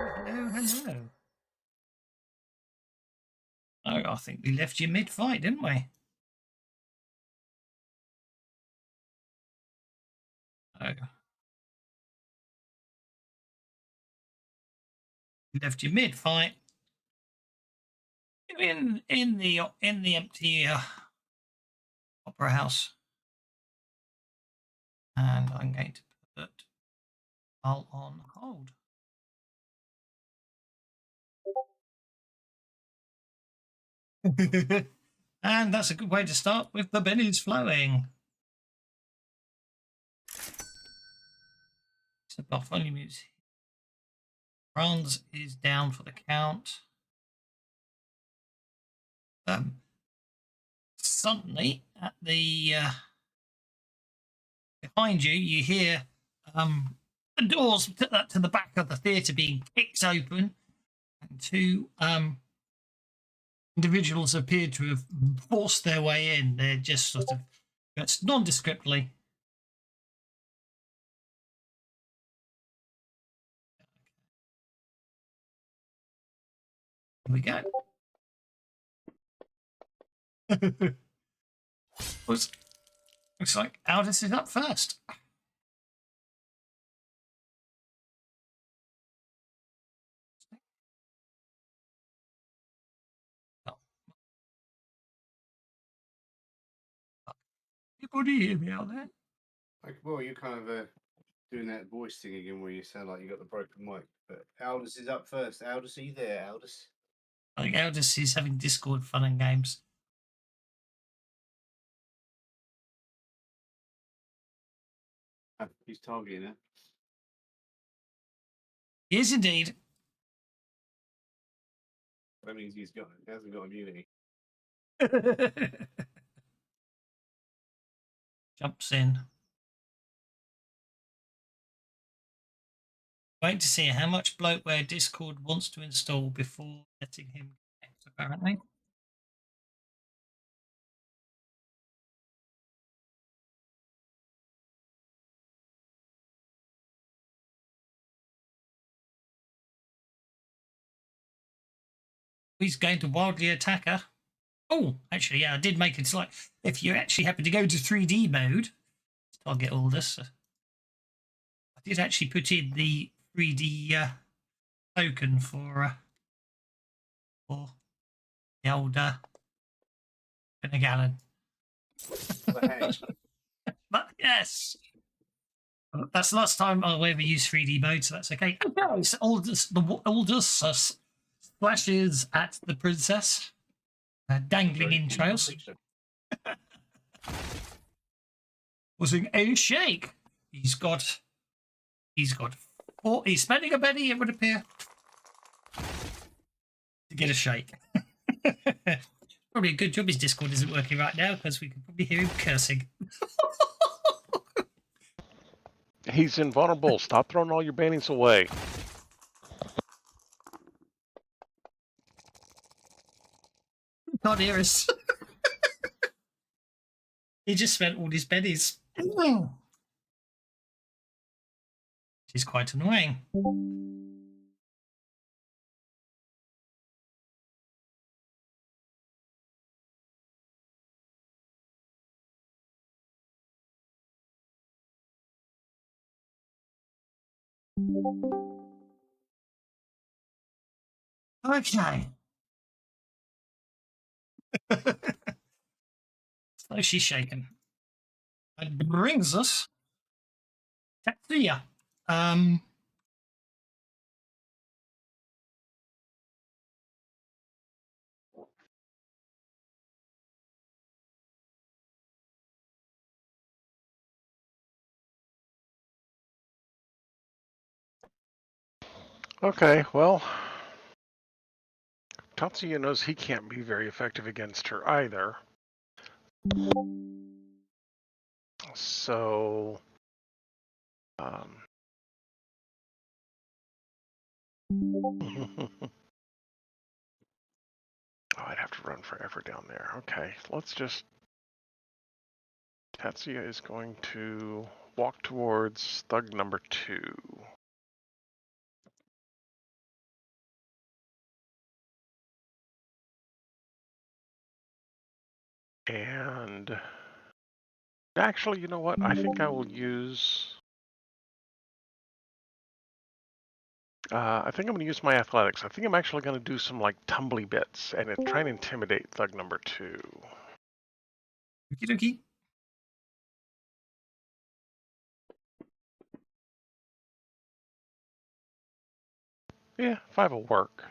Hello, hello. Oh, I think we left you mid-fight, didn't we? Oh. We left you mid-fight. In the empty opera house. And I'm going to put I'll on hold. And that's a good way to start with the bennies flowing. So our volume is Franz is down for the count. Suddenly at the behind you, you hear the doors to the back of the theatre being kicked open, and two individuals appear to have forced their way in. They're just sort of nondescriptly. Here we go. Looks like Aldous is up first. Anybody hear me out there? Like, well, you're kind of doing that voice thing again where you sound like you got the broken mic. But Aldous is up first. Aldous, are you there, Aldous? I think Aldous is having Discord fun and games. He's targeting her. He is indeed. That means he hasn't got immunity. Jumps in. Wait to see how much bloatware Discord wants to install before letting him connect, apparently. He's going to wildly attack her. Oh, actually, yeah, I did make it like if you actually happen to go to 3D mode, target all this. I did actually put in the 3D token for the old in a gallon. But yes, that's the last time I'll ever use 3D mode, so that's okay. It's Aldous splashes at the princess, dangling entrails. Causing a shake. He's spending a penny, it would appear, to get a shake. Probably a good job his Discord isn't working right now, because we could probably hear him cursing. He's invulnerable. Stop throwing all your bannings away. Can't hear us. He just spent all his bennies. Which is quite annoying. Okay. So she's shaken. That brings us to Thea. Okay, well, Tatsuya knows he can't be very effective against her either. So, oh, I'd have to run forever down there. Okay, let's just... Tatsuya is going to walk towards thug number 2. And actually, you know what? I think I will use. I think I'm going to use my athletics. I think I'm actually going to do some like tumbly bits and try and intimidate thug number 2. Okie dokie. Yeah, 5 will work.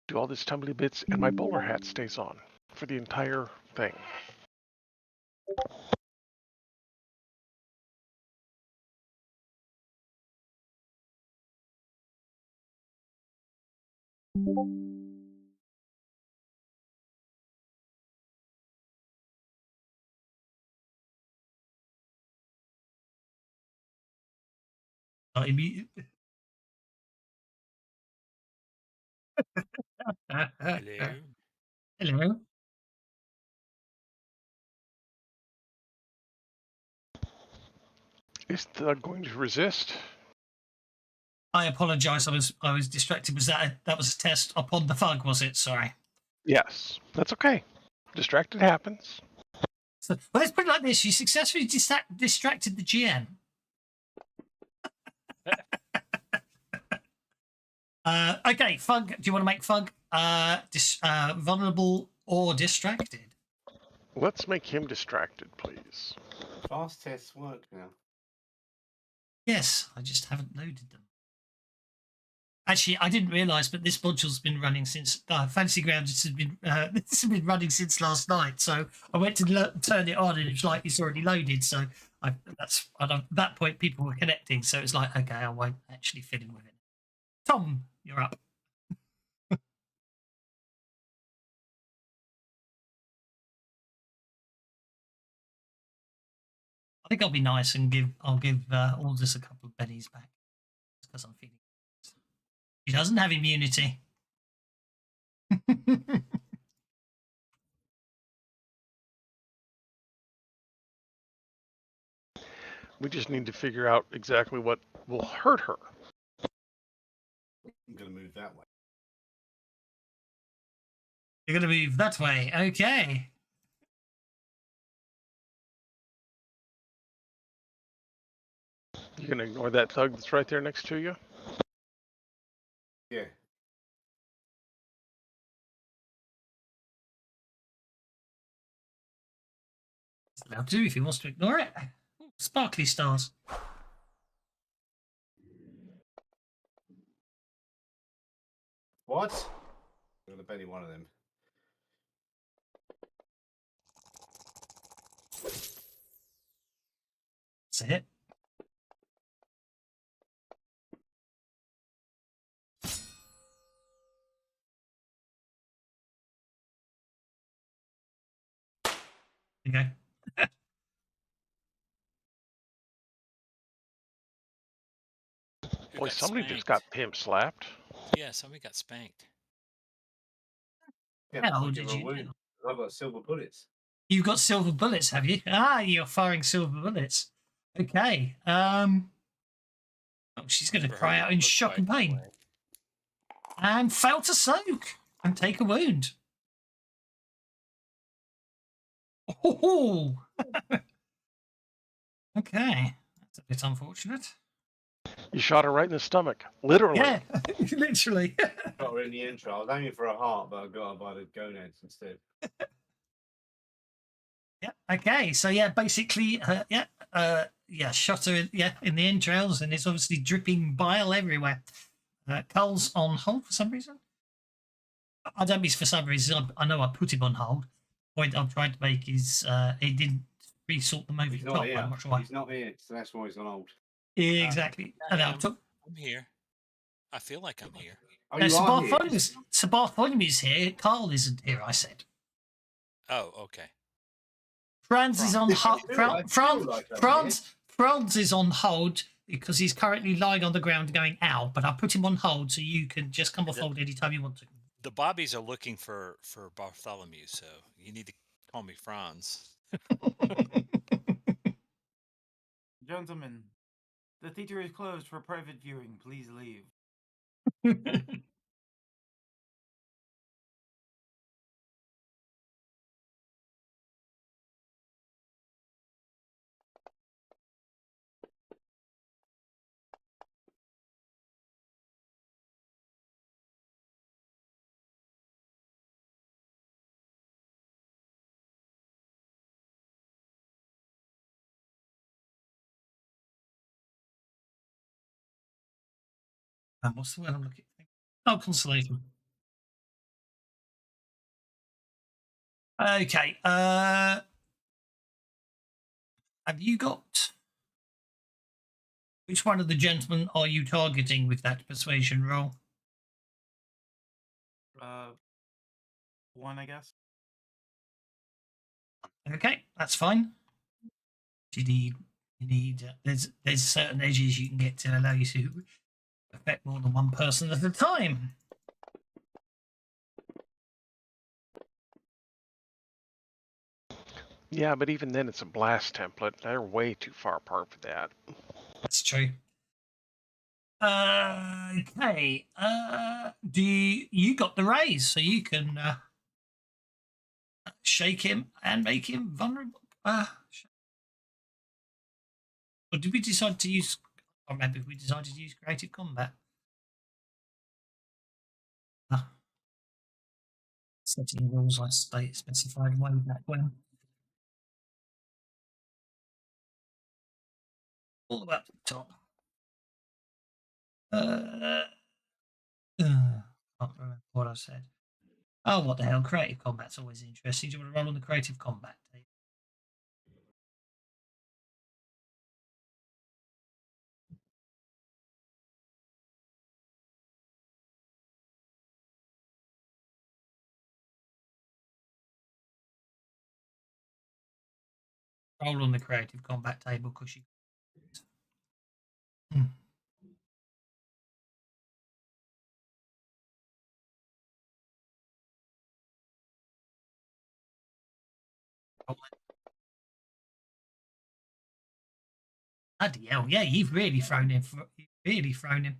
Do all these tumbly bits, and my bowler hat stays on for the entire thing. Hello. Hello. Is thug going to resist? I apologise. I was distracted. Was that was a test upon the thug? Was it? Sorry. Yes, that's okay. Distracted happens. So, well, let's put it like this: you successfully distracted the GM. Okay, Fug. Do you want to make Fug vulnerable or distracted? Let's make him distracted, please. Fast tests work now. Yes, I just haven't loaded them. Actually, I didn't realise, but this module's been running since Fantasy Grounds has been this has been running since last night. So I went to turn it on, and it's like it's already loaded. So at that point, people were connecting. So it's like, okay, I won't actually fit in with it. Tom, you're up. I think I'll be nice and give Aldous a couple of pennies back because I'm feeling. He doesn't have immunity. We just need to figure out exactly what will hurt her. I'm going to move that way. You're going to move that way. Okay. You can ignore that thug that's right there next to you. Yeah. That'll do if he wants to ignore it. Ooh, sparkly stars. What? I'm going to penny one of them. That's a hit. There you go. Who Boy, got somebody spanked? just got pimp slapped. Yeah, somebody got spanked. Yeah, How I'll did give her a you wound. know? I've got silver bullets. You've got silver bullets, have you? Ah, you're firing silver bullets. Okay. Oh, she's going to For cry her, out in look shock and like pain way. and fail to soak and take a wound. Oh, okay. That's a bit unfortunate. You shot her right in the stomach, literally. Yeah, literally. Got her in the intro. I was aiming for a heart, but I got her by the gonads instead. Yeah. Okay. So yeah, basically, shot her. In the entrails, and it's obviously dripping bile everywhere. Cull's on hold for some reason. I don't mean for some reason. I know I put him on hold. The point I'm trying to make is he didn't resort them over He's the not top. here. I'm not sure why. He's not here, so that's why he's on hold. Exactly. I And am. took. I'm here. I feel like I'm here. Oh, No, you Sir are here. Bartholomew's here. Carl isn't here. I said. Oh, okay. Franz is on hold. I feel like I'm here. Franz is on hold because he's currently lying on the ground going ow. But I put him on hold so you can just come off hold anytime you want to. The Bobbies are looking for Bartholomew, so you need to call me Franz. Gentlemen, the theater is closed for private viewing. Please leave. What's the word I'm looking for? Oh, consolation. Okay. Have you got... Which one of the gentlemen are you targeting with that persuasion roll? One, I guess. Okay, that's fine. You need there's certain edges you can get to allow you to affect more than one person at a time. Yeah, but even then, it's a blast template. They're way too far apart for that. That's true. Okay. You got the raise, so you can shake him and make him vulnerable. Or did we decide to use? I remember if we decided to use creative combat. Setting rules I specified way back when. All about the top. Can't remember what I said. Oh, what the hell? Creative combat's always interesting. Do you want to roll on the creative combat? Roll on the creative combat table because you. Bloody hell! Yeah, you've really thrown him. You've really thrown him.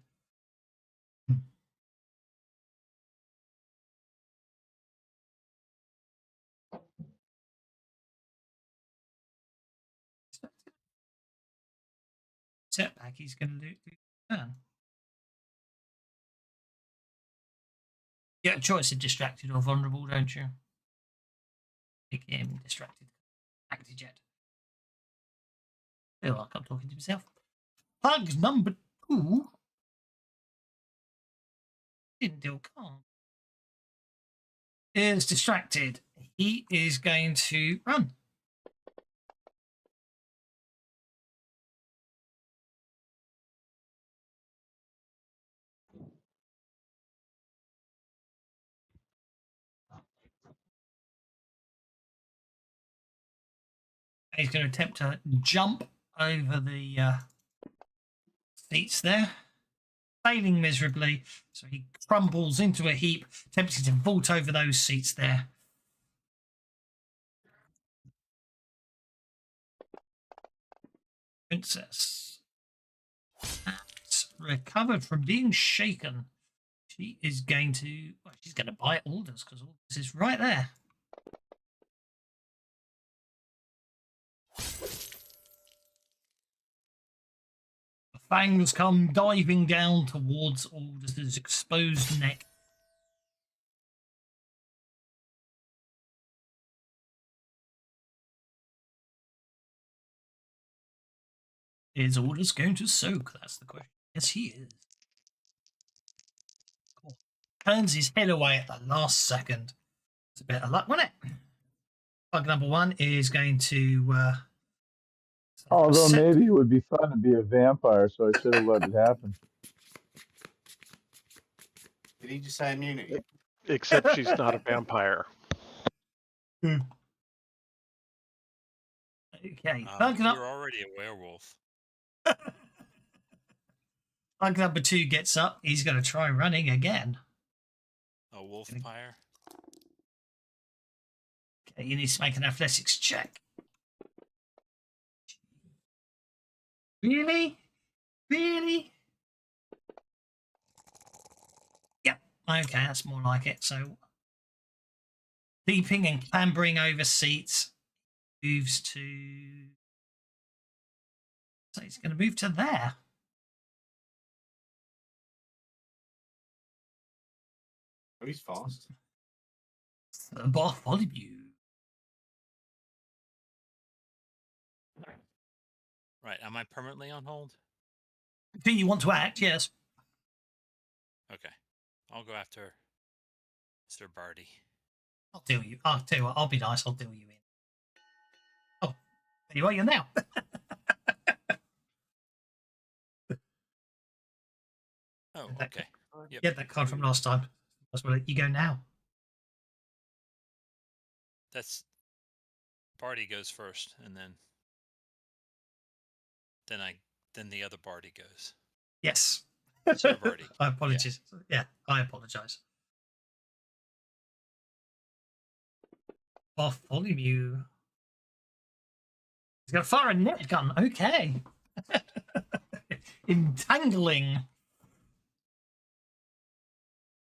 Setback. He's going to do turn. You get a choice of distracted or vulnerable, don't you? Pick him distracted. Acted yet. Feel like I'm talking to myself. Thugs number 2 didn't deal calm. Is distracted. He is going to run. He's going to attempt to jump over the seats there, failing miserably. So he crumbles into a heap, attempting to vault over those seats there. Princess has recovered from being shaken. She is going to, well, she's going to bite Aldous because Aldous is right there. The fangs come diving down towards Aldous' exposed neck. Is Aldous going to soak? That's the question. Yes, he is. Cool. Turns his head away at the last second. It's a bit of luck, wasn't it? Bug number 1 is going to. Although maybe it would be fun to be a vampire, so I should have let it happen. Did he just say immunity? Except she's not a vampire. Okay. Bug, you're already a werewolf. bug number 2 gets up. He's going to try running again. A wolf-pyre? Okay, you need to make an athletics check. Really? Really? Yep. Okay, that's more like it. So leaping and clambering over seats moves to. So he's going to move to there. Oh, he's fast. Bartholomew. Right. Am I permanently on hold? Do you want to act? Yes. Okay. I'll go after Mr. Barty. I'll deal you. I'll tell you what. I'll be nice. I'll deal you in. Oh, there you are. You're now. Oh, That- okay. Yep. Get that card from last time. That's where you go now. That's Barty goes first, and then the other Barty goes. Yes. Sir Barty. I apologize. Yeah, I apologize. Bartholomew. He's got a fire and net gun. Okay. Entangling.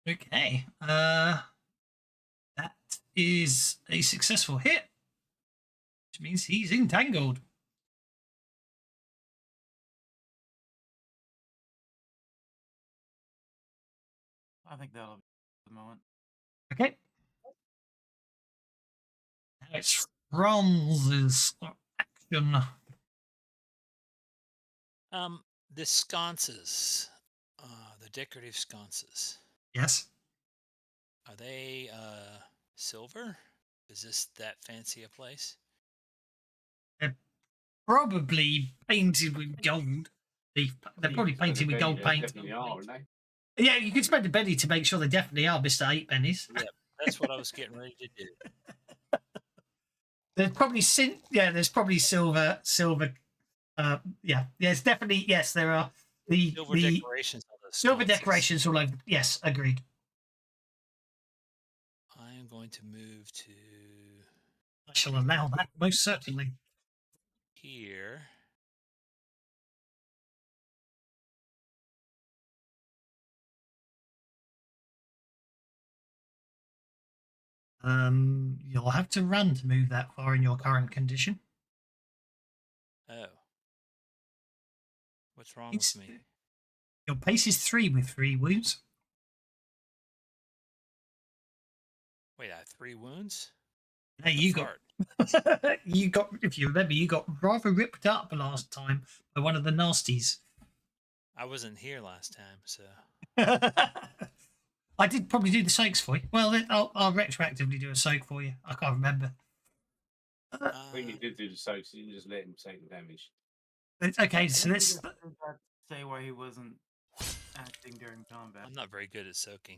Okay. That is a successful hit, which means he's entangled. I think that'll be the moment. Okay. Now it's Franz's action. The sconces, the decorative sconces, Yes. are they silver? Is this that fancy a place? Probably painted with gold. They're probably painted with gold paint. Definitely are, aren't they? Yeah, you could spend a penny to make sure they definitely are Mr. 8 pennies. Yep, that's what I was getting ready to do. There's probably there's probably silver. There's definitely there are the Silver decorations on the silver sconces. decorations all over. Yes, agreed. I am going to move to I shall allow that most certainly. here. You'll have to run to move that far in your current condition. Oh. What's wrong It's- with me? Your pace is 3 with 3 wounds. Wait, I have 3 wounds? Hey, you got you got. If you remember, you got rather ripped up last time by one of the nasties. I wasn't here last time, so I did probably do the soaks for you. Well, I'll retroactively do a soak for you. I can't remember. I think you did do the soaks, you didn't just let him take the damage. Okay, so let's. Did that say why he wasn't acting during combat? I'm not very good at soaking.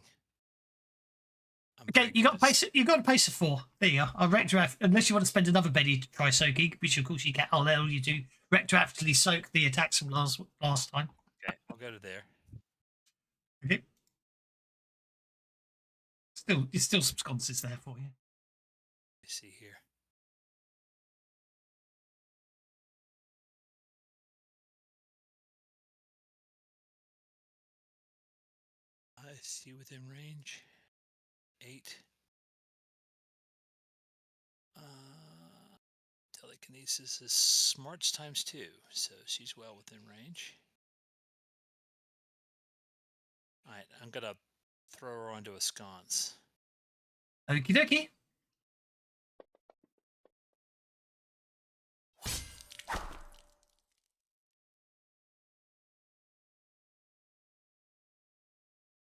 I'm Okay, very you good got at pace. You got a pace of 4. There you are. I'll retroact unless you want to spend another penny to try soaking, which of course you can. I'll allow you to retroactively soak the attacks from last time. Okay, I'll go to there. Okay. There's still some sconces there for you. Let me see here. I see within range. 8. Telekinesis is smarts times 2, so she's well within range. Alright, I'm gonna throw her onto a sconce. Okie dokie.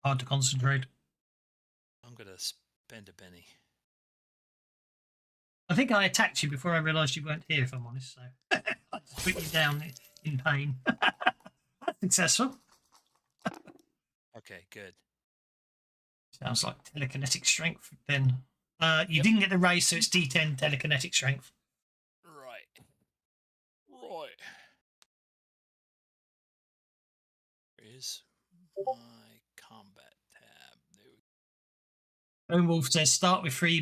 Hard to concentrate. I'm gonna spend a penny. I think I attacked you before I realised you weren't here, if I'm honest. So I just put you down in pain. That's successful. Okay, good. Sounds like telekinetic strength then. You Yep. didn't get the raise, so it's D10 telekinetic strength. Right. Right. Where is my combat tab? There we Lone Wolf says start with 3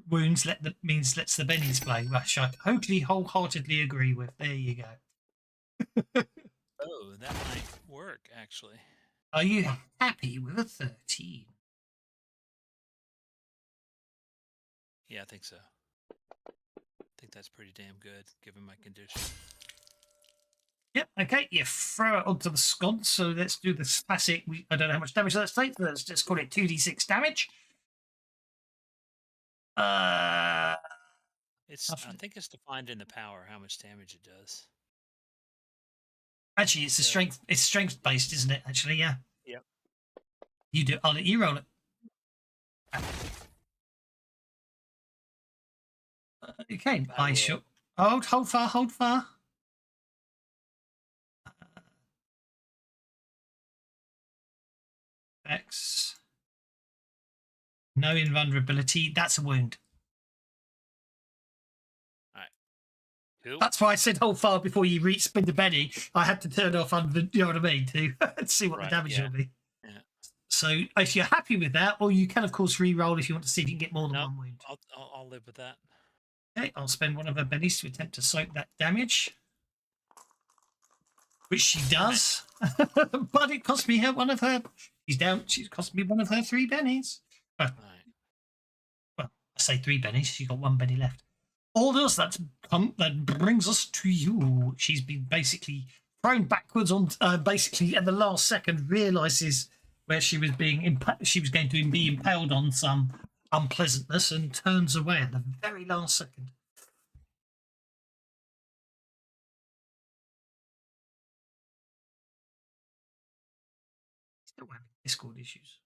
wounds lets the bennies play, which I totally wholeheartedly agree with. There you go. that might work, actually. Are you happy with a 13? Yeah, I think so. I think that's pretty damn good, given my condition. Yep, okay, you throw it onto the sconce, so let's do this classic. I don't know how much damage that takes, but let's just call it 2d6 damage. It's. I think it's defined in the power how much damage it does. Actually, it's a strength. It's strength based, isn't it? Actually, yeah. Yep. You do. I'll let you roll it. Okay, I shall. Hold far. X. No invulnerability. That's a wound. Cool. That's why I said hold far before you reach spin the Benny. I had to turn off under. You know what I mean? To see what the damage will be. Yeah. So if you're happy with that, or you can of course re-roll if you want to see if you can get more than one wound. I'll live with that. Okay, I'll spend one of her bennies to attempt to soak that damage, which she does. But it cost me one of her. She's down. She's cost me one of her 3 bennies. Right. Well, I say 3 bennies. She's got 1 benny left. Aldous, that brings us to you. She's been basically thrown backwards on. Basically, at the last second, realizes where she was being she was going to be impaled on some unpleasantness, and turns away at the very last second. Still having Discord issues.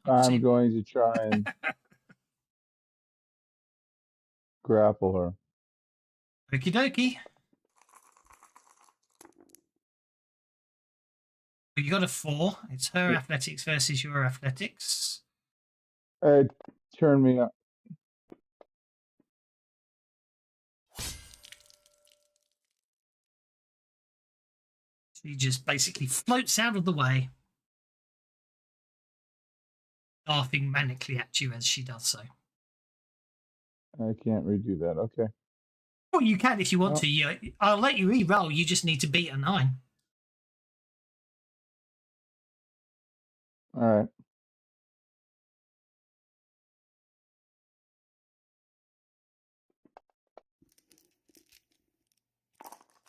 I'm going to try and grapple her. Okie dokie. You got a 4. It's her athletics versus your athletics. Turn me up. She just basically floats out of the way, laughing manically at you as she does so. I can't redo that. Okay. Well, you can if you want to. I'll let you re-roll. You just need to beat a 9. All right.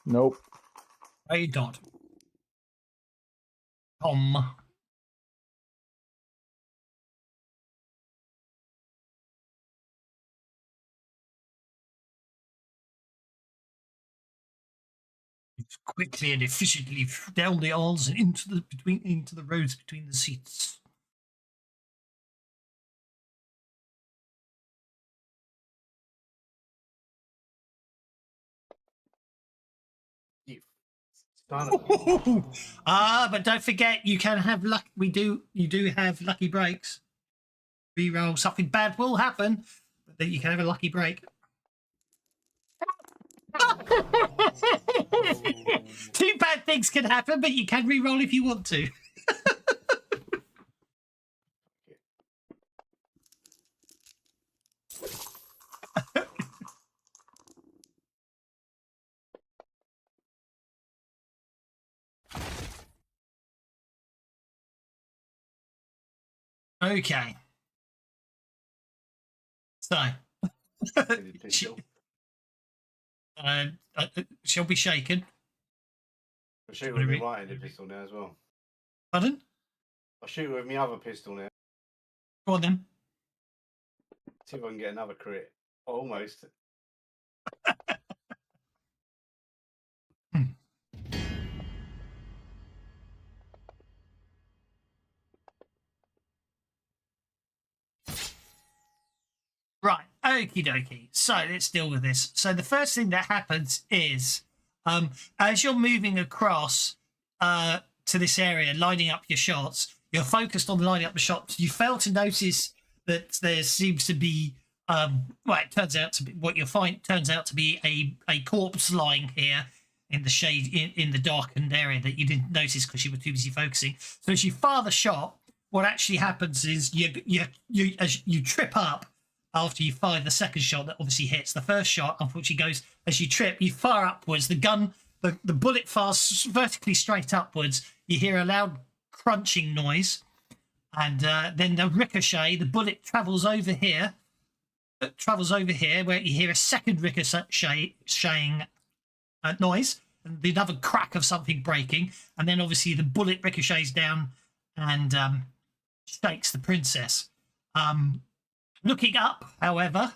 Nope. Hey, Dot. Tom. Quickly and efficiently down the aisles and into the roads between the seats. But don't forget you can have luck. You do have lucky breaks. Reroll, something bad will happen, but then you can have a lucky break. Two bad things can happen, but you can re-roll if you want to. Okay. So, she'll be shaken. I'll shoot with my right-handed pistol now as well. Pardon? I'll shoot with my other pistol now. Go on then. See if I can get another crit. Almost. Right, okie dokie. So let's deal with this. So the first thing that happens is, as you're moving across to this area, lining up your shots, you're focused on lining up the shots. You fail to notice that there seems to be, it turns out to be what you'll find turns out to be a corpse lying here in the shade, in the darkened area that you didn't notice because you were too busy focusing. So as you fire the shot, what actually happens is as you trip up. After you fire the second shot, that obviously hits. The first shot, unfortunately, goes as you trip. You fire upwards. The the bullet fires vertically straight upwards. You hear a loud crunching noise, and then the ricochet. The bullet travels over here. Where you hear a second ricocheting noise, and another crack of something breaking, and then obviously the bullet ricochets down and shakes the princess. Looking up, however,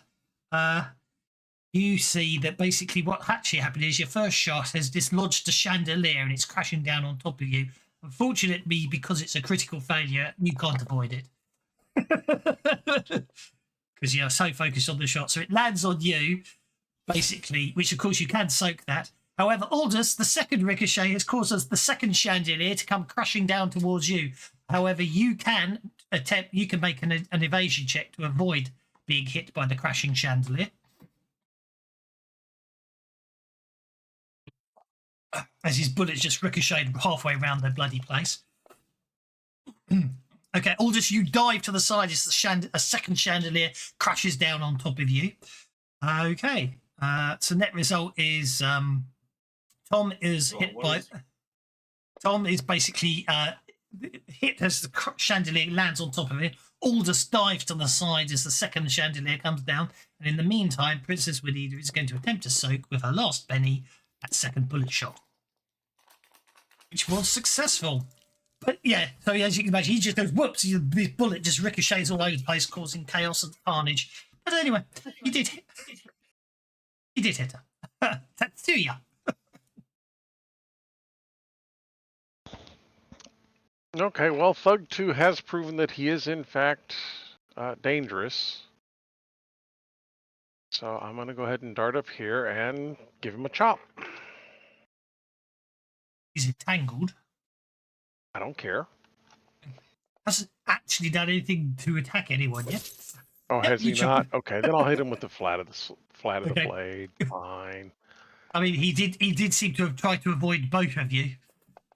you see that basically what actually happened is your first shot has dislodged the chandelier and it's crashing down on top of you. Unfortunately, because it's a critical failure, you can't avoid it. Because you're so focused on the shot. So it lands on you, basically, which of course you can soak that. However, Aldous, the second ricochet has caused us the second chandelier to come crashing down towards you. However, you can make an evasion check to avoid being hit by the crashing chandelier. As his bullets just ricocheted halfway around the bloody place. Okay, Aldous, you dive to the side as a second chandelier crashes down on top of you. Okay, so net result is Tom is Tom is basically hit as the chandelier lands on top of it. Aldous dives to the side as the second chandelier comes down, and in the meantime, Princess Winida is going to attempt to soak with her last penny at second bullet shot, which was successful. But yeah, so as you can imagine, he just goes whoops, this bullet just ricochets all over the place, causing chaos and carnage. But anyway, he did hit her. That's to ya. Okay, well, Thug 2 has proven that he is, in fact, dangerous. So I'm going to go ahead and dart up here and give him a chop. He's entangled. I don't care. Hasn't actually done anything to attack anyone yet. Oh, Yep, has he you not? chop Okay, then I'll hit him with the flat of the Okay. blade. Fine. I mean, he did seem to have tried to avoid both of you,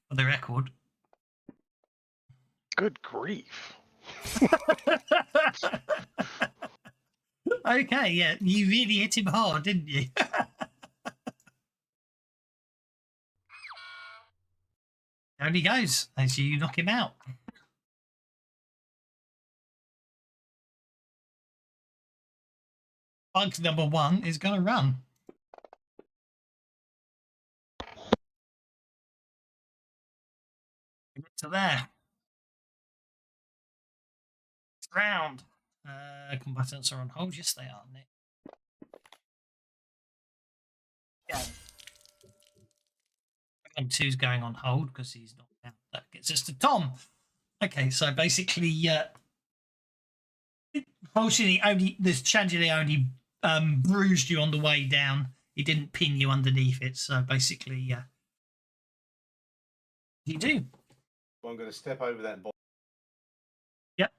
for the record. Good grief. Okay, yeah, you really hit him hard, didn't you? Down he goes as you knock him out. Bug number 1 is going to run. Get to there. Next round. Combatants are on hold. Yes, they are, Nick. Yeah. Round 2's going on hold because he's not out. That gets us to Tom. Okay, so basically, fortunately, this chandelier only bruised you on the way down. He didn't pin you underneath it. So basically, you do. Well, I'm going to step over that box. Yep.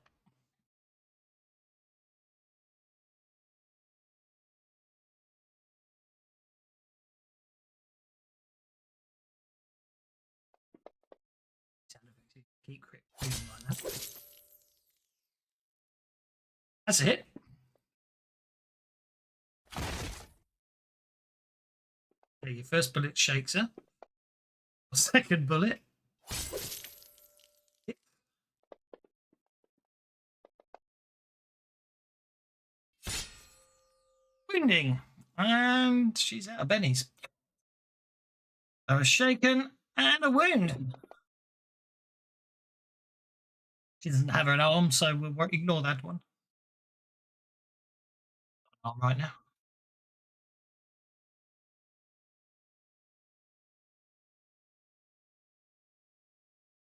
Keep like that. That's it. Okay, your first bullet shakes her. Second bullet. Wounding. And she's out of bennies. So a shaken and a wound. She doesn't have her arm, so we'll ignore that one. Arm right now.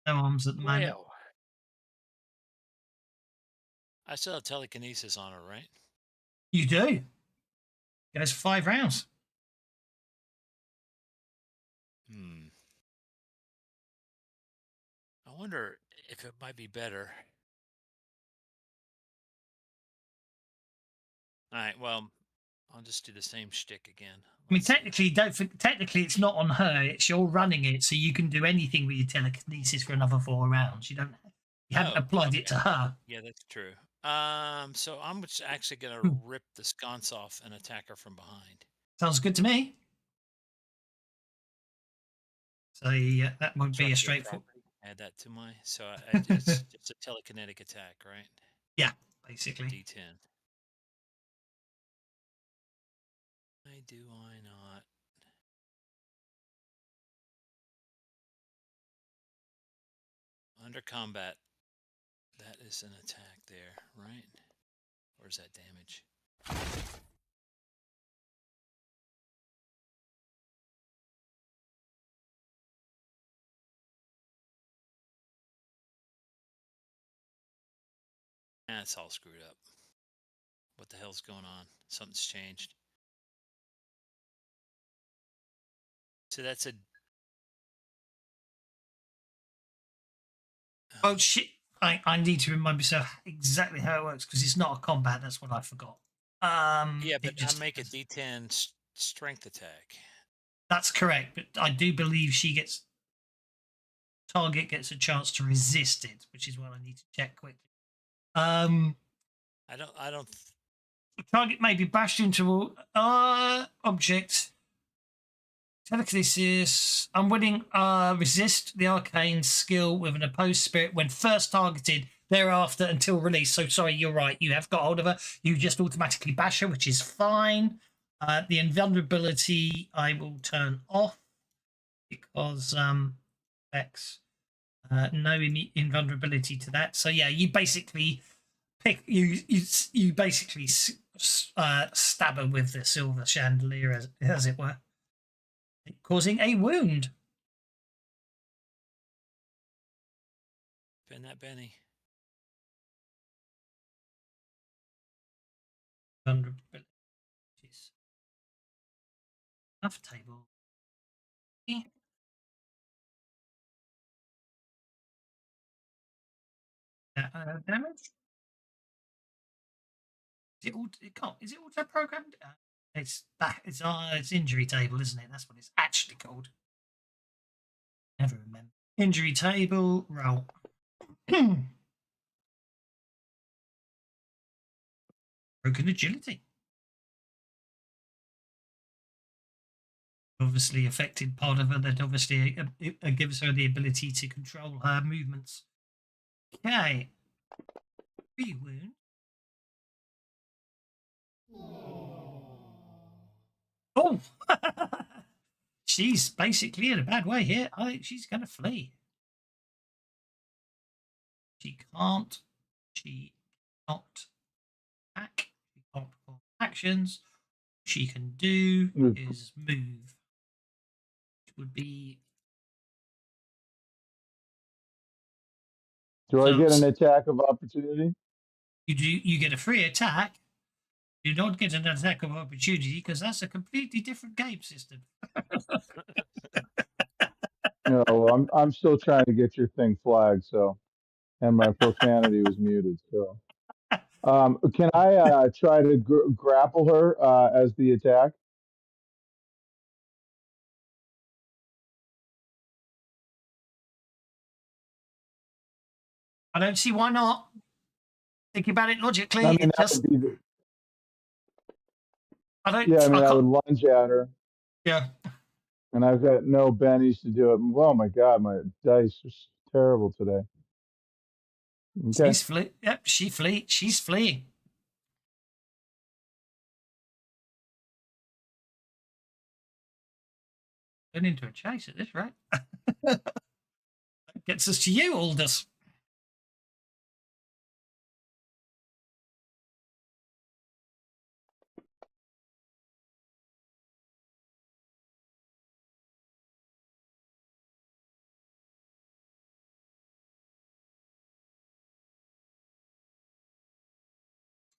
No arms at the moment. Well, I still have telekinesis on her, right? You do. Goes 5 rounds. I wonder if it might be better. All right, well, I'll just do the same shtick again. I mean, technically, it's not on her. It's you're running it, so you can do anything with your telekinesis for another 4 rounds. You haven't applied it to her. Yeah, that's true. So I'm just actually gonna rip the sconce off and attack her from behind. Sounds good to me. So yeah, that would be a Drop the straightforward. attack. Add that to my. So it's just a telekinetic attack, right? Yeah, basically. D10. Why do I not? Under combat, that is an attack there, right? Or is that damage? It's all screwed up. What the hell's going on? Something's changed. So that's a. Oh shit! I need to remind myself exactly how it works because it's not a combat. That's what I forgot. Yeah, it but just- I make a D10 strength attack. That's correct, but I do believe target gets a chance to resist it, which is what I need to check quickly. I don't. Target may be bashed into object. Telekinesis. Unwilling resist the arcane skill with an opposed spirit when first targeted, thereafter until release. So sorry, you're right. You have got hold of her. You just automatically bash her, which is fine. The invulnerability I will turn off because X no invulnerability to that. So yeah, you basically you basically stab her with the silver chandelier, as it were, causing a wound. Spin that Benny. Vulnerabilities. Enough table. Damage. Is it auto programmed? It's injury table, isn't it? That's what it's actually called. Never remember. Injury table roll. Broken agility. Obviously affected part of her that obviously it gives her the ability to control her movements. Okay. 3 wound. Oh! She's basically in a bad way here. I think she's going to flee. She can't. She cannot attack. She can't perform actions. She can do is move. Which would be. Do I get an attack of opportunity? You get a free attack. You don't get an attack of opportunity because that's a completely different game system. No, I'm still trying to get your thing flagged, so, and my profanity was muted. So, can I try to grapple her as the attack? I don't see why not. Thinking about it logically, I mean, it that just. would be I don't. yeah, I mean, I can't- would lunge at her, yeah. and I've got no bennies to do it. Oh my God, my dice are terrible today. Okay. She's flee. Yep, she's fleeing. Turn into a chase at this rate. That gets us to you, Aldous.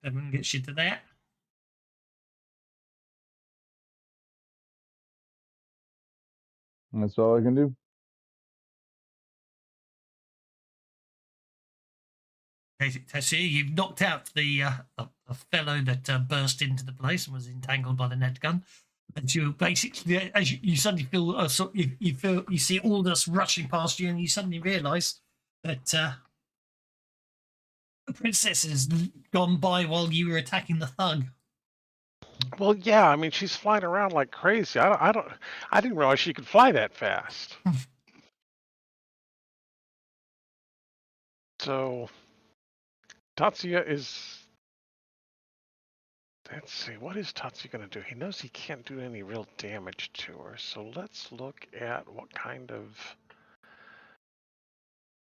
Everyone gets you to that. That's all I can do. Tessie, you've knocked out the fellow that burst into the place and was entangled by the net gun. And you basically, as you suddenly feel, you see Aldous rushing past you, and you suddenly realise that the princess has gone by while you were attacking the thug. Well, yeah, I mean, she's flying around like crazy. I didn't realize she could fly that fast. So Tatsuya is. Let's see, what is Tatsuya going to do? He knows he can't do any real damage to her, so let's look at what kind of.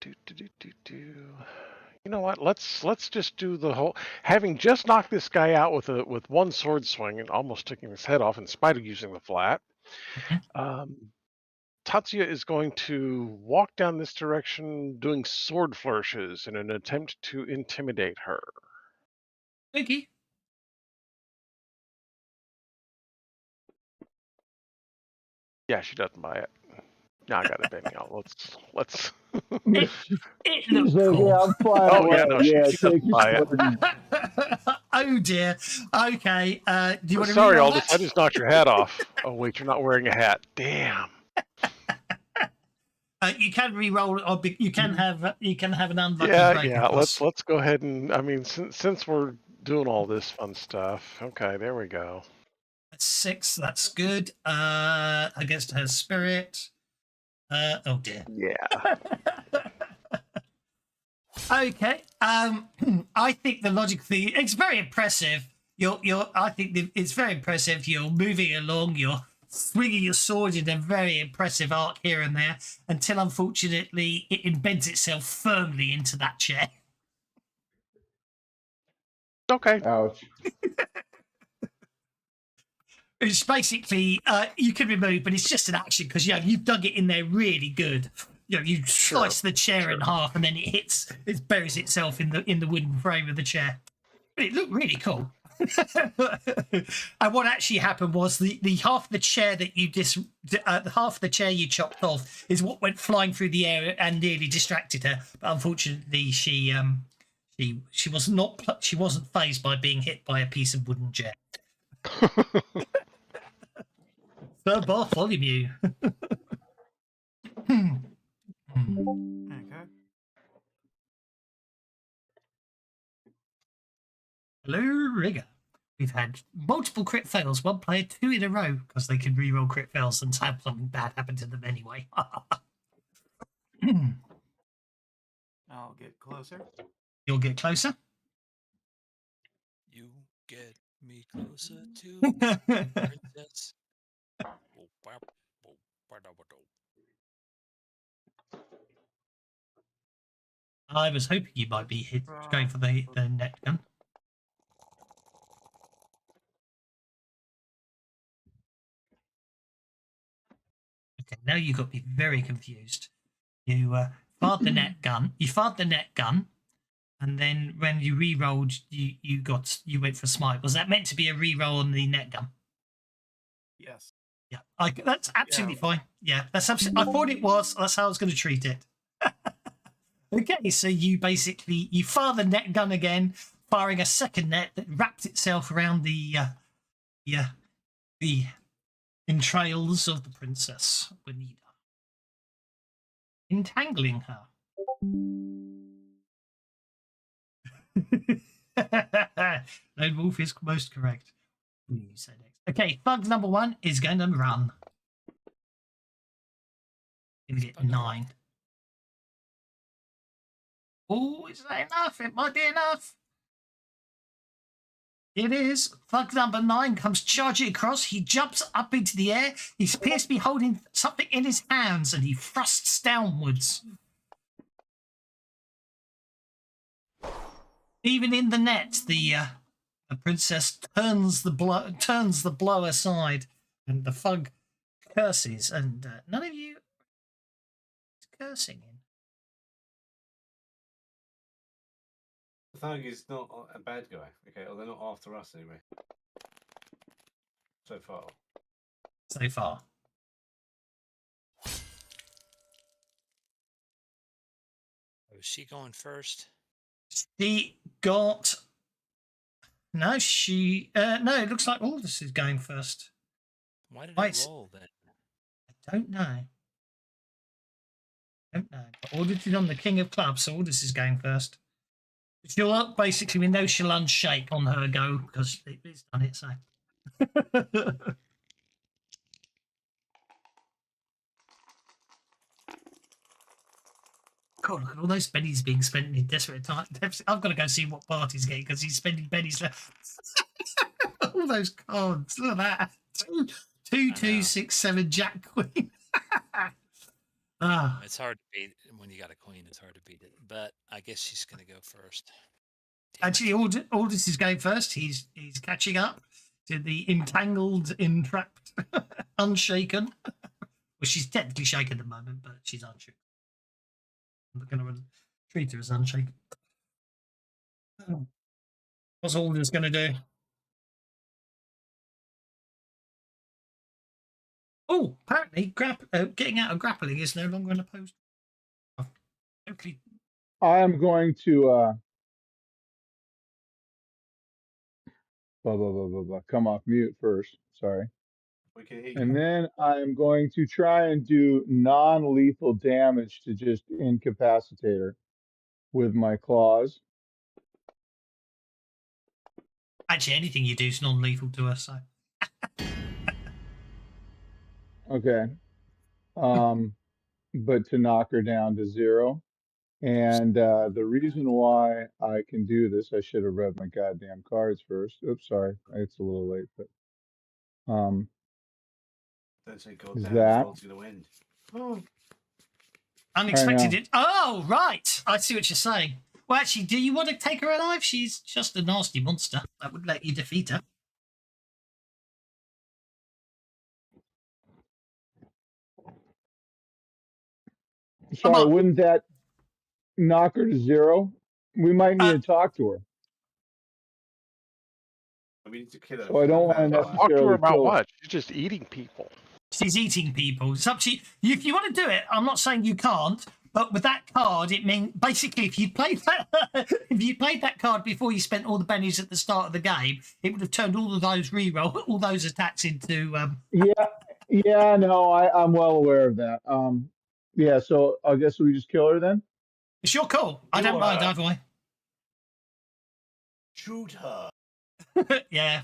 You know what? Let's just do the whole. Having just knocked this guy out with one sword swing and almost taking his head off in spite of using the flat. Tatsuya is going to walk down this direction doing sword flourishes in an attempt to intimidate her. Okay. Yeah, she doesn't buy it. No, I got it, baby. Let's. It She's looked like, cool. yeah, I'm flying Oh, away. yeah, no, Yeah, she take doesn't your buy it. sword. Oh dear. Okay. Do you want to Sorry, reroll Aldous. that? I just knocked your hat off. Oh wait, you're not wearing a hat. Damn. You can re-roll, or you can have an unlucky Yeah, break. yeah. Across. Let's go ahead and. I mean, since we're doing all this fun stuff. Okay, there we go. That's 6. That's good. Against her spirit. Oh dear. Yeah. Okay. I think the logic thing. It's very impressive. I think it's very impressive. You're moving along. You're swinging your sword in a very impressive arc here and there, until unfortunately it embeds itself firmly into that chair. Okay. Ouch. It's basically you can remove, but it's just an action because you've dug it in there really good. You slice the chair in half, and then it buries itself in the wooden frame of the chair. But it looked really cool. And what actually happened was the half the chair that you half the chair you chopped off is what went flying through the air and nearly distracted her. But unfortunately, she wasn't fazed by being hit by a piece of wooden chair. Sir Bartholomew. Okay. Hello, Rigger. We've had multiple crit fails. One player 2 in a row because they can reroll crit fails and have something bad happen to them anyway. I'll get closer. You'll get closer. You get me closer to princess. I was hoping you might be going for the net gun. Okay, now you got me very confused. You fired the net gun. You fired the net gun, and then when you re-rolled, you went for smite. Was that meant to be a re-roll on the net gun? Yes. Yeah, that's absolutely fine. Yeah, that's absolutely. I thought it was. That's how I was going to treat it. Okay, so you fire the net gun again, firing a second net that wrapped itself around the entrails of the princess Bonita, entangling her. Lone Wolf is most correct. You say next. Okay, thug number 1 is going to run. Going to get 9. Oh, is that enough? It might be enough. It is. Thug number 9 comes charging across. He jumps up into the air. He appears to be holding something in his hands, and he thrusts downwards. Even in the net, the princess turns the blow aside, and the thug curses. And none of you is cursing in. The thug is not a bad guy. Okay, or they're not after us anyway. So far. So far. Was she going first? She got. No, it looks like Aldous is going first. Why did Right. it roll then? I don't know. But Aldous is on the King of Clubs, so Aldous is going first. She'll basically, we know she'll unshake on her go because it's done it, so. God, look at all those pennies being spent in desperate times. I've got to go see what party's getting because he's spending pennies left. All those cards. Look at that. Two, I two, know. 6, 7, Jack, Queen. Ah, It's hard to beat when you got a queen. It's hard to beat it. But I guess she's going to go first. Damn it. actually, Aldous is going first. He's catching up to the entangled, entrapped, unshaken. Well, she's technically shaken at the moment, but she's unshaken. I'm not going to treat her as unshaken. What's Aldous going to do? Oh, apparently, getting out of grappling is no longer an opposed. Okay. I am going to blah blah blah blah blah. Come off mute first. Sorry. We can hear you. And then I'm going to try and do non-lethal damage to just incapacitate her with my claws. Actually, anything you do is non-lethal to us. So Okay. But to knock her down to 0. And the reason why I can do this, I should have read my goddamn cards first. Oops, sorry. It's a little late, but Don't say Is goddamn, that- the world's going to end. Oh, unexpected. It. Oh, right. I see what you're saying. Well, actually, do you want to take her alive? She's just a nasty monster. That would let you defeat her. sorry, on. wouldn't that knock her to 0? We might need to talk to her. we need to kill her. So I don't want to Talk to her necessarily about kill her. what? She's just eating people. She's eating people. It's up to you. If you want to do it, I'm not saying you can't. But with that card, it means basically if you played that card before you spent all the pennies at the start of the game, it would have turned all of those all those attacks into. Yeah, no, I'm well aware of that. Yeah, so I guess we just kill her then. It's your call. I don't mind either way. Shoot her. Yeah.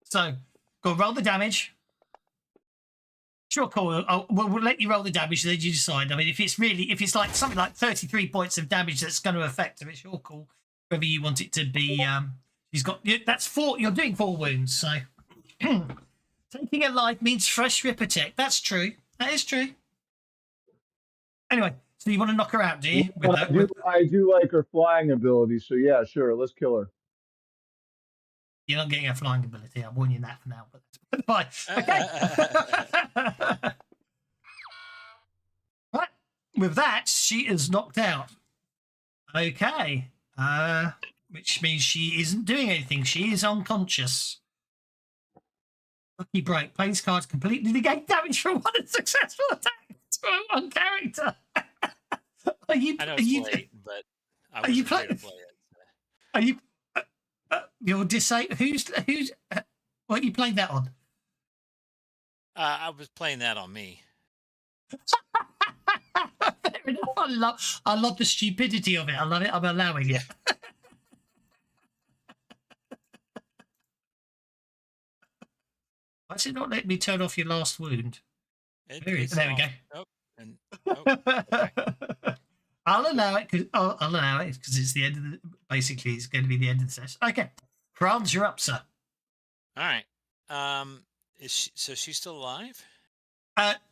So go roll the damage. Sure, cool. We'll let you roll the damage, then you decide. I mean, if it's like something like 33 points of damage that's going to affect her, it's your call. Whether you want it to be, she's got that's 4. You're doing 4 wounds, so taking a life means fresh rip attack. That's true. That is true. Anyway, so you want to knock her out, do you? I do like her flying ability, so yeah, sure, let's kill her. You're not getting a flying ability. I'm warning you that for now. But fine. Okay. Right. With that, she is knocked out. Okay. Which means she isn't doing anything. She is unconscious. Lucky break. Plays cards completely negate damage from one unsuccessful attack to one character. I know it's late, but I was ready to play it. Are you? You're disabled. Who's? What are you playing that on? I was playing that on me. Fair enough. I love the stupidity of it. I love it. I'm allowing it. Why does it not let me turn off your last wound? There we go. Nope. Okay. I'll allow it because it's the end of the. Basically, it's going to be the end of the session. Okay, Franz, you're up, sir. All right. So she's still alive?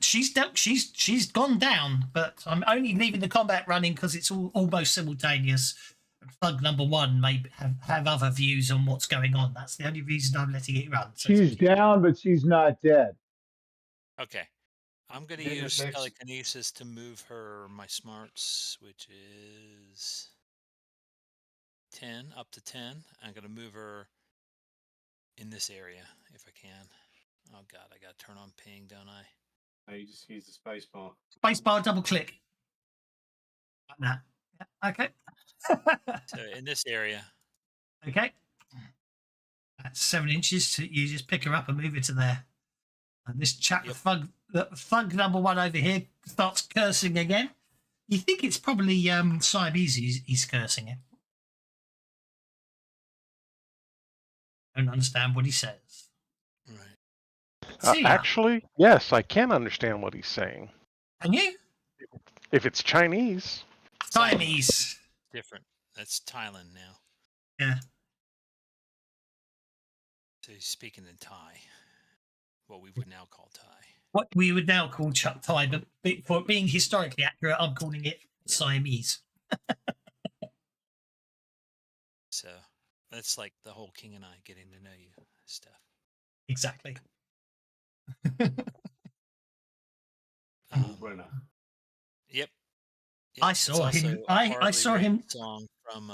She's gone down, but I'm only leaving the combat running because it's almost simultaneous. Thug number 1 may have other views on what's going on. That's the only reason I'm letting it run. So She's down, but she's not dead. Okay. I'm going to use telekinesis to move her my smarts, which is 10, up to 10. I'm going to move her in this area if I can. Oh, God, I got to turn on ping, don't I? No, you just use the space bar. Space bar, double click. Like that. Yeah, okay. So in this area. Okay. That's 7 inches. So you just pick her up and move her to there. And this chap, thug number 1 over here, starts cursing again. You think it's probably Siamese he's cursing him. Don't understand what he says. Right. Actually, yes, I can understand what he's saying. Can you? If it's Chinese. Siamese. Different. That's Thailand now. Yeah. So he's speaking in Thai. What we would now call Thai. What we would now call Thai, but for being historically accurate, I'm calling it Siamese. So that's like the whole King and I getting to know you stuff. Exactly. Brenner. Yep. I It's saw him. also a I hardly saw written him. song from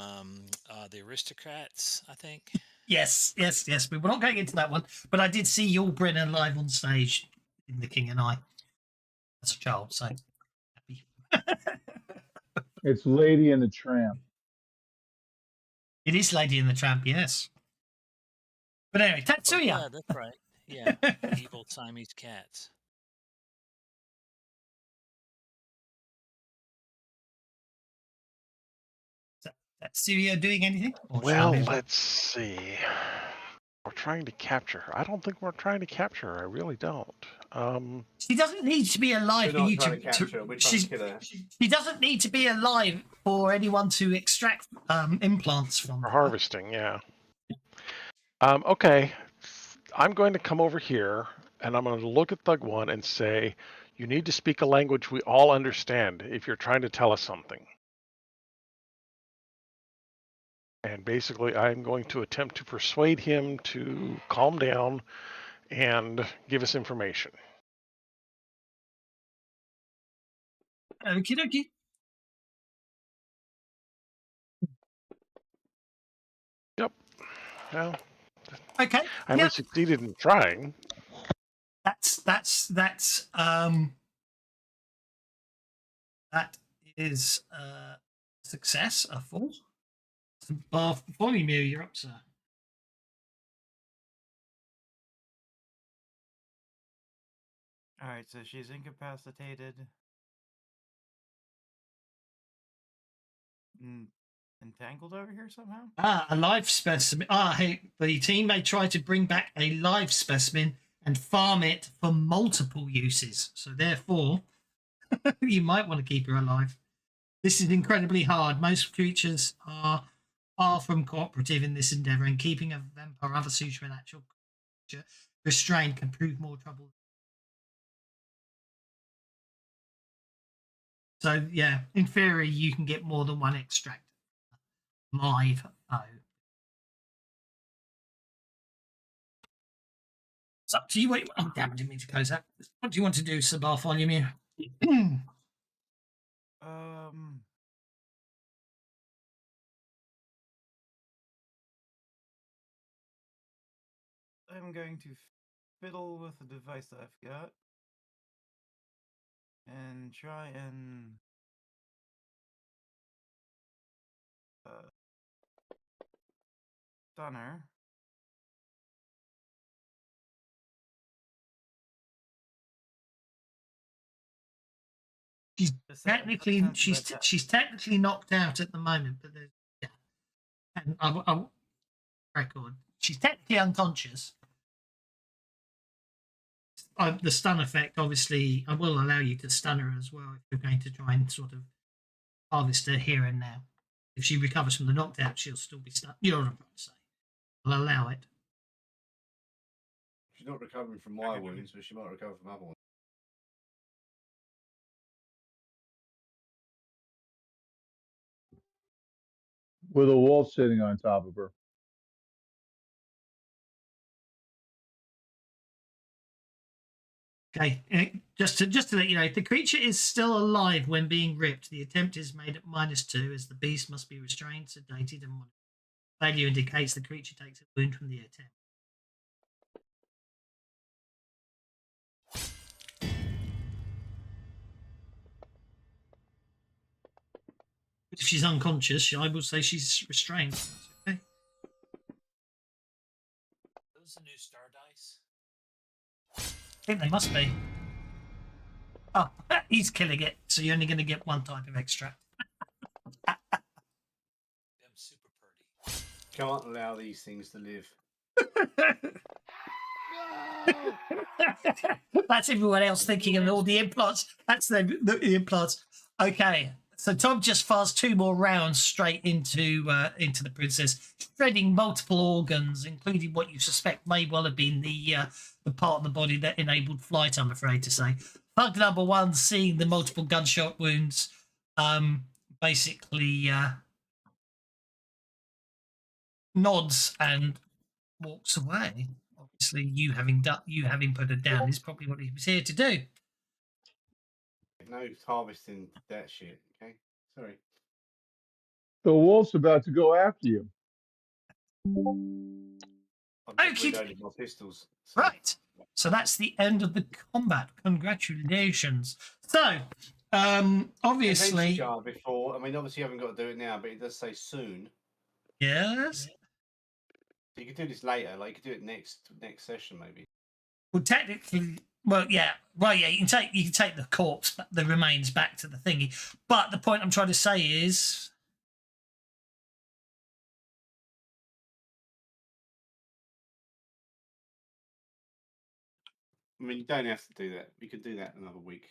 the Aristocrats, I think. Yes. But we're not going into that one. But I did see Yul Brynner live on stage in The King and I as a child. So happy. It's Lady and the Tramp. It is Lady and the Tramp, yes. But anyway, Oh, Tatsuya. yeah, that's right. Yeah, evil Siamese cats. Tatsuya doing anything? Or Well, shall we- let's see. We're trying to capture her. I don't think we're trying to capture her. I really don't. She doesn't need to be alive We're for not you trying to. to capture her. We're trying to kill her. She doesn't need to be alive for anyone to extract implants from. For her. harvesting, yeah. Okay. I'm going to come over here and I'm going to look at Thug 1 and say, you need to speak a language we all understand if you're trying to tell us something. And basically, I'm going to attempt to persuade him to calm down and give us information. Okie dokie. Yep. Well, Okay. I only succeeded in trying. That is success, a 4. Bartholomew, you're up, sir. All right, so she's incapacitated. Entangled over here somehow? A live specimen. Hey, the team may try to bring back a live specimen and farm it for multiple uses. So therefore, you might want to keep her alive. This is incredibly hard. Most creatures are far from cooperative in this endeavor, and keeping a vampire or other supernatural creature restrained can prove more trouble. So yeah, in theory, you can get more than one extract live. It's up to you. Oh, damn! I didn't mean to close that. What do you want to do, Sir Bartholomew? I'm going to fiddle with the device that I've got and try and stun her. She's technically knocked out at the moment, but there's and I record. She's technically unconscious. The stun effect, obviously, I will allow you to stun her as well if you're going to try and sort of harvest her here and now. If she recovers from the knockdown, she'll still be stunned. You know what I'm trying to say. I'll allow it. She's not recovering from my wounds, but she might recover from other ones. With a wolf sitting on top of her. Okay, just to let you know, if the creature is still alive when being ripped, the attempt is made at -2, as the beast must be restrained, sedated, and failure indicates the creature takes a wound from the attempt. If she's unconscious, I will say she's restrained. Okay. Those are new star dice. I think they must be. Oh, he's killing it, so you're only going to get one type of extract. Them super pretty. Can't allow these things to live. That's everyone else thinking of all the implants. That's the implants. Okay, So Tom just fires 2 more rounds straight into the princess, shredding multiple organs, including what you suspect may well have been the part of the body that enabled flight. I'm afraid to say. Thug number 1, seeing the multiple gunshot wounds, basically nods and walks away. Obviously, you having put her down is probably what he was here to do. No harvesting that shit. Okay, sorry. The wolf's about to go after you. I've just reloaded my pistols. So. Right. So that's the end of the combat. Congratulations. So, obviously, before. I mean, obviously, you haven't got to do it now, but it does say soon. yes. So you could do this later. Like you could do it next session, maybe. Well, technically, yeah. You can take the corpse, the remains back to the thingy. But the point I'm trying to say is, I mean, you don't have to do that. You could do that another week.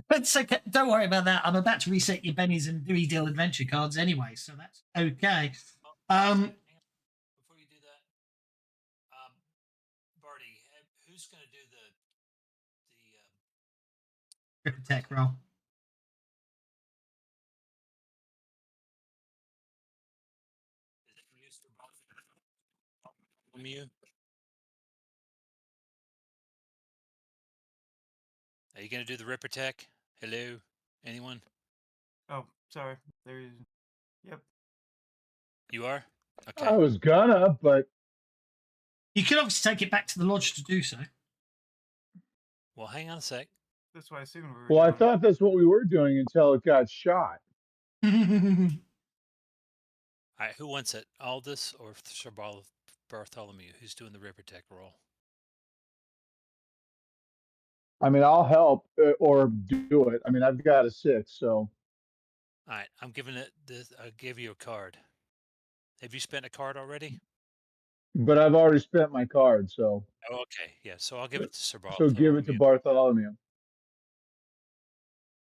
but it's okay. Don't worry about that. I'm about to reset your bennies and deal adventure cards anyway, so that's okay. Before you do that, Barty, who's going to do the Tech roll. Is it used for both? You? Are you going to do the Ripper Tech? Hello? Anyone? Oh, sorry. There is. Yep. You are? Okay. I was gonna, but You can obviously take it back to the lodge to do so. Well, hang on a sec. That's what I assumed we were well, I doing. thought that's what we were doing until it got shot. All right, who wants it? Aldous or Sir Bartholomew? Who's doing the Ripper Tech roll? I mean, I'll help or do it. I mean, I've got a 6, so. All right, I'm giving it this. I'll give you a card. Have you spent a card already? But I've already spent my card, so. Oh, okay, yeah. So I'll give it to Sir So Bartholomew. give it to Bartholomew,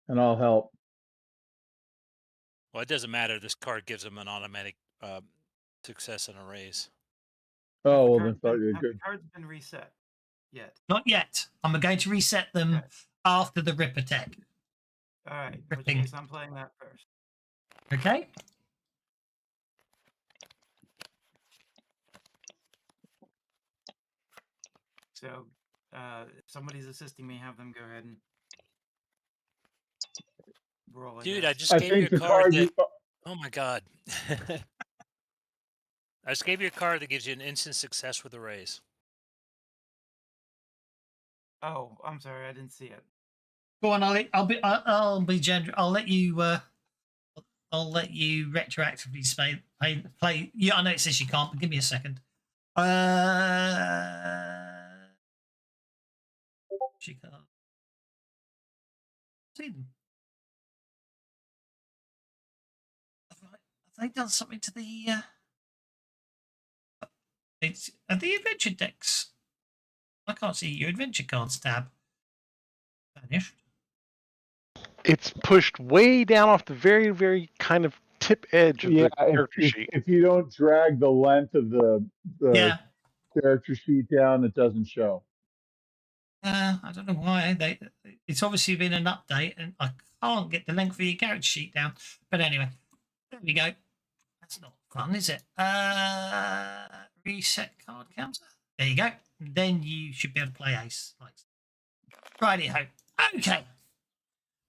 and I'll help. Well, it doesn't matter. This card gives him an automatic success and a raise. Oh, well, then you're Have good. the cards been reset yet? Not yet. I'm going to reset them after the Ripper Tech. All right. Which Ripping. means I'm playing that first. Okay. So, if somebody's assisting me, have them go ahead and roll. Dude, I guess. just gave you a card that. Oh my god! I just gave you a card that gives you an instant success with a raise. Oh, I'm sorry, I didn't see it. Go on, I'll be generous. I'll let you retroactively play. Yeah, I know it says you can't, but give me a second. She can't see them. Have they done something to the? Are the adventure decks? I can't see your adventure cards tab. Vanished. It's pushed way down off the very, very kind of tip edge of the character sheet. If you don't drag the length of the character sheet down, it doesn't show. I don't know why. It's obviously been an update, and I can't get the length of your character sheet down. But anyway, there we go. That's not fun, is it? Reset card counter. There you go. Then you should be able to play ace. Righty-ho. Okay.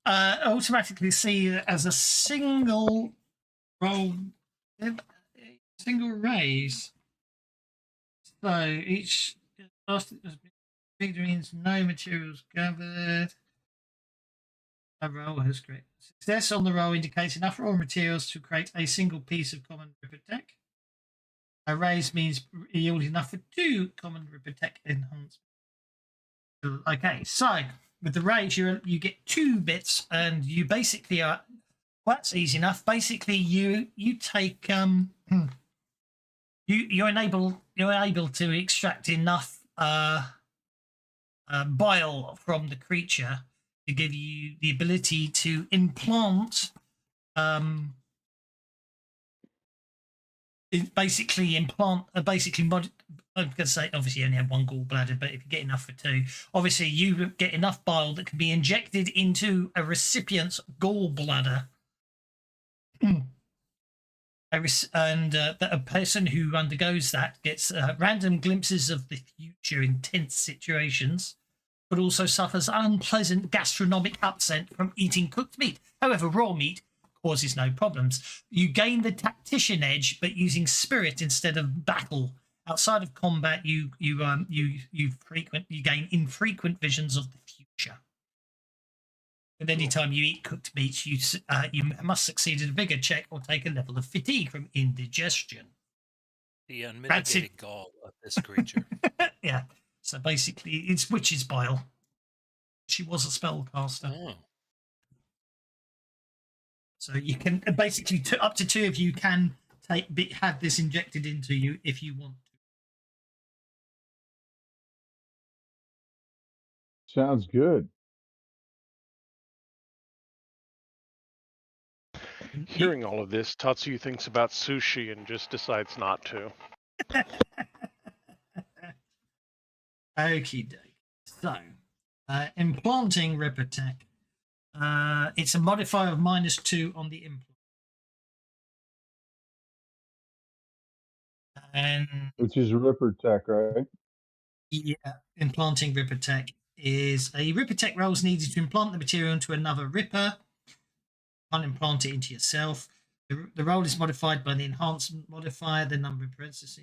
Automatically see it as a single roll, single raise. So each means no materials gathered. A roll has created success on the roll indicates enough raw materials to create a single piece of common Ripper Tech. A raise means yield enough for 2 common Ripper Tech enhancements. Okay, so with the raise, you get 2 bits, and you basically are. Well, that's easy enough. Basically, you take you're able to extract enough bile from the creature to give you the ability to implant it basically I'm going to say, obviously, you only have one gallbladder, but if you get enough for two, obviously, you get enough bile that can be injected into a recipient's gallbladder. That a person who undergoes that gets random glimpses of the future in tense situations, but also suffers unpleasant gastronomic upset from eating cooked meat. However, raw meat causes no problems. You gain the tactician edge, but using spirit instead of battle. Outside of combat, you gain infrequent visions of the future. And any time you eat cooked meat, you must succeed at a vigor check or take a level of fatigue from indigestion. The unmitigated gall of this creature. Yeah. So basically, it's witch's bile. She was a spellcaster. Oh. So you can basically up to two of you can have this injected into you if you want to. Sounds good. Hearing all of this, Tatsuya thinks about sushi and just decides not to. Okie doke. So, implanting Rippertech. It's a modifier of -2 on the implant. And which is Ripper Tech, right? yeah, implanting Rippertech is a Rippertech roll is needed to implant the material into another Ripper. Can't implant it into yourself. The roll is modified by the enhancement modifier, the number of parentheses.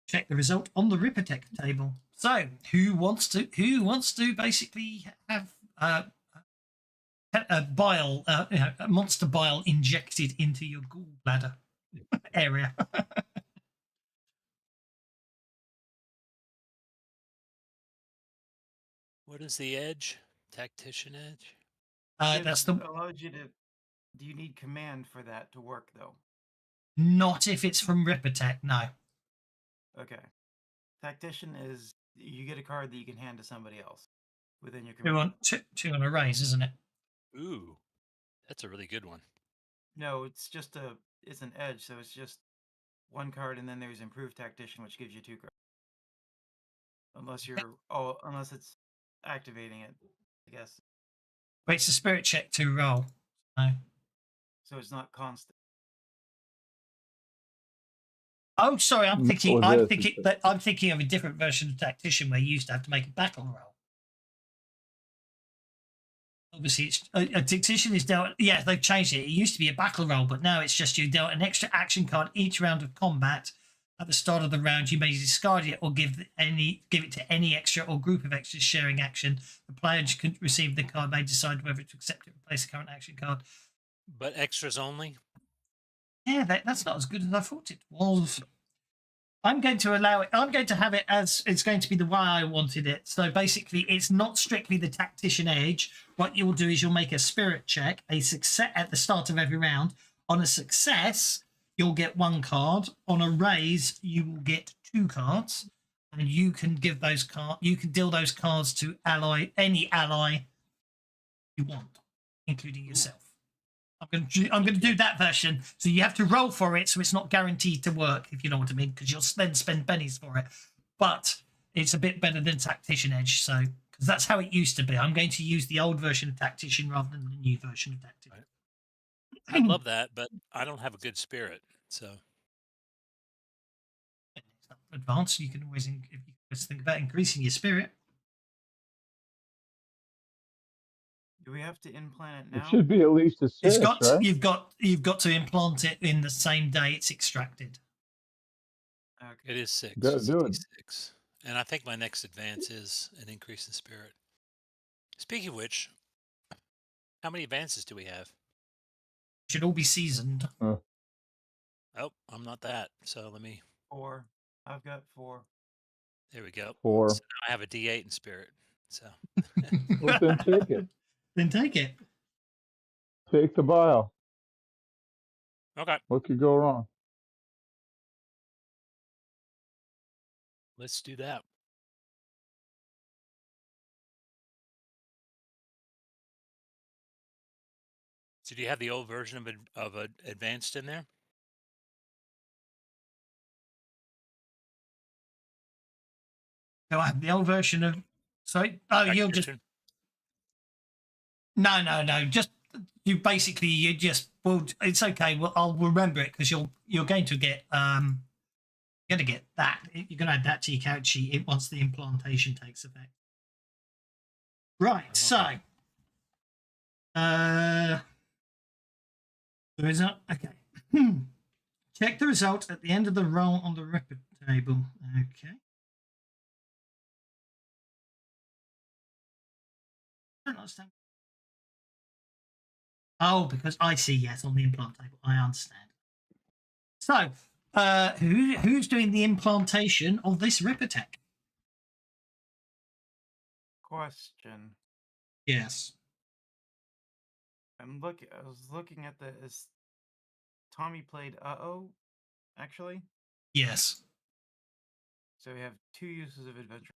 Check the result on the Rippertech table. So, who wants to basically have a monster bile injected into your gallbladder area? What is the edge? Tactician edge? That's the allows you to. Do you need command for that to work though? Not if it's from Rippertech, no. Okay. Tactician is you get a card that you can hand to somebody else within your command. Two on a raise, isn't it? Ooh, that's a really good one. No, it's an edge, so it's just one card, and then there's improved tactician, which gives you 2 cards. Unless it's activating it, I guess. But it's a spirit check to roll. No. So it's not constant. Oh, sorry. I'm thinking of a different version of tactician where you used to have to make a battle roll. Obviously, it's a tactician is dealt. Yeah, they've changed it. It used to be a battle roll, but now it's just you dealt an extra action card each round of combat. At the start of the round, you may discard it or give it to any extra or group of extras sharing action. The player can receive the card may decide whether to accept it or replace a current action card. But extras only? Yeah, that's not as good as I thought it was. I'm going to allow it. I'm going to have it as it's going to be the way I wanted it. So basically, it's not strictly the tactician edge. What you'll do is you'll make a spirit check, a success at the start of every round. On a success, you'll get 1 card. On a raise, you will get 2 cards, and you can give those cards. You can deal those cards to any ally you want, including yourself. I'm going to do that version. So you have to roll for it, so it's not guaranteed to work, if you know what I mean, because you'll then spend pennies for it. But it's a bit better than Tactician Edge, so because that's how it used to be. I'm going to use the old version of Tactician rather than the new version of Tactician. I love that, but I don't have a good spirit, so. It's not advanced. You can always think about increasing your spirit. Do we have to implant it now? It should be at least a 6, right? You've got to implant it in the same day it's extracted. Okay. It is 6. Gotta do it. 6. And I think my next advance is an increase in spirit. Speaking of which, how many advances do we have? Should all be seasoned. Oh, I'm not that. So let me. 4. I've got 4. There we go. 4. So now I have a D8 in spirit. So. Well, then take it. Then take it. Take the bile. Okay. What could go wrong? Let's do that. So do you have the old version of Advanced in there? Do I have the old version of? Sorry. Oh, you'll just Tactician? no. Just you just well, it's okay. Well, I'll remember it because you're going to get you're going to get that. You're going to add that to your character sheet once the implantation takes effect. Right. Okay. So, the result. Okay. Check the result at the end of the roll on the record table. Okay. I don't understand. Oh, because I see, yes, on the implant table. I understand. So, who's doing the implantation of this Rippertech? Question. Yes. I was looking at the. Is Tommy played Uh-Oh, actually? Yes. So we have 2 uses of adventure.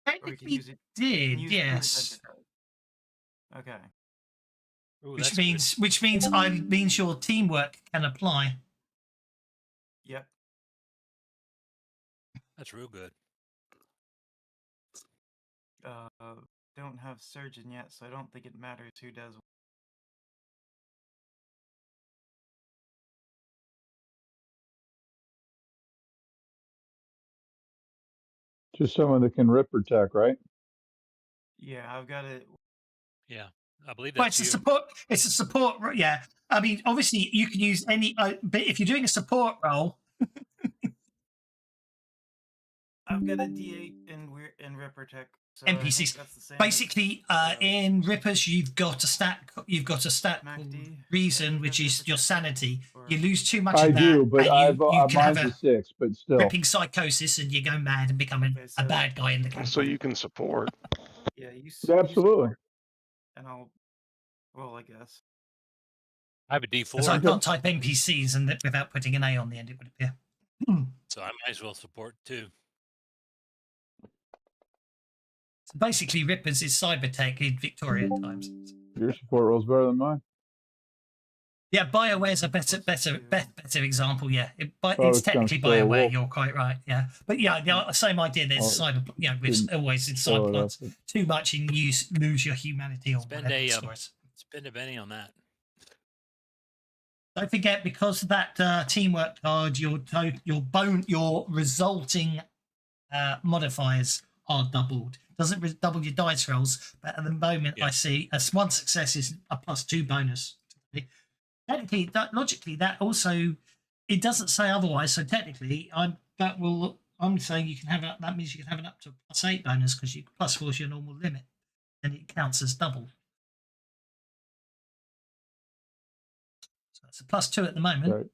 Or we can Technically use it. did, Use 2 yes. adventure cards. Okay. Ooh, Which that's good. means your teamwork can apply. Yep. That's real good. Don't have surgeon yet, so I don't think it matters who does. Just someone that can rip protect, right? Yeah, I've got it. Yeah, I believe Well, that's you. It's a support. Yeah. I mean, obviously, you can use any. But if you're doing a support role, I've got a D8 in Ripper Tech, so I think NPCs. that's the same. Basically, in Rippers, you've got a stat. You've got a stat Mac called D. reason, You which guys is have your Ripper Tech, sanity. or- You lose too much I of that, do, but and you can have mine's a a 6, but still. ripping psychosis, and you go mad and become Okay, a so- bad guy in the So campaign. you can support. Yeah, you Absolutely. support, and I'll roll, I guess. I have a So I D4, can't type NPCs and without putting an A on the end, it would appear. so I might as well support too. So basically, Rippers is cybertech in Victorian times. Your support roll's better than mine. Yeah, BioWare's a better example. Yeah, Oh, it's it's gonna technically still a BioWare. wolf. You're quite right. Yeah, but yeah, the same idea. There's Oh, cyber. You know, with didn't always in spoil it cyberpunks, up. too much and you lose your humanity or Spend whatever. a the score is. spend a penny on that. Don't forget, because of that teamwork card, your resulting modifiers are doubled. Doesn't double your dice rolls, but at the moment Yeah. I see as one success is a +2 bonus. Technically, logically, that also it doesn't say otherwise. So technically, I'm saying you can have that means you can have an up to +8 bonus because you +4 is your normal limit, and it counts as double. So it's a +2 at the moment. Right.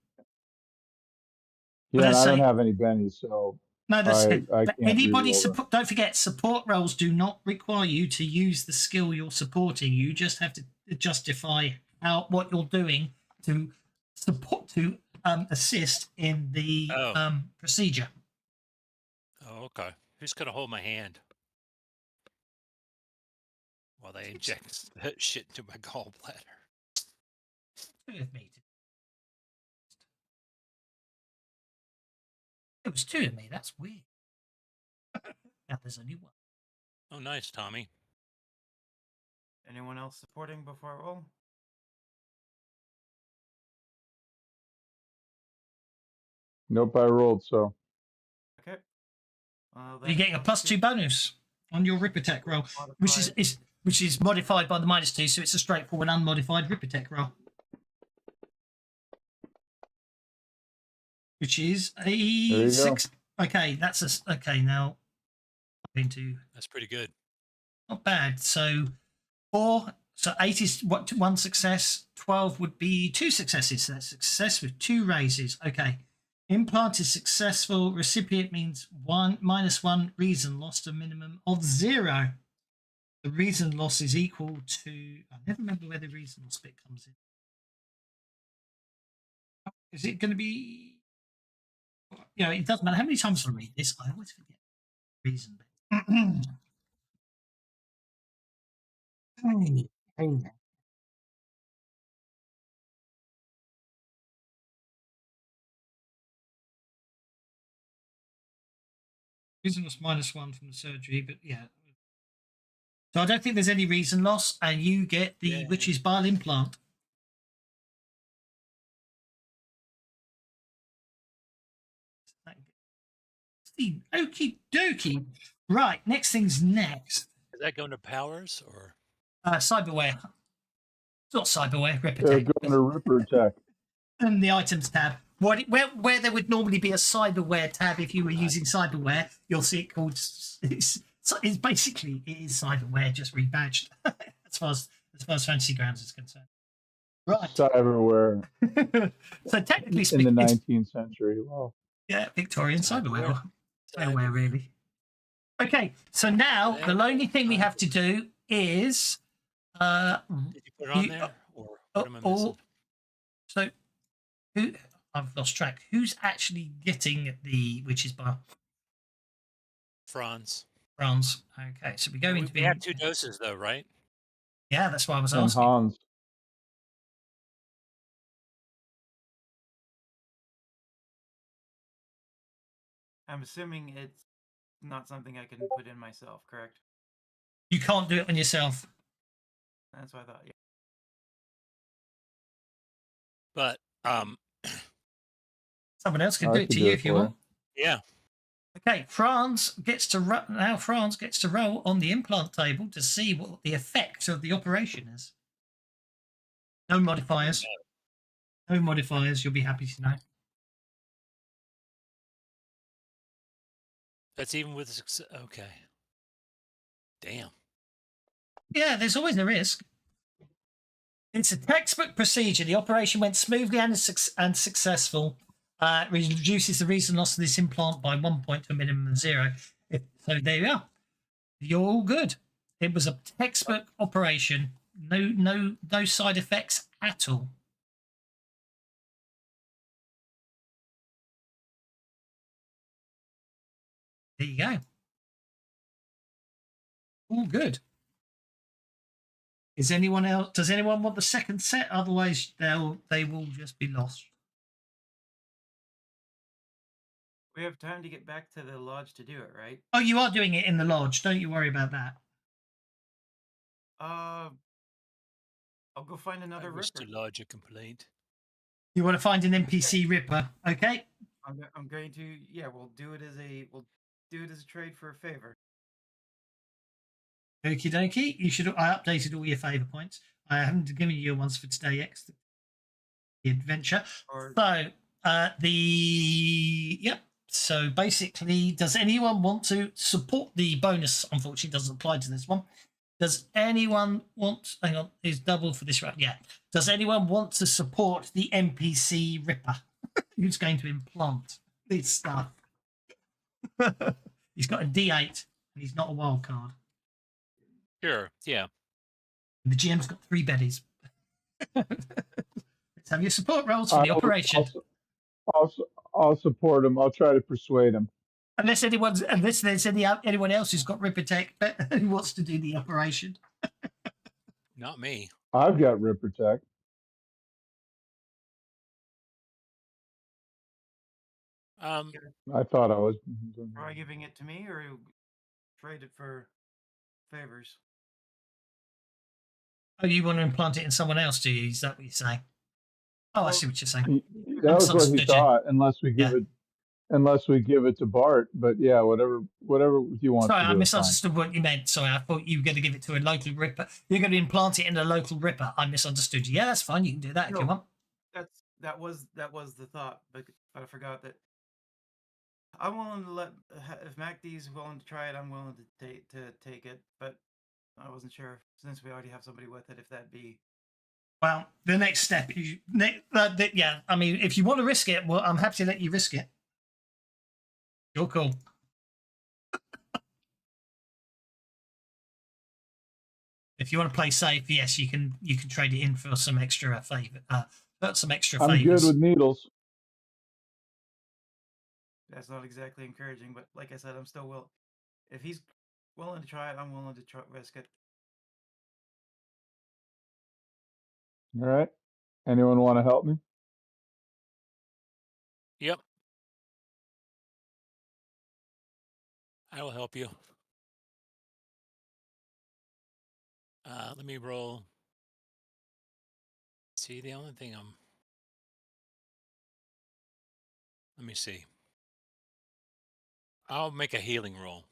Yeah, and I don't have any bennies, so No, that's I but can't anybody reroll them. support. Don't forget, support roles do not require you to use the skill you're supporting. You just have to justify what you're doing to assist in the procedure. Oh, okay. Who's gonna hold my hand while they inject that shit into my gallbladder? Two of me. It was 2 of me. That's weird. Now there's only 1. Oh, nice, Tommy. Anyone else supporting before I roll? Nope, I rolled, so Okay. You're getting a +2 bonus on your Rippertech roll, which is modified by the -2, so it's a straightforward unmodified Rippertech roll. Which is a 6. Go. Okay, that's okay. Now, into That's pretty good. not bad. So 4. So 8 is 1 success. 12 would be 2 successes. So that's success with 2 raises. Okay. Implant is successful. Recipient means -1 reason lost, a minimum of 0. The reason loss is equal to. I never remember where the reason loss bit comes in. Is it going to be? You know, it doesn't matter how many times I read this. I always forget the reason bit. Hey, hey. Reason loss -1 from the surgery, but yeah. So I don't think there's any reason loss, and you get the Yay. witch's bile implant. Okie dokie. Right, next thing's next. Is that going to powers or? Cyberware. It's not cyberware, They're Reputate. going to Ripper Tech. And the items tab. Where there would normally be a cyberware tab if you were using cyberware, you'll see it called. It's basically it is cyberware just rebadged as far as Fantasy Grounds is concerned. Right. Cyberware So technically in speaking, the it's 19th century. Well, yeah, Victorian cyberware. Cyberware, Cyber. really. Okay, so now the only thing we have to do is Did you put it on you- there, or what am I missing? or so who I've lost track. Who's actually getting the witch's bar? Franz. Franz. Okay, so we go into We have 2 doses though, right? Yeah, that's why I was and asking. Hans. I'm assuming it's not something I can put in myself, correct? You can't do it on yourself. That's what I thought. Yeah. But Someone else can I do it could to do you it if you for want. yeah, Okay, Franz gets to now. Franz gets to roll on the implant table to see what the effect of the operation is. No modifiers. No modifiers. You'll be happy to know. that's even with success. Okay. Damn. Yeah, there's always a risk. It's a textbook procedure. The operation went smoothly and successful. Reduces the reason loss of this implant by 1 point to a minimum of 0. So there you are. You're all good. It was a textbook operation. No side effects at all. There you go. All good. Is anyone else? Does anyone want the second set? Otherwise, they will just be lost. We have time to get back to the lodge to do it, right? Oh, you are doing it in the lodge. Don't you worry about that. I'll go find I another wish ripper. to lodge a complaint. You want to find an NPC Ripper, okay? I'm going to we'll do it as a trade for a favor. Okie dokie. I updated all your favour points. I haven't given you your ones for today, the adventure. Or So basically, does anyone want to support the bonus? Unfortunately, doesn't apply to this one. Does anyone want? Hang on, is double for this round? Yeah. Does anyone want to support the NPC Ripper? Who's going to implant this stuff? He's got a D8 and he's not a wild card. Sure. Yeah. The GM's got 3 beddies. Let's have your support rolls for the operation. I'll support him. I'll try to persuade him. Unless there's anyone else who's got Ripper Tech who wants to do the operation. Not me. I've got Ripper Tech. I thought I was. Are you giving it to me or trade it for favors? Oh, you want to implant it in someone else, do you? Is that what you're saying? Oh, I see what you're saying. That was what he misunderstood you. thought. Unless we give it to Bart. But yeah, whatever you want. Sorry, to I do, misunderstood what you meant. Sorry, I thought you were going to give it to a local Ripper. You're going to implant it in a local Ripper. I misunderstood you. Yeah, that's fine. You can do that if you want. That was the thought, but I forgot that. I'm willing to let if MacD's willing to try it. I'm willing to take it, but I wasn't sure since we already have somebody with it if that'd be. Well, the next step is yeah. I mean, if you want to risk it, well, I'm happy to let you risk it. You're cool. If you want to play safe, yes, you can trade it in for some extra favor. Some extra I'm favors. good with needles. That's not exactly encouraging, but like I said, I'm still will. If he's willing to try it, I'm willing to risk it. All right. Anyone want to help me? Yep. I will help you. Let me roll. See, the only thing let me see. I'll make a healing roll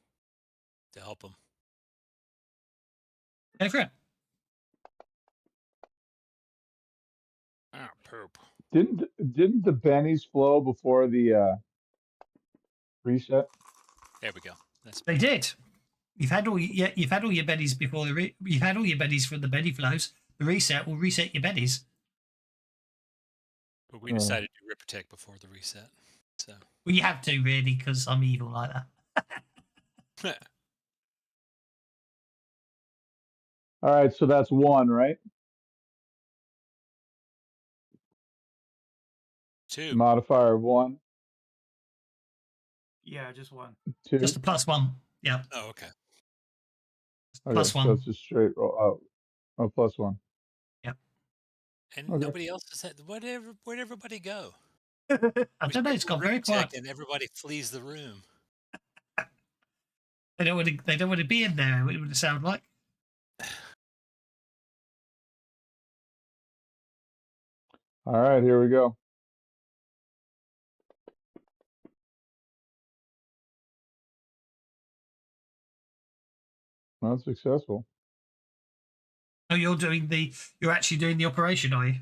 to help him. Go for it. Ah, poop. Didn't the bennies flow before the reset? There we go. That's They better. did. You've had all you've had all your beddies before you've had all your beddies for the beddy flows. The reset will reset your beddies. But we decided to rip protect before the reset. So Well, you have to really because I'm evil like that. All right, so that's one, right? 2. Modifier of 1, Yeah, just one. 2. Just a +1. Yeah, Oh, okay. Okay, so +1. it's a straight roll. Oh, +1. Yep. And Okay. nobody else has said, where'd everybody go? I don't know. It's got very quiet. And everybody flees the room. They don't want to. They don't want to be in there. What would it sound like? All right, here we go. Well, that's successful. Oh, you're actually doing the operation, are you?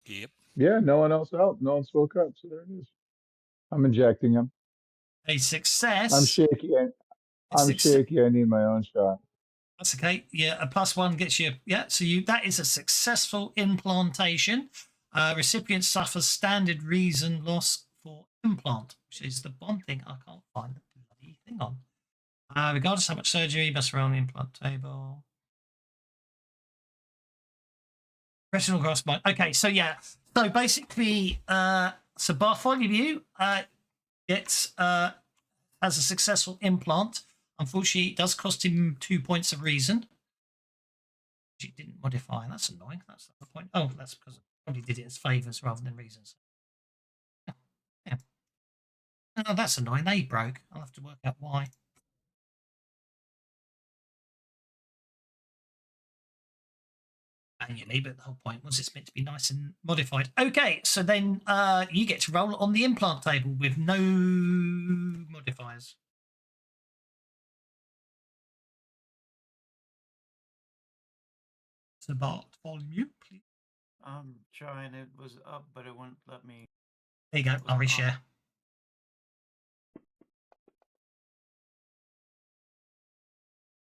Yep. Yeah, no one else out. No one spoke up, so there it is. I'm injecting him. A success. I'm shaky. I'm shaky. I need my own shot. That's okay. Yeah, a +1 gets you. Yeah, so that is a successful implantation. Recipient suffers standard reason loss for implant, which is the one thing I can't find the bloody thing on. Regardless of how much surgery, must roll on the implant table. Retinal cross mind. Okay, so yeah. So basically, so Bartholomew gets has a successful implant. Unfortunately, it does cost him 2 points of reason. Which it didn't modify. That's annoying. That's the point. Oh, that's because I probably did it as favours rather than reasons. Yeah. Oh, that's annoying. They broke. I'll have to work out why. Manually, but the whole point was it's meant to be nice and modified. Okay, so then you get to roll on the implant table with no modifiers. So Bartholomew, please. I'm trying. It was up, but it wouldn't let me. There you go. I'll reshare.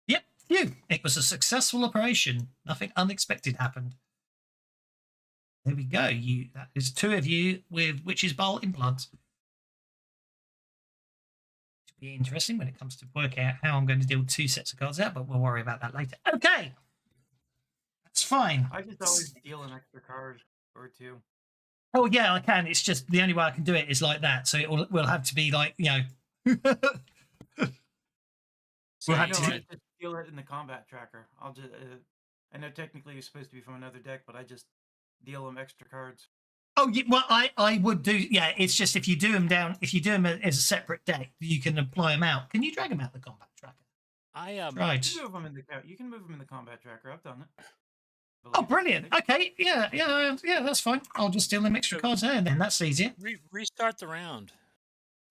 Yep, phew. It was a successful operation. Nothing unexpected happened. There we go. That is 2 of you with witch's bowl implants. It'll be interesting when it comes to working out how I'm going to deal 2 sets of cards out, but we'll worry about that later. Okay. That's fine. I just always deal an extra card or 2. Oh yeah, I can. It's just the only way I can do it is like that. So it will have to be like, So We'll have you to I did- just deal it in the combat tracker. I'll just. I know technically it's supposed to be from another deck, but I just deal them extra cards. Oh, yeah, well, I would do. Yeah, it's just if you do them down, if you do them as a separate deck, you can apply them out. Can you drag them out the combat tracker? Right. You can move them in the you can move them in the combat tracker. I've done it. Oh, brilliant. Okay, yeah, that's fine. I'll just deal them extra cards there, and then that's easier. restart the round,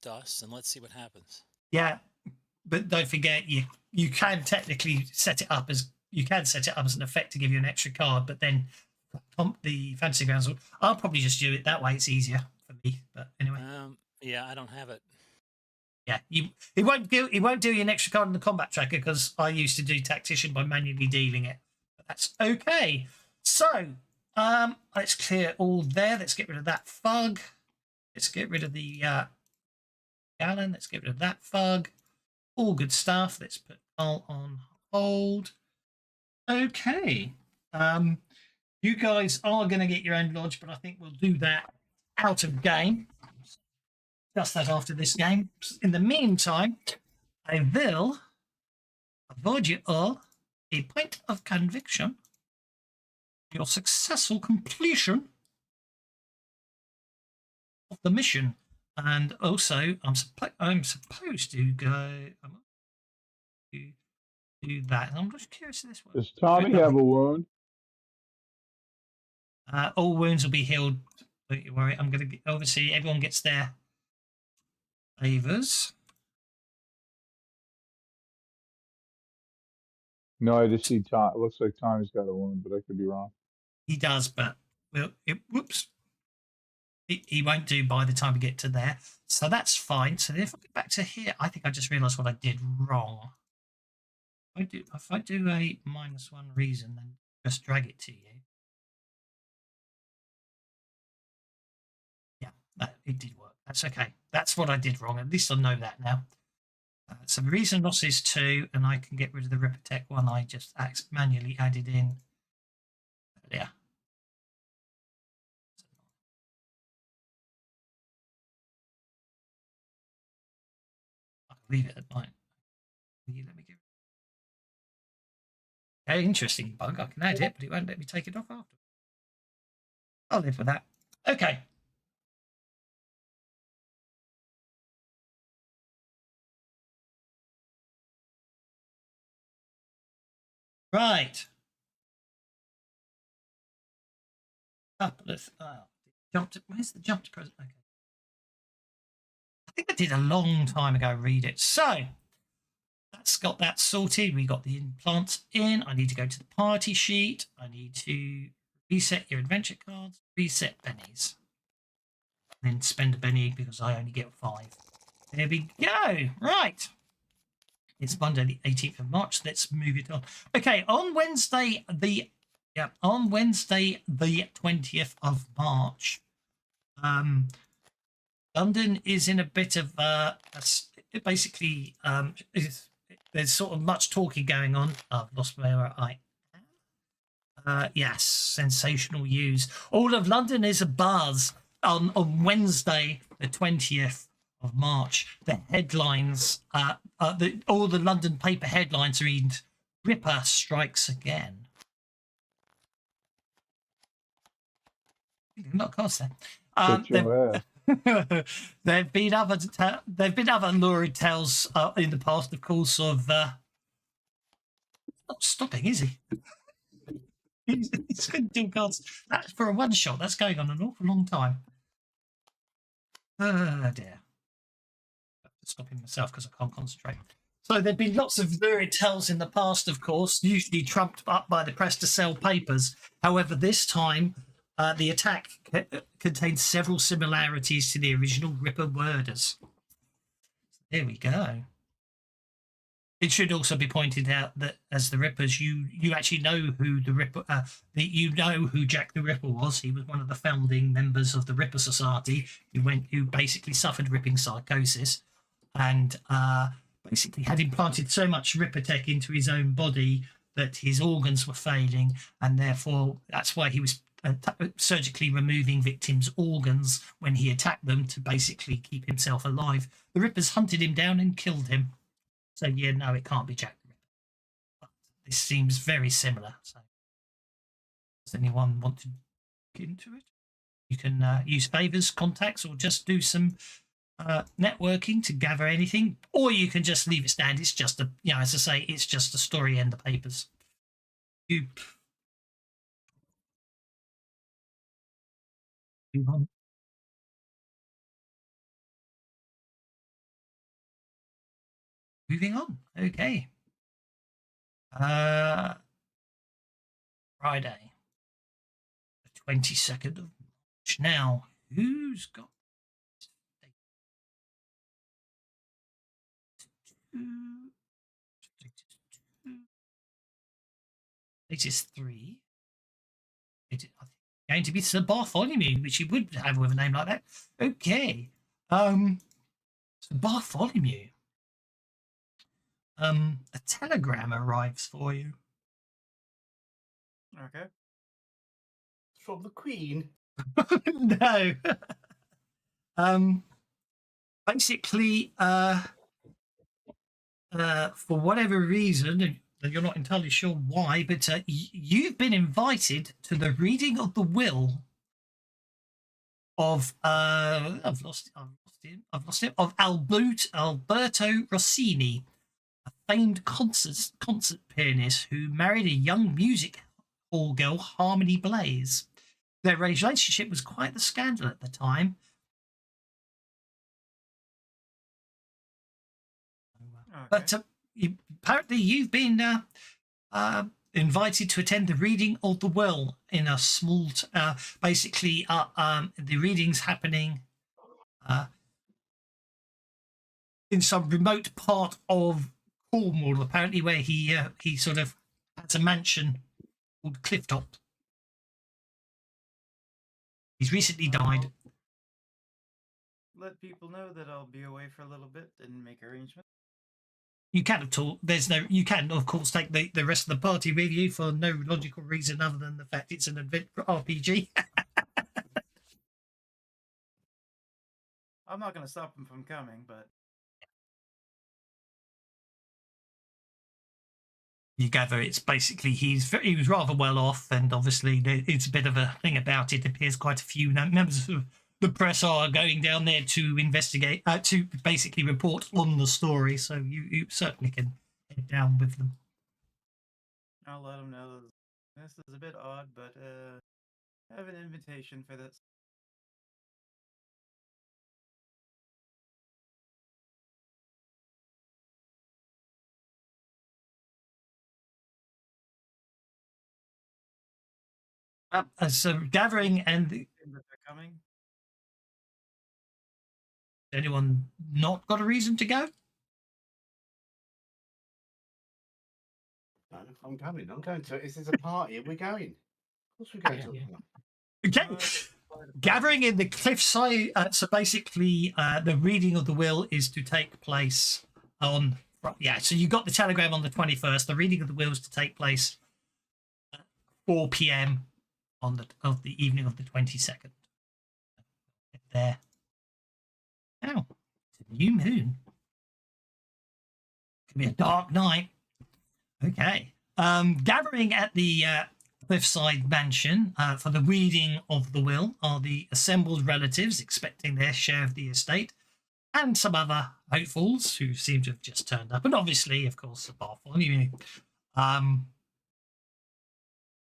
Dust, and let's see what happens. Yeah, but don't forget you can technically set it up as an effect to give you an extra card, but then the fantasy grounds. I'll probably just do it that way. It's easier for me. But anyway. Yeah, I don't have it. Yeah, it won't do you an extra card in the combat tracker because I used to do tactician by manually dealing it. But that's okay. So let's clear all there. Let's get rid of that fug. Let's get rid of the gallon. Let's get rid of that fug. All good stuff. Let's put all on hold. Okay. You guys are going to get your own lodge, but I think we'll do that out of game. Just that after this game. In the meantime, I will avoid you all a point of conviction your successful completion of the mission. And also, I'm supposed to go to do that. I'm just curious of this one. Does Tommy have a wound? All wounds will be healed. Don't you worry. I'm going to obviously everyone gets their favors. No, I just see Tom. It looks like Tommy's got a wound, but I could be wrong. He does, but well, whoops. He won't do by the time we get to there. So that's fine. So if I get back to here, I think I just realised what I did wrong. If I do a -1 reason, then just drag it to you. Yeah, it did work. That's okay. That's what I did wrong. At least I know that now. So the reason loss is 2, and I can get rid of the Rippertech one I just manually added in earlier. I can leave it at 9. You let me give. Okay, interesting bug. I can add it, but it won't let me take it off after. I'll live with that. Okay. Right. Where's the jump to present? Okay. I think I did a long time ago read it. So that's got that sorted. We got the implants in. I need to go to the party sheet. I need to reset your adventure cards, reset bennies. Then spend a benny because I only get 5. There we go. Right. It's Monday the 18th of March. Let's move it on. Okay, on Wednesday the 20th of March, London is in a bit of basically there's sort of much talking going on. I've lost where I am. Yes, sensational news. All of London is abuzz on Wednesday the 20th of March. The headlines, all the London paper headlines read, "Ripper strikes again." Not close there. There've been other lurid tales in the past, of course, of not stopping, is he? He's going to do cards. That's for a one shot. That's going on an awful long time. Oh dear. I have to stop him myself because I can't concentrate. So there've been lots of lurid tales in the past, of course, usually trumped up by the press to sell papers. However, this time the attack contains several similarities to the original Ripper murders. There we go. It should also be pointed out that as the Rippers, you actually know who the Ripper, you know who Jack the Ripper was. He was one of the founding members of the Ripper Society, who basically suffered ripping psychosis, and basically had implanted so much Ripper tech into his own body that his organs were failing, and therefore that's why he was surgically removing victims' organs when he attacked them to basically keep himself alive. The Rippers hunted him down and killed him. So yeah, no, it can't be Jack the Ripper. But this seems very similar. So does anyone want to get into it? You can use favors, contacts, or just do some networking to gather anything, or you can just leave it stand. It's just a, as I say, it's just a story in the papers. Move on. Moving on. Okay. Friday, the 22nd of March. Now, who's got latest 3? It's going to be Sir Bartholomew, which you would have with a name like that. Okay. Sir Bartholomew. A telegram arrives for you. Okay. From the Queen. No. Basically, for whatever reason, you're not entirely sure why, but you've been invited to the reading of the will of I've lost him of Alberto Rossini, a famed concert pianist who married a young music hall girl, Harmony Blaze. Their relationship was quite the scandal at the time. Okay. But apparently you've been invited to attend the reading of the will in a small, basically the reading's happening in some remote part of Cornwall, apparently, where he sort of has a mansion called Clifftop. He's recently died. Let people know that I'll be away for a little bit and make arrangements. You can of course, you can of course take the rest of the party with you for no logical reason other than the fact it's an adventure RPG. I'm not going to stop him from coming, but You gather it's basically he was rather well off, and obviously it's a bit of a thing about it. It appears quite a few members of the press are going down there to investigate, to basically report on the story. So you certainly can head down with them. I'll let him know this is a bit odd, but I have an invitation for this. So gathering and That they're coming. anyone not got a reason to go? No, I'm coming. I'm going to it. This is a party. We're going. Of course, we're going to. Okay. Gathering in the cliffside. So basically, the reading of the will is to take place on. Yeah. So you got the telegram on the 21st. The reading of the will is to take place at 4 p.m. on the evening of the 22nd. There. Now, it's a new moon. Could be a dark night. Okay. Gathering at the cliffside mansion for the reading of the will are the assembled relatives expecting their share of the estate, and some other hopefuls who seem to have just turned up, and obviously, of course, Bartholomew.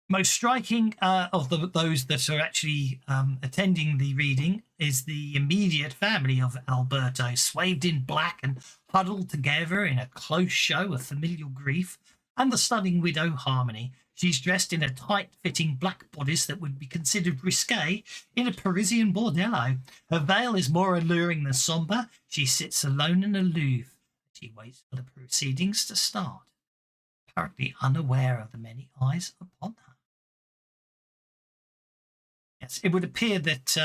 Most striking of those that are actually attending the reading is the immediate family of Alberto, swathed in black and huddled together in a close show of familial grief, and the stunning widow Harmony. She's dressed in a tight-fitting black bodice that would be considered risque in a Parisian bordello. Her veil is more alluring than sombre. She sits alone and aloof. She waits for the proceedings to start, apparently unaware of the many eyes upon her. Yes, it would appear that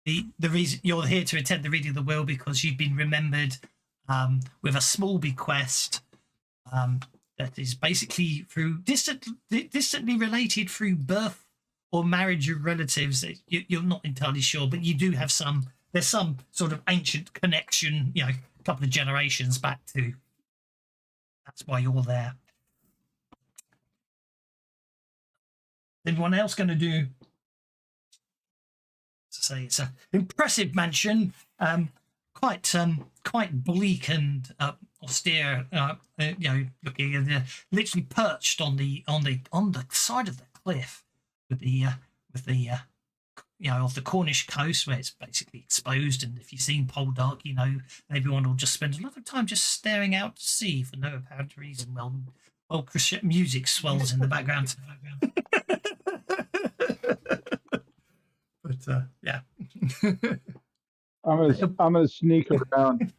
the reason you're here to attend the reading of the will because you've been remembered with a small bequest that is basically through distantly related through birth or marriage of relatives. You're not entirely sure, but you do have some. There's some sort of ancient connection, a couple of generations back to. That's why you're there. Anyone else going to do? To say it's an impressive mansion, quite bleak and austere. Looking at literally perched on the side of the cliff with the of the Cornish coast where it's basically exposed. And if you've seen Poldark, everyone will just spend a lot of time just staring out to sea for no apparent reason. While Christian music swells in the background. But yeah. I'm gonna sneak around.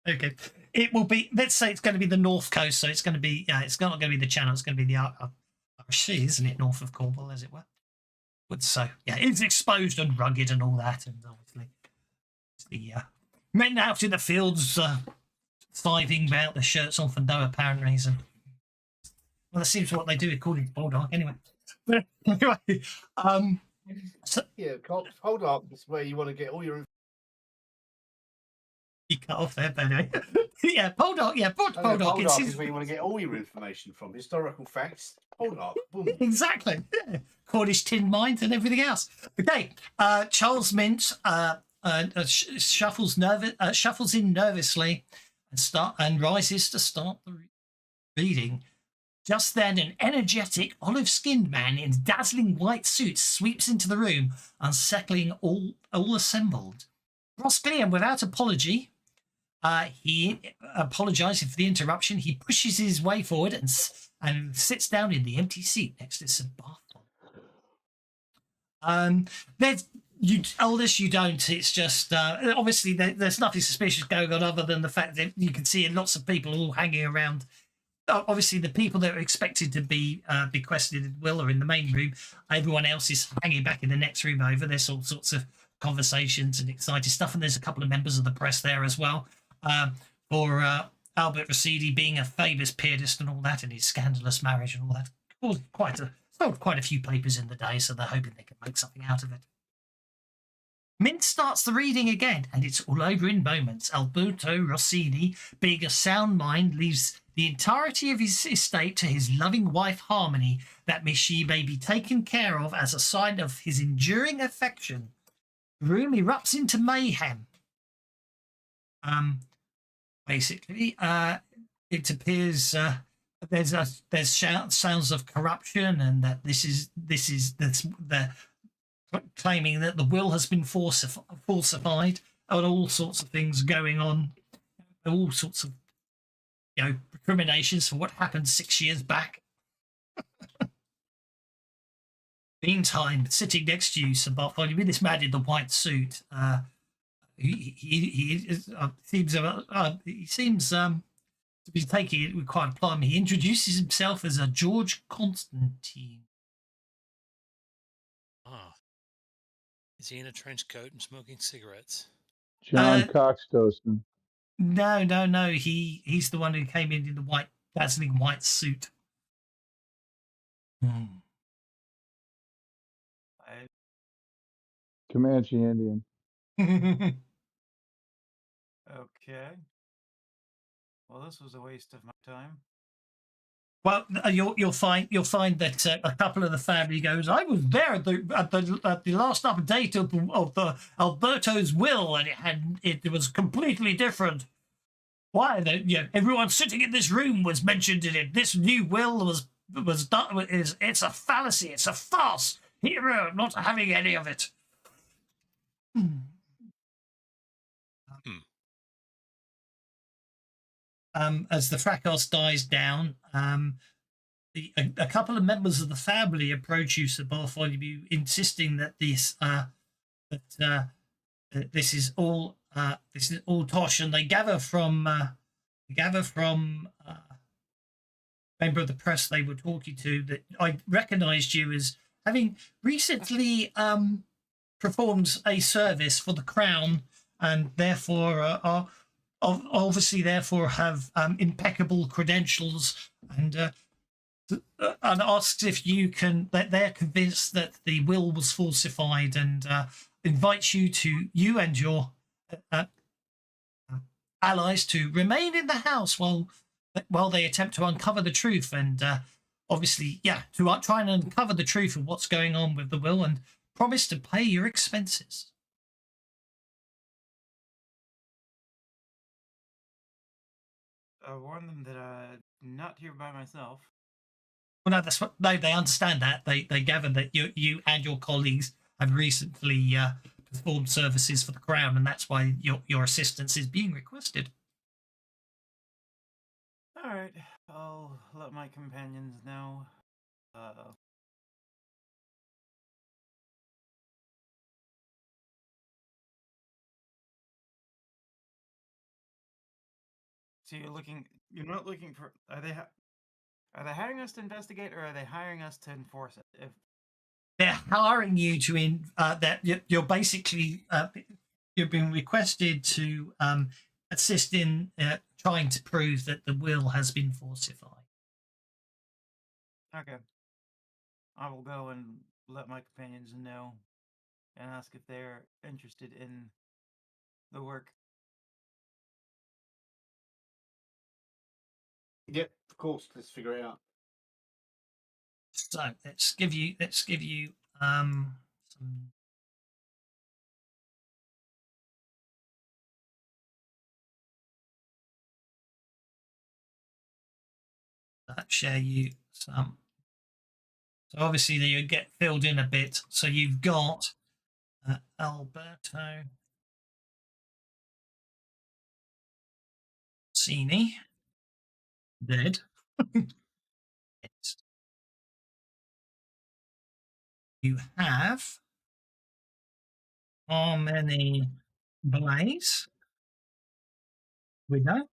Okay, it will be. Let's say it's going to be the north coast, so it's going to be. It's not going to be the Channel. It's going to be the Irish Sea, isn't it? North of Cornwall, as it were. But so yeah, it's exposed and rugged and all that, and obviously it's the men out in the fields scything about, the shirts on for no apparent reason. Well, that seems what they do according to Poldark, anyway. But anyway, Yeah, Poldark is where you want to get all your You cut off there, but anyway. Yeah, Poldark. Yeah, Poldark. Poldark is where you want to get all your information from. Historical facts. Poldark. Boom. Exactly. Yeah. Cornish tin mines and everything else. Okay. Charles Mint shuffles in nervously and rises to start the reading. Just then, an energetic, olive-skinned man in a dazzling white suit sweeps into the room, unsettling all assembled. Brusquely and without apology, he apologizing for the interruption. He pushes his way forward and sits down in the empty seat next to Sir Barthol. There's Aldous, you don't. It's just obviously there's nothing suspicious going on other than the fact that you can see lots of people all hanging around. Obviously, the people that are expected to be bequested will are in the main room. Everyone else is hanging back in the next room over. There's all sorts of conversations and exciting stuff, and there's a couple of members of the press there as well. For Albert Rossidi being a famous pianist and all that, and his scandalous marriage and all that. Sold quite a few papers in the day, so they're hoping they can make something out of it. Mint starts the reading again, and it's all over in moments. Alberto Rossini, being a sound mind, leaves the entirety of his estate to his loving wife Harmony, that she may be taken care of as a sign of his enduring affection. The room erupts into mayhem. Basically, it appears there's sounds of corruption, and that this is the claiming that the will has been falsified, and all sorts of things going on, all sorts of recriminations for what happened 6 years back. Meantime, sitting next to you, Sir Bartholomew, this man in the white suit, he seems to be taking it with quite a plum. He introduces himself as a George Constantine. Ah, is he in a trench coat and smoking cigarettes? John Coxtoson. No. He's the one who came in the dazzling white suit. Comanche Indian. Okay. Well, this was a waste of my time. Well, you'll find that a couple of the family goes, I was there at the last update of the Alberto's will, and it was completely different. Why? Everyone sitting in this room was mentioned in it. This new will was done. It's a fallacy. It's a farce. Hero, not having any of it. As the fracas dies down, a couple of members of the family approach you, Sir Bartholomew, insisting that this is all tosh, and they gather from a member of the press they were talking to that I recognised you as having recently performed a service for the Crown, and therefore therefore have impeccable credentials, and asks if you can, that they're convinced that the will was falsified, and invites you and your allies to remain in the house while they attempt to uncover the truth, and to try and uncover the truth of what's going on with the will, and promise to pay your expenses. I warn them that I'm not here by myself. Well, no, they understand that. They gather that you and your colleagues have recently performed services for the Crown, and that's why your assistance is being requested. All right, I'll let my companions know. So you're not looking for. Are they hiring us to investigate, or are they hiring us to enforce it? They're hiring you to that you're basically you've been requested to assist in trying to prove that the will has been falsified. Okay. I will go and let my companions know and ask if they're interested in the work. Yep, of course. Let's figure it out. So let's give you some. Share you some. So obviously you get filled in a bit. So you've got Alberto Cini dead. Yes. You have Harmony Blaze, widow.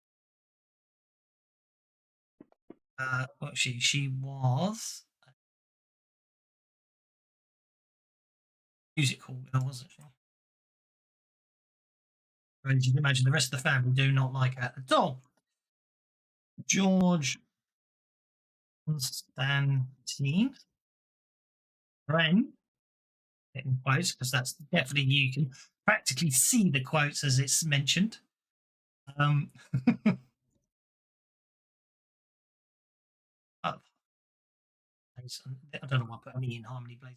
What she was musical girl, wasn't she? As you can imagine, the rest of the family do not like her at all. George Constantine Ren, in quotes, because that's definitely, you can practically see the quotes as it's mentioned. I don't know why I put any in Harmony Blaze.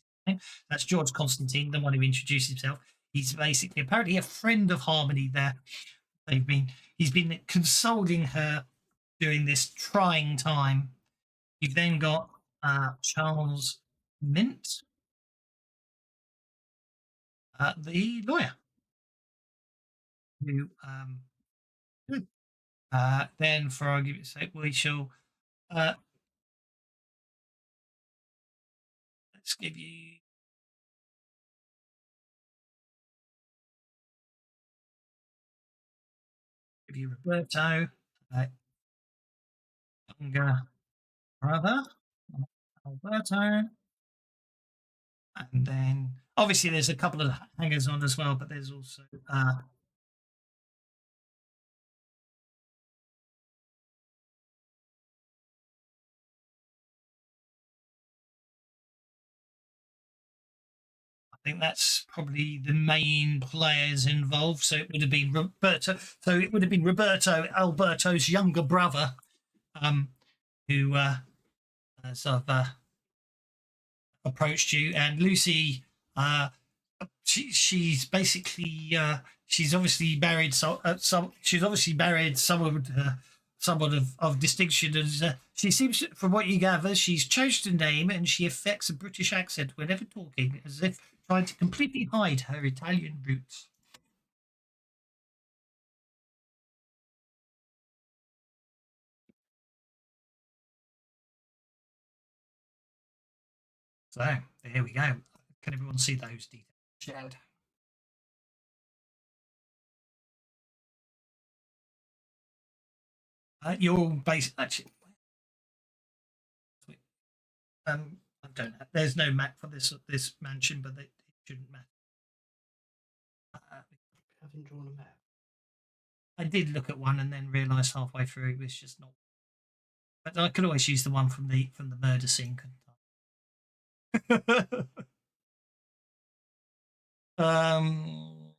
That's George Constantine, the one who introduced himself. He's basically apparently a friend of Harmony there. He's been consoling her during this trying time. You've then got Charles Mint, the lawyer, who then, for argument's sake, we shall let's give you Roberto, younger brother, Alberto, and then obviously there's a couple of hangers on as well, but there's also I think that's probably the main players involved. So it would have been Roberto. So it would have been Roberto, Alberto's younger brother, who sort of approached you, and Lucy. She's basically she's obviously married she's obviously married someone of distinction, and she seems, from what you gather, she's changed her name and she affects a British accent whenever talking, as if trying to completely hide her Italian roots. So there we go. Can everyone see those details shared? You're all based actually. I don't know. There's no map for this mansion, but it shouldn't matter. Haven't drawn a map. I did look at one and then realised halfway through it was just not. But I could always use the one from the murder scene, couldn't I? Can't.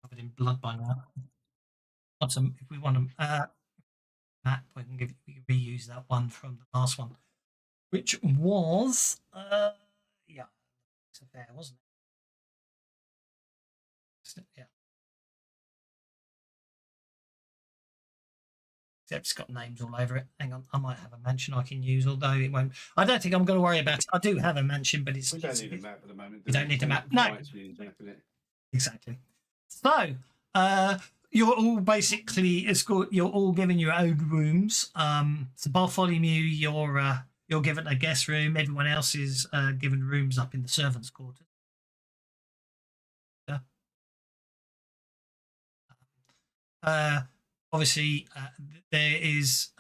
Covered in blood by now. If we want to map, we can reuse that one from the last one, which was yeah, it's a fair, wasn't it? Yeah. Except it's got names all over it. Hang on, I might have a mansion I can use, although it won't. I don't think I'm going to worry about it. I do have a mansion, but it's. We don't need a map at the moment. We don't need a map. No. Exactly. So, you're all basically you're all given your own rooms. So Bartholomew, you're given a guest room. Everyone else is given rooms up in the servants' quarters. Obviously, there is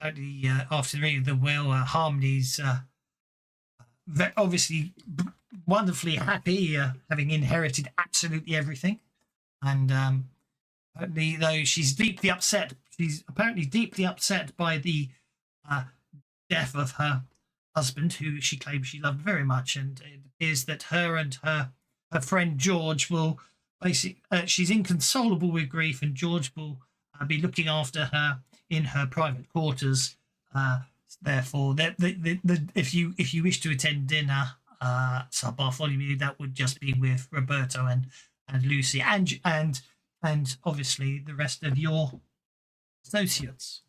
after the reading of the will, Harmony's obviously wonderfully happy, having inherited absolutely everything, and though she's deeply upset, she's apparently deeply upset by the death of her husband, who she claims she loved very much, and it appears that her and her friend George will she's inconsolable with grief, and George will be looking after her in her private quarters. Therefore, if you wish to attend dinner, Sir Bartholomew, that would just be with Roberto and Lucy and obviously the rest of your associates.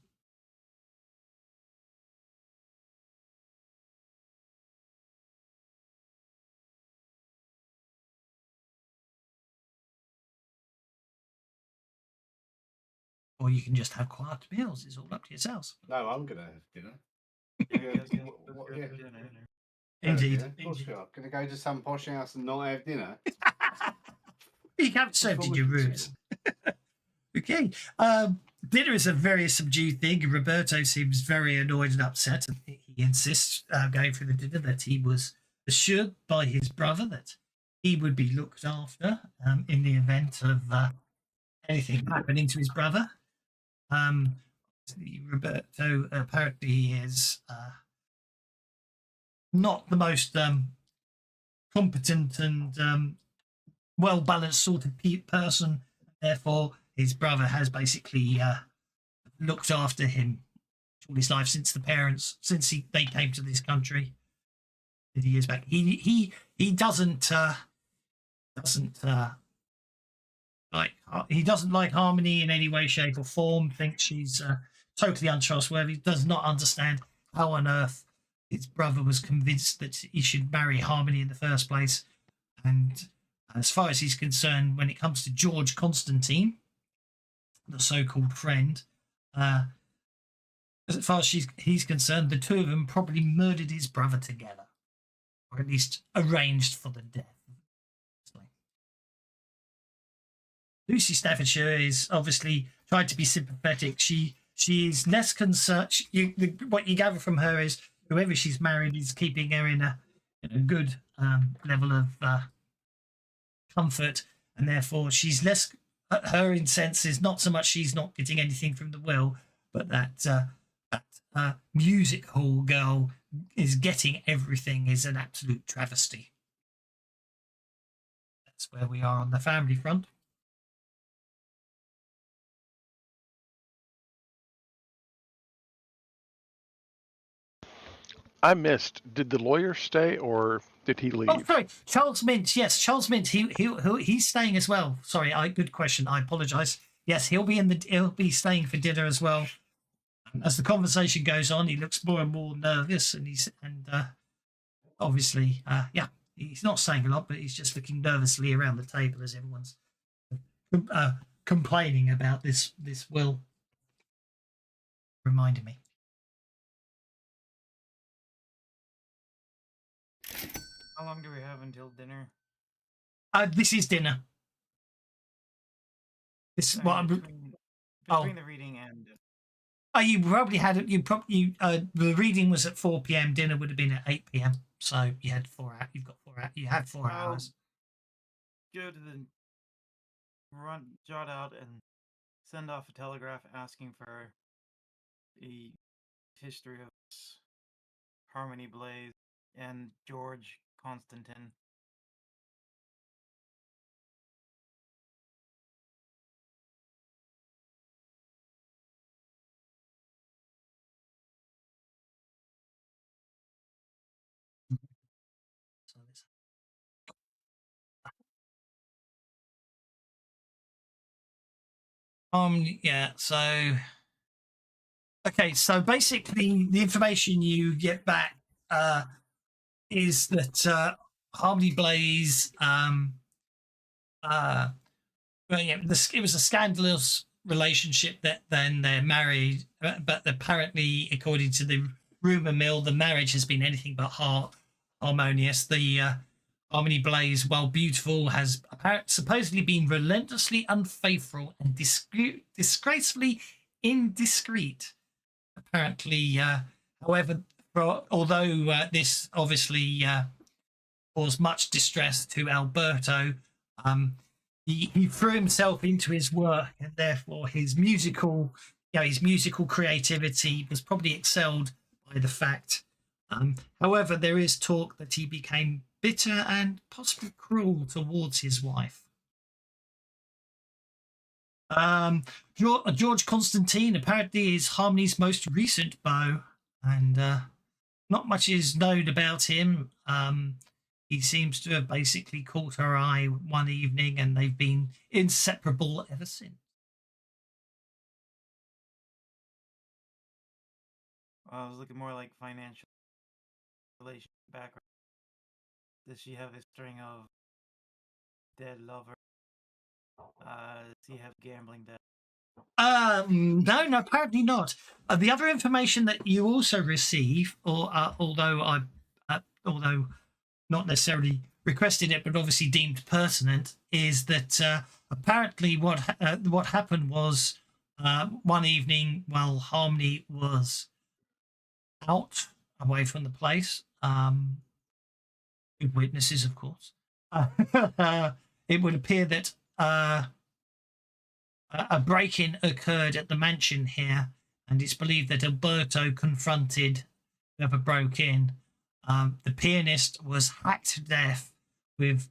Or you can just have quiet meals. It's all up to yourselves. No, I'm gonna have dinner. Indeed. Of course we are. Gonna go to some posh house and not have dinner. You haven't served in your rooms. Okay. Dinner is a very subdued thing. Roberto seems very annoyed and upset. And he insists, going through the dinner, that he was assured by his brother that he would be looked after in the event of anything happening to his brother. Roberto apparently is not the most competent and well-balanced sort of person. Therefore, his brother has basically looked after him all his life since they came to this country 50 years back. He doesn't like Harmony in any way, shape, or form. Thinks she's totally untrustworthy. Does not understand how on earth his brother was convinced that he should marry Harmony in the first place. And as far as he's concerned, when it comes to George Constantine, the so-called friend, as far as he's concerned, the two of them probably murdered his brother together, or at least arranged for the death. Lucy Staffordshire is obviously trying to be sympathetic. She is less concerned. What you gather from her is whoever she's married is keeping her in a good level of comfort, and therefore she's less. Her incense is not so much she's not getting anything from the will, but that music hall girl is getting everything is an absolute travesty. That's where we are on the family front. I missed. Did the lawyer stay or did he leave? Oh, sorry, Charles Mintz. Yes, Charles Mintz. He's staying as well. Sorry, good question. I apologise. Yes, he'll be staying for dinner as well. As the conversation goes on, he looks more and more nervous, and obviously, he's not saying a lot, but he's just looking nervously around the table as everyone's complaining about this will. Reminded me. How long do we have until dinner? This is dinner. This is what I'm. Between the reading and. You probably had it. The reading was at 4 p.m. Dinner would have been at 8 p.m. So you had 4 hours. You've got 4 hours. You had 4 hours. Go to the jot out and send off a telegraph asking for the history of Harmony Blaze and George Constantine. Yeah, so okay, so basically the information you get back is that Harmony Blaze it was a scandalous relationship that then they're married, but apparently, according to the rumor mill, the marriage has been anything but harmonious. The Harmony Blaze, while beautiful, has supposedly been relentlessly unfaithful and disgracefully indiscreet. Apparently, however, although this obviously caused much distress to Alberto, he threw himself into his work, and therefore his musical creativity was probably excelled by the fact. However, there is talk that he became bitter and possibly cruel towards his wife. George Constantine apparently is Harmony's most recent beau, and not much is known about him. He seems to have basically caught her eye one evening, and they've been inseparable ever since. I was looking more like financial relation background. Does she have a string of dead lovers? Does he have gambling debt? No, apparently not. The other information that you also receive, or although not necessarily requested it, but obviously deemed pertinent, is that apparently what happened was one evening while Harmony was out away from the place, with witnesses, of course, it would appear that a break-in occurred at the mansion here, and it's believed that Alberto confronted whoever broke in. The pianist was hacked to death with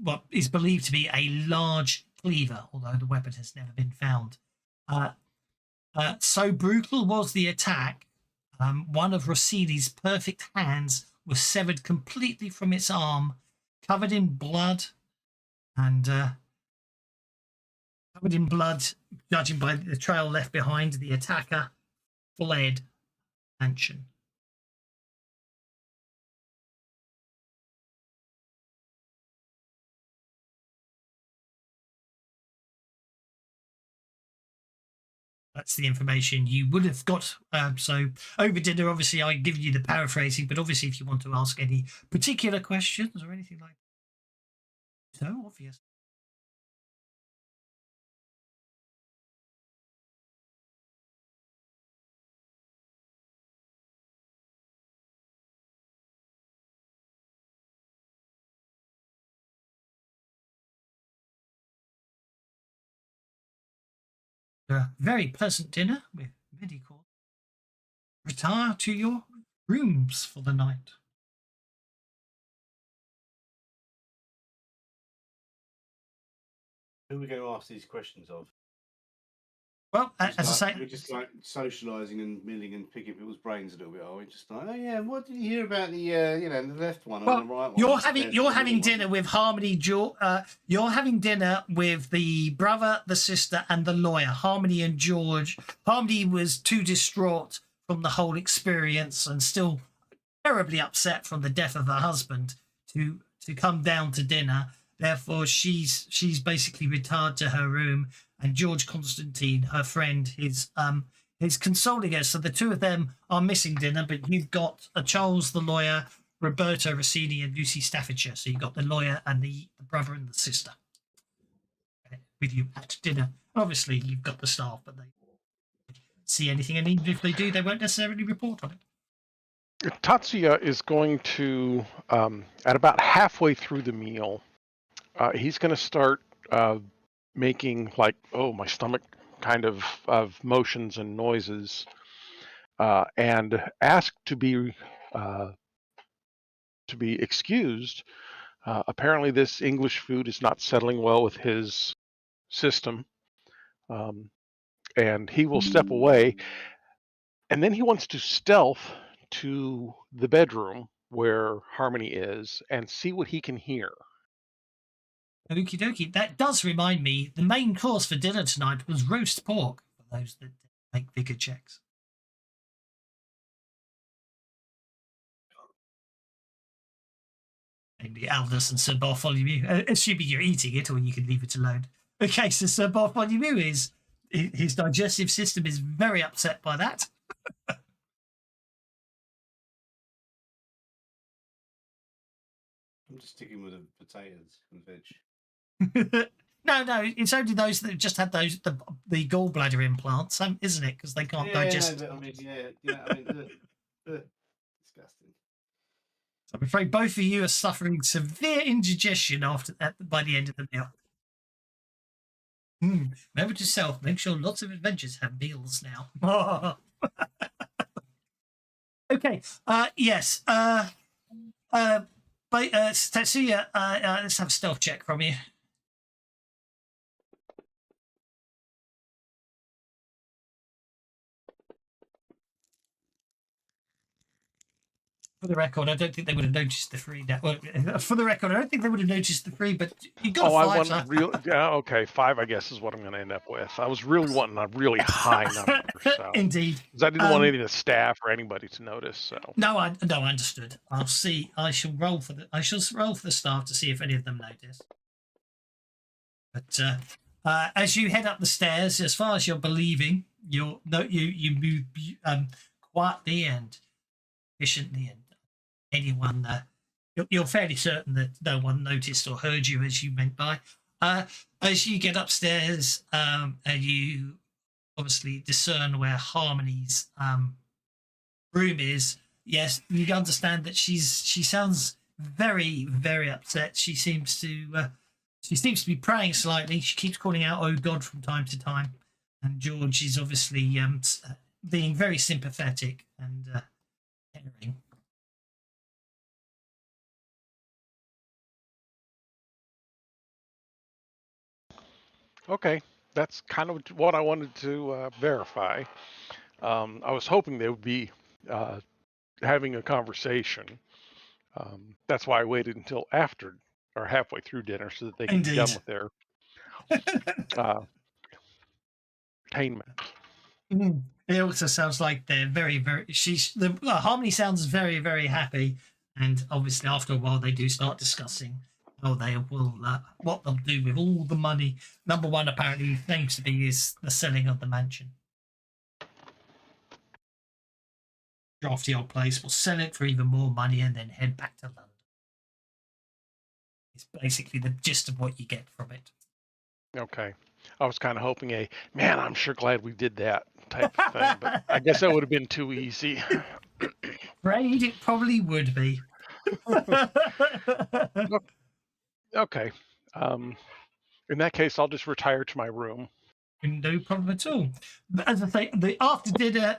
what is believed to be a large cleaver, although the weapon has never been found. So brutal was the attack, one of Rossini's perfect hands was severed completely from its arm, covered in blood, and judging by the trail left behind, the attacker fled mansion. That's the information you would have got. So over dinner, obviously, I give you the paraphrasing, but obviously, if you want to ask any particular questions or anything like that, so obvious. A very pleasant dinner with many courses. Retire to your rooms for the night. Who are we going to ask these questions of? Well, as I say, we're just like socialising and milling and picking people's brains a little bit. Are we just like, oh yeah, what did you hear about the the left one or the right one? You're having dinner with Harmony. You're having dinner with the brother, the sister, and the lawyer. Harmony and George. Harmony was too distraught from the whole experience and still terribly upset from the death of her husband to come down to dinner. Therefore, she's basically retired to her room, and George Constantine, her friend, is consoling her. So the two of them are missing dinner, but you've got Charles the lawyer, Roberto Rossini, and Lucy Staffordshire. So you've got the lawyer and the brother and the sister with you at dinner. Obviously, you've got the staff, but they see anything, and even if they do, they won't necessarily report on it. Tatsuya is going to, at about halfway through the meal, he's going to start making like, oh, my stomach kind of motions and noises, and ask to be excused. Apparently, this English food is not settling well with his system, and he will step away. And then he wants to stealth to the bedroom where Harmony is and see what he can hear. Okie dokie. That does remind me, the main course for dinner tonight was roast pork, for those that make vigor checks. Maybe Aldous and Sir Bartholomew, assuming you're eating it, or you can leave it alone. Okay, so Sir Bartholomew his digestive system is very upset by that. I'm just sticking with the potatoes and veg. No, it's only those that have just had the gallbladder implants, isn't it? Because they can't digest. No, but I mean, disgusting. I'm afraid both of you are suffering severe indigestion by the end of the meal. Remember to self, make sure lots of adventures have meals now. Okay. Yes. Tetsuya, let's have a stealth check from you. For the record, I don't think they would have noticed the three. Well, for the record, I don't think they would have noticed the three, but you got Oh, a I five. want real. Yeah, okay, 5. I guess is what I'm going to end up with. I was really wanting a really high number, so Indeed. 'cause I didn't want any of the staff or anybody to notice. So No, I understood. I'll see. I shall roll for the staff to see if any of them notice. But as you head up the stairs, as far as you're believing, you move quietly and efficiently, and anyone you're fairly certain that no one noticed or heard you as you went by. As you get upstairs, and you obviously discern where Harmony's room is. Yes, you understand that she sounds very, very upset. She seems to be praying slightly. She keeps calling out "Oh God" from time to time, and George is obviously being very sympathetic and caring. okay, that's kind of what I wanted to verify. I was hoping they would be having a conversation. That's why I waited until after or halfway through dinner so that they could be done Indeed. with their entertainment. It also sounds like they're very, very. Harmony sounds very, very happy, and obviously after a while they do start discussing how they will what they'll do with all the money. Number one apparently seems to be is the selling of the mansion. Drafty old place. We'll sell it for even more money and then head back to London. It's basically the gist of what you get from it. Okay. I was kind of hoping man, I'm sure glad we did that type of thing, but I guess that would have been too easy. Afraid it probably would be. Okay. In that case, I'll just retire to my room. No problem at all. But as I say, the after dinner,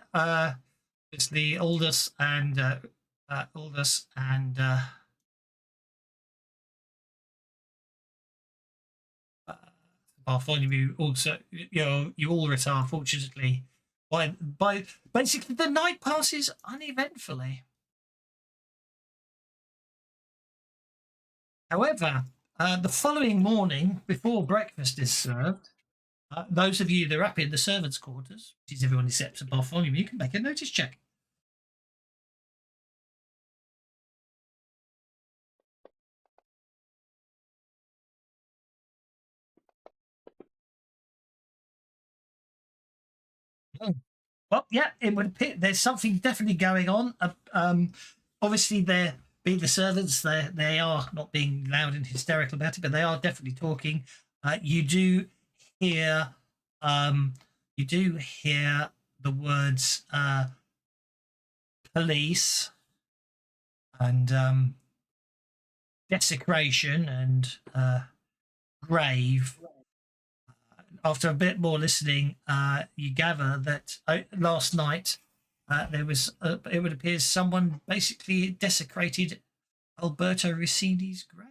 it's the Aldous and Bartholomew also. You all retire. Fortunately, by basically the night passes uneventfully. However, the following morning, before breakfast is served, those of you that are up in the servants' quarters, which is everyone except Bartholomew, you can make a notice check. Well, yeah, it would appear there's something definitely going on. Obviously, they're being the servants. They are not being loud and hysterical about it, but they are definitely talking. You do hear the words police and desecration and grave. After a bit more listening, you gather that last night there was, it would appear someone basically desecrated Alberto Rossini's grave.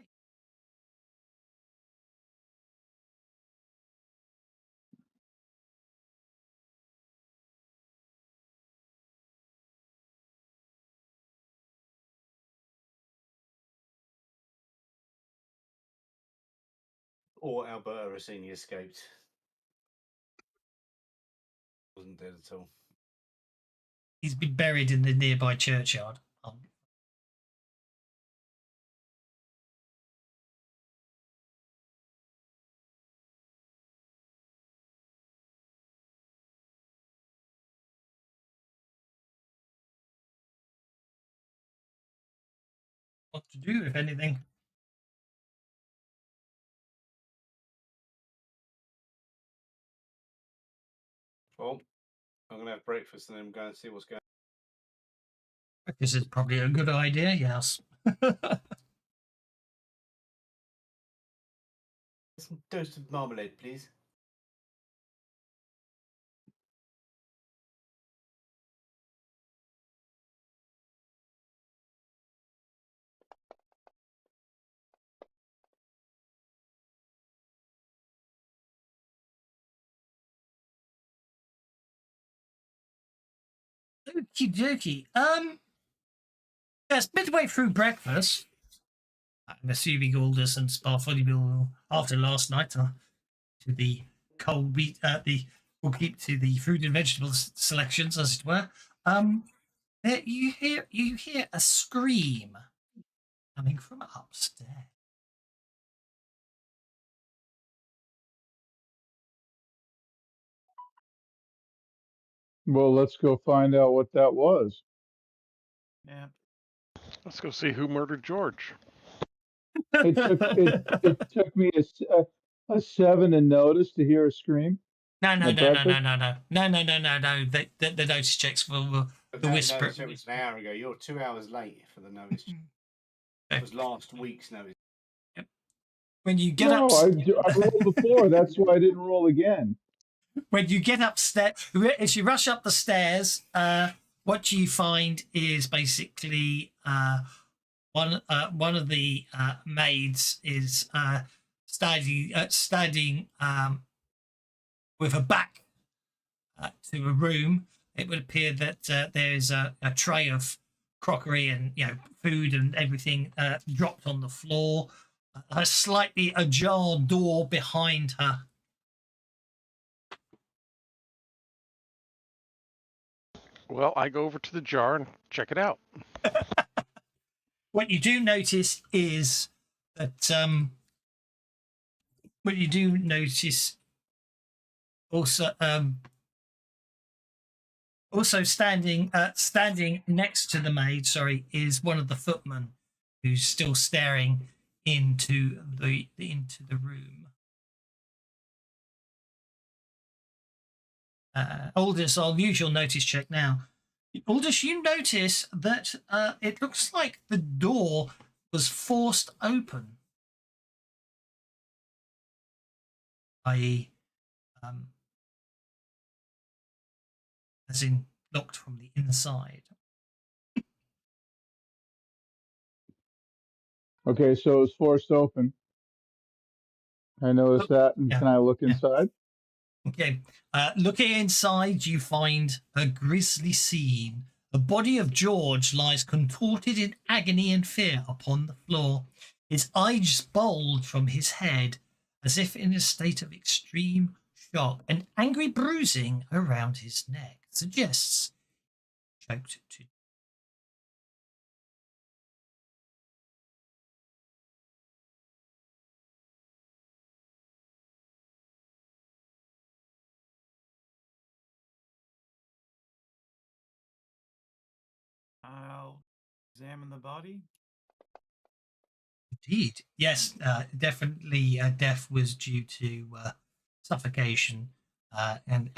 Or Alberto Rossini escaped. Wasn't dead at all. He's been buried in the nearby churchyard. What to do, if anything? Well, I'm going to have breakfast and then go and see what's going on. This is probably a good idea, yes. Some toasted marmalade, please. Okie dokie. Yes, midway through breakfast, I'm assuming Aldous and Sparfolibill, after last night, to the cold meat, we'll keep to the fruit and vegetable selections, as it were. You hear a scream coming from upstairs. Well, let's go find out what that was. Yeah. Let's go see who murdered George. It took me a 7 in notice to hear a scream. No. at breakfast? No. The notice checks will But the that whisper. notice check was an hour ago. You're 2 hours late for the notice check. It was last week's notice. When you get No, up, I rolled before. That's why I didn't roll again. when you get upstairs, as you rush up the stairs, what you find is basically one of the maids is standing with her back to a room. It would appear that there's a tray of crockery and food and everything dropped on the floor. A slightly ajar door behind her. Well, I go over to the jar and check it out. What you do notice is that also standing next to the maid, is one of the footmen who's still staring into the room. Aldous, I'll use your notice check now. Aldous, you notice that it looks like the door was forced open, i.e., as in locked from the inside. Okay, so it was forced open. I noticed that, and can I look inside? Okay. Looking inside, you find a grisly scene. The body of George lies contorted in agony and fear upon the floor. His eyes bulge from his head as if in a state of extreme shock. An angry bruising around his neck suggests choked to. I'll examine the body. Indeed, yes, definitely. Death was due to suffocation, and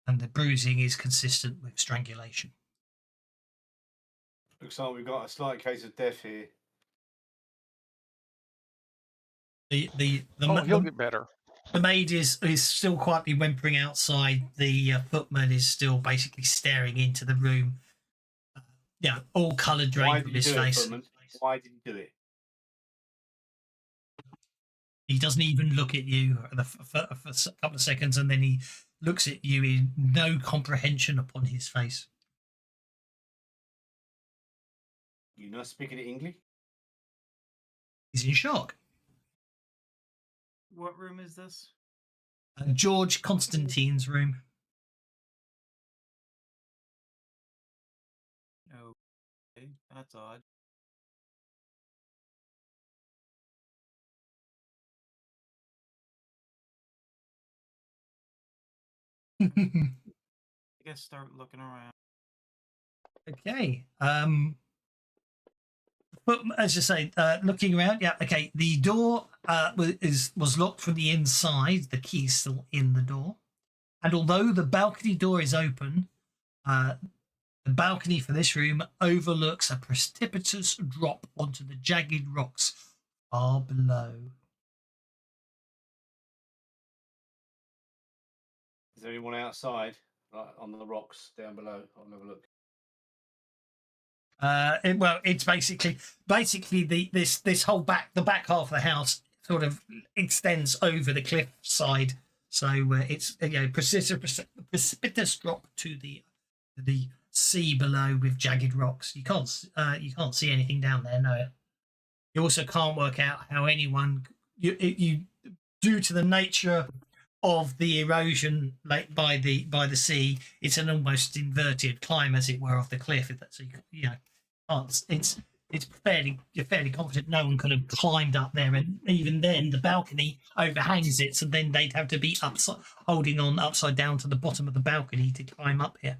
the bruising is consistent with strangulation. Looks like we've got a slight case of death here. He'll get better. The maid is still quietly whimpering outside. The footman is still basically staring into the room. All colour drained from his face. Why did you do it? He doesn't even look at you for a couple of seconds, and then he looks at you in no comprehension upon his face. You're not speaking English? He's in shock. What room is this? George Constantine's room. Okay, that's odd. I guess start looking around. Okay. But as I say, looking around, yeah. Okay, the door was locked from the inside. The key's still in the door, and although the balcony door is open, the balcony for this room overlooks a precipitous drop onto the jagged rocks far below. Is there anyone outside, like on the rocks down below? I'll have a look. It's basically this whole the back half of the house sort of extends over the cliff side, so it's precipitous drop to the sea below with jagged rocks. You can't see anything down there. No. You also can't work out how anyone you due to the nature of the erosion like by the sea. It's an almost inverted climb, as it were, of the cliff. So you know, you're fairly confident no one could have climbed up there, and even then the balcony overhangs it, so then they'd have to be holding on upside down to the bottom of the balcony to climb up here.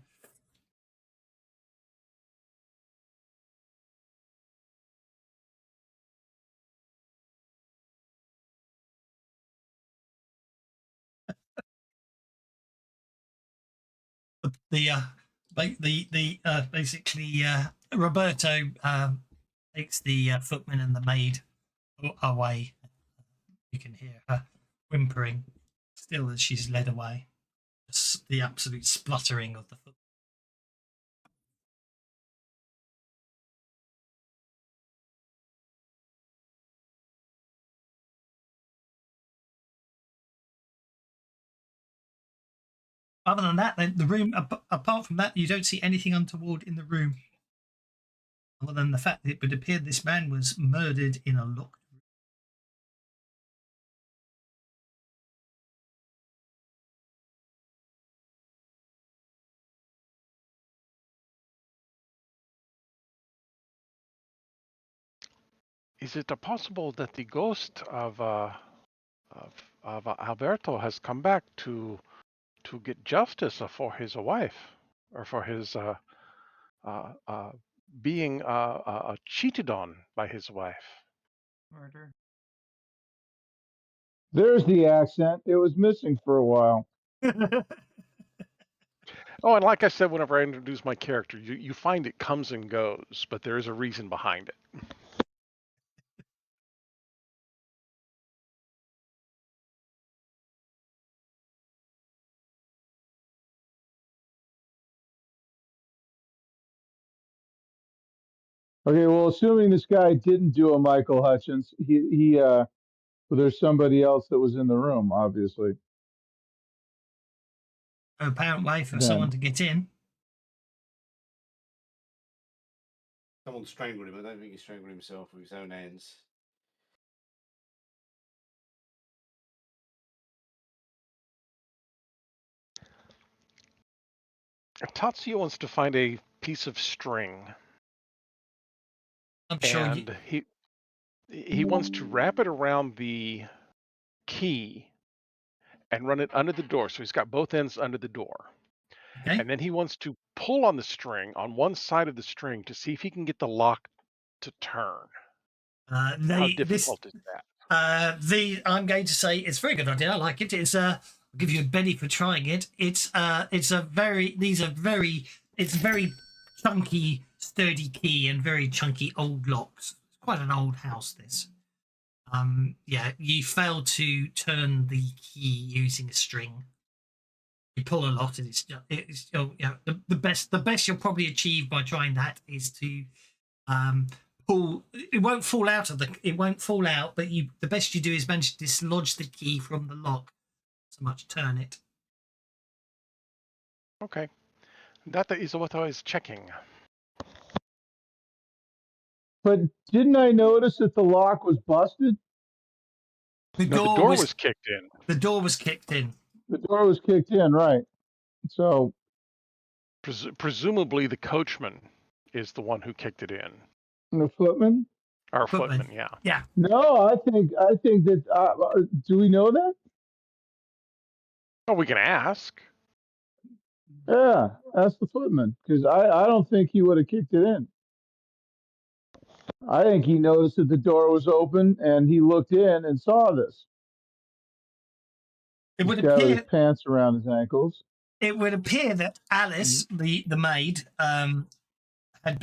Basically Roberto takes the footman and the maid away. You can hear her whimpering still as she's led away. The absolute spluttering of the footman. Other than that, then the room, apart from that, you don't see anything untoward in the room. Other than the fact that it would appear this man was murdered in a locked room. Is it possible that the ghost of Alberto has come back to get justice for his wife, or for his being cheated on by his wife? Murder. There's the accent. It was missing for a while. Oh, and like I said, whenever I introduce my character, you find it comes and goes, but there is a reason behind it. Okay, well, assuming this guy didn't do a Michael Hutchins, well, there's somebody else that was in the room, obviously. Apparent way for Then. someone to get in. Someone strangled him. I don't think he strangled himself with his own hands. Tatsuya wants to find a piece of string. I'm sure and he wants to wrap it around the key and run it under the door. So he's got both ends under the door. Okay. And then he wants to pull on the string on one side of the string to see if he can get the lock to turn. How difficult is that? I'm going to say it's a very good idea. I like it. It's I'll give you a Benny for trying it. It's very chunky, sturdy key and very chunky old locks. It's quite an old house, this. Yeah, you fail to turn the key using a string. You pull a lot, and it's the best you'll probably achieve by trying that is to pull. It won't fall out, but the best you do is manage to dislodge the key from the lock. So much turn it. Okay, that is what I was checking. But didn't I notice that the lock was busted? The door was kicked in. The door was kicked in. The door was kicked in, right. So presumably the coachman is the one who kicked it in. The footman? Our footman, yeah. Yeah. No, I think that. Do we know that? Oh, we can ask. Yeah, ask the footman, because I don't think he would have kicked it in. I think he noticed that the door was open and he looked in and saw this. It would He's got appear his pants around his ankles. It would appear that Alice, the maid, had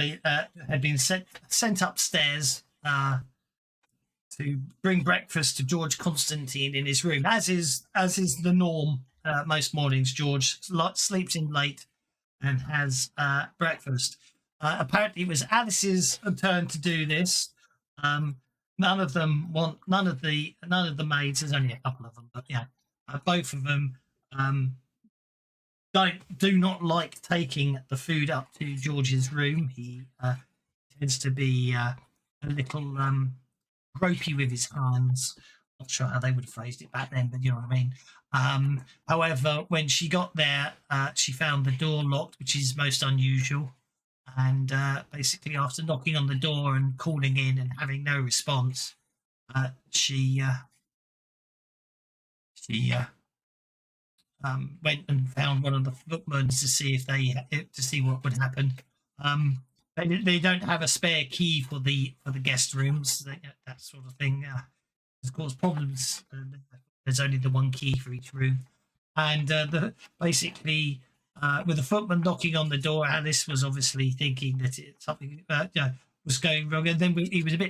been sent upstairs to bring breakfast to George Constantine in his room, as is the norm. Most mornings, George sleeps in late and has breakfast. Apparently, it was Alice's turn to do this. None of the maids. There's only a couple of them, but yeah, both of them do not like taking the food up to George's room. He tends to be a little gropey with his hands. Not sure how they would have phrased it back then, but you know what I mean. However, when she got there, she found the door locked, which is most unusual. And basically, after knocking on the door and calling in and having no response, she went and found one of the footmen to see what would happen. They don't have a spare key for the guest rooms. That sort of thing has caused problems. There's only the one key for each room, and basically with the footman knocking on the door, Alice was obviously thinking that something was going wrong, and then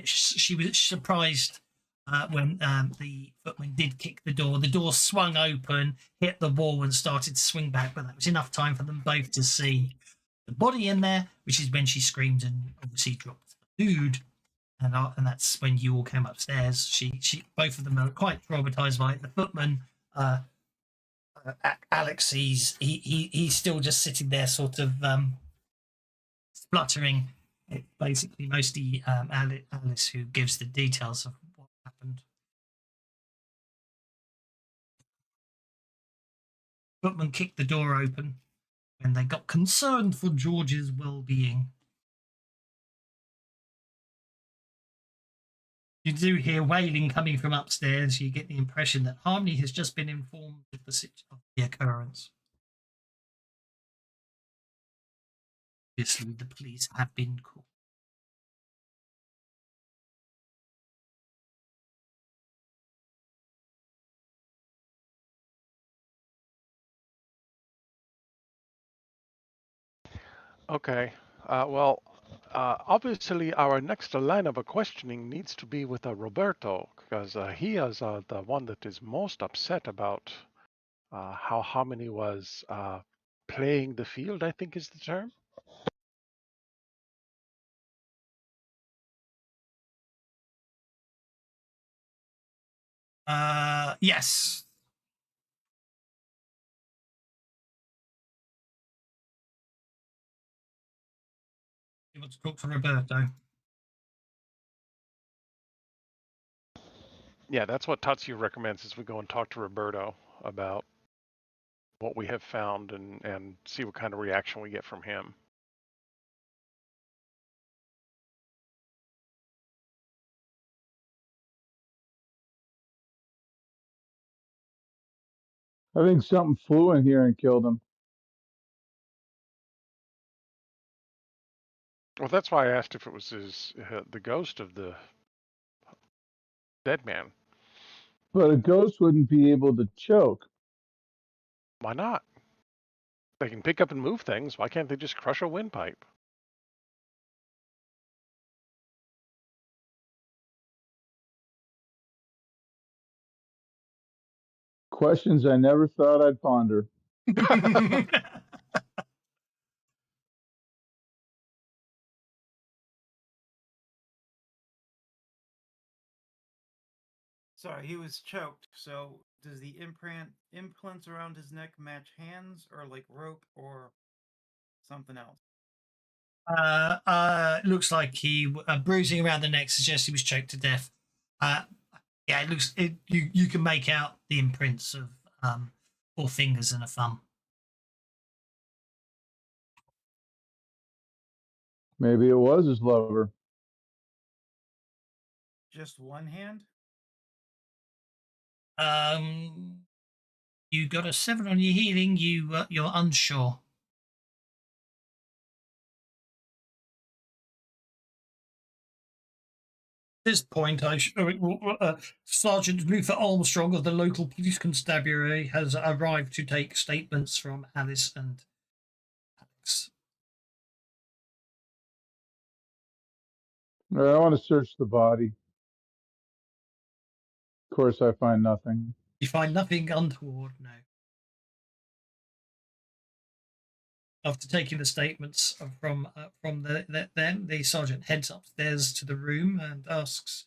she was surprised when the footman did kick the door. The door swung open, hit the wall, and started to swing back, but that was enough time for them both to see the body in there, which is when she screamed and obviously dropped the food. And that's when you all came upstairs. She both of them are quite traumatized by it. The footman, Alex, he's still just sitting there, sort of spluttering. It basically mostly Alice who gives the details of what happened. Footman kicked the door open when they got concerned for George's well-being. You do hear wailing coming from upstairs. You get the impression that Harmony has just been informed of the occurrence. Obviously, the police have been called. Okay. Obviously, our next line of questioning needs to be with Roberto, because he is the one that is most upset about how Harmony was playing the field, I think is the term. Yes. You want to talk to Roberto? Yeah, that's what Tatsuya recommends, is we go and talk to Roberto about what we have found and see what kind of reaction we get from him. I think something flew in here and killed him. Well, that's why I asked if it was the ghost of the dead man. But a ghost wouldn't be able to choke. Why not? They can pick up and move things. Why can't they just crush a windpipe? Questions I never thought I'd ponder. Sorry, he was choked. So does the implants around his neck match hands, or like rope, or something else? Looks like he bruising around the neck suggests he was choked to death. Yeah, it looks. You can make out the imprints of 4 fingers and a thumb. Maybe it was his lover. Just one hand? You got a 7 on your healing. You're unsure. At this point, Sergeant Luther Armstrong of the local police constabulary has arrived to take statements from Alice and Alex. I want to search the body. Of course, I find nothing. You find nothing untoward, no. After taking the statements from them, the sergeant heads upstairs to the room and asks,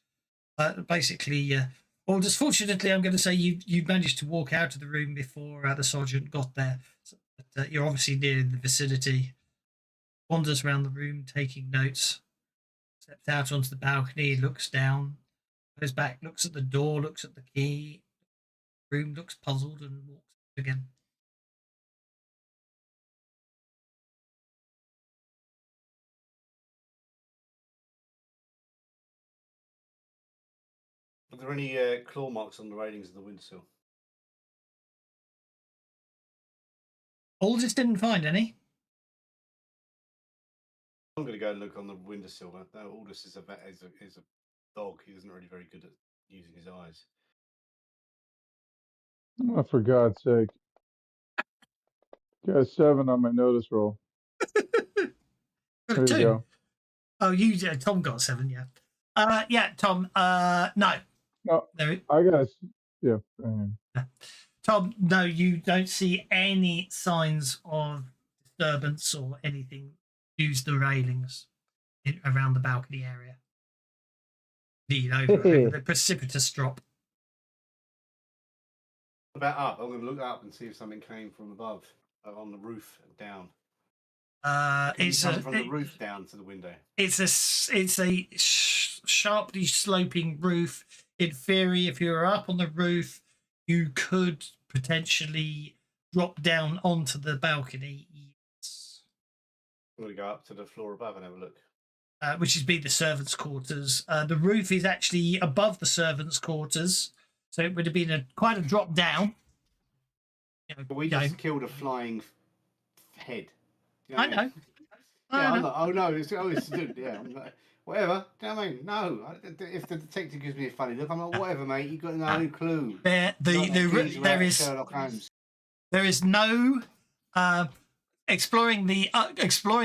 well, just fortunately, I'm going to say you managed to walk out of the room before the sergeant got there. So But, you're obviously near the vicinity. Wanders around the room, taking notes. Steps out onto the balcony, looks down, goes back, looks at the door, looks at the key. Room looks puzzled and walks again. Are there any claw marks on the railings of the windowsill? Aldous didn't find any. I'm going to go and look on the windowsill. Aldous is a dog. He isn't really very good at using his eyes. Oh, for God's sake. Got a 7 on my notice roll. There you 2. go. Oh, Tom got 7, yeah. Yeah, Tom, no. No, There, I got, yeah. Tom, no, you don't see any signs of disturbance or anything. Use the railings around the balcony area. Lean over the precipitous drop. About up, I'm going to look up and see if something came from above, on the roof down. It's from the roof down to the window. It's a sharply sloping roof. In theory, if you were up on the roof, you could potentially drop down onto the balcony. Yes. I'm going to go up to the floor above and have a look. Which would be the servants' quarters. The roof is actually above the servants' quarters, so it would have been quite a drop down. But we just killed a flying head. You know I know. Yeah, know. Oh no, it's yeah. Whatever. Do you know what I mean? No. If the detective gives me a funny look, I'm like, whatever, mate. You've got no clue. There is no exploring the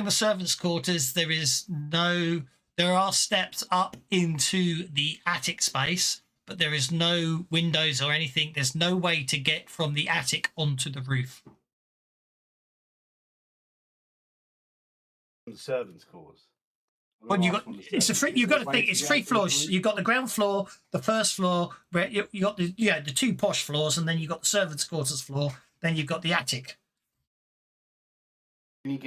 servants' quarters. There are steps up into the attic space, but there is no windows or anything. There's no way to get from the attic onto the roof. The servants' quarters. Well, you've got to think it's 3 floors. You've got the ground floor, the first floor, where you got the 2 posh floors, and then you've got the servants' quarters floor. Then you've got the attic. Can you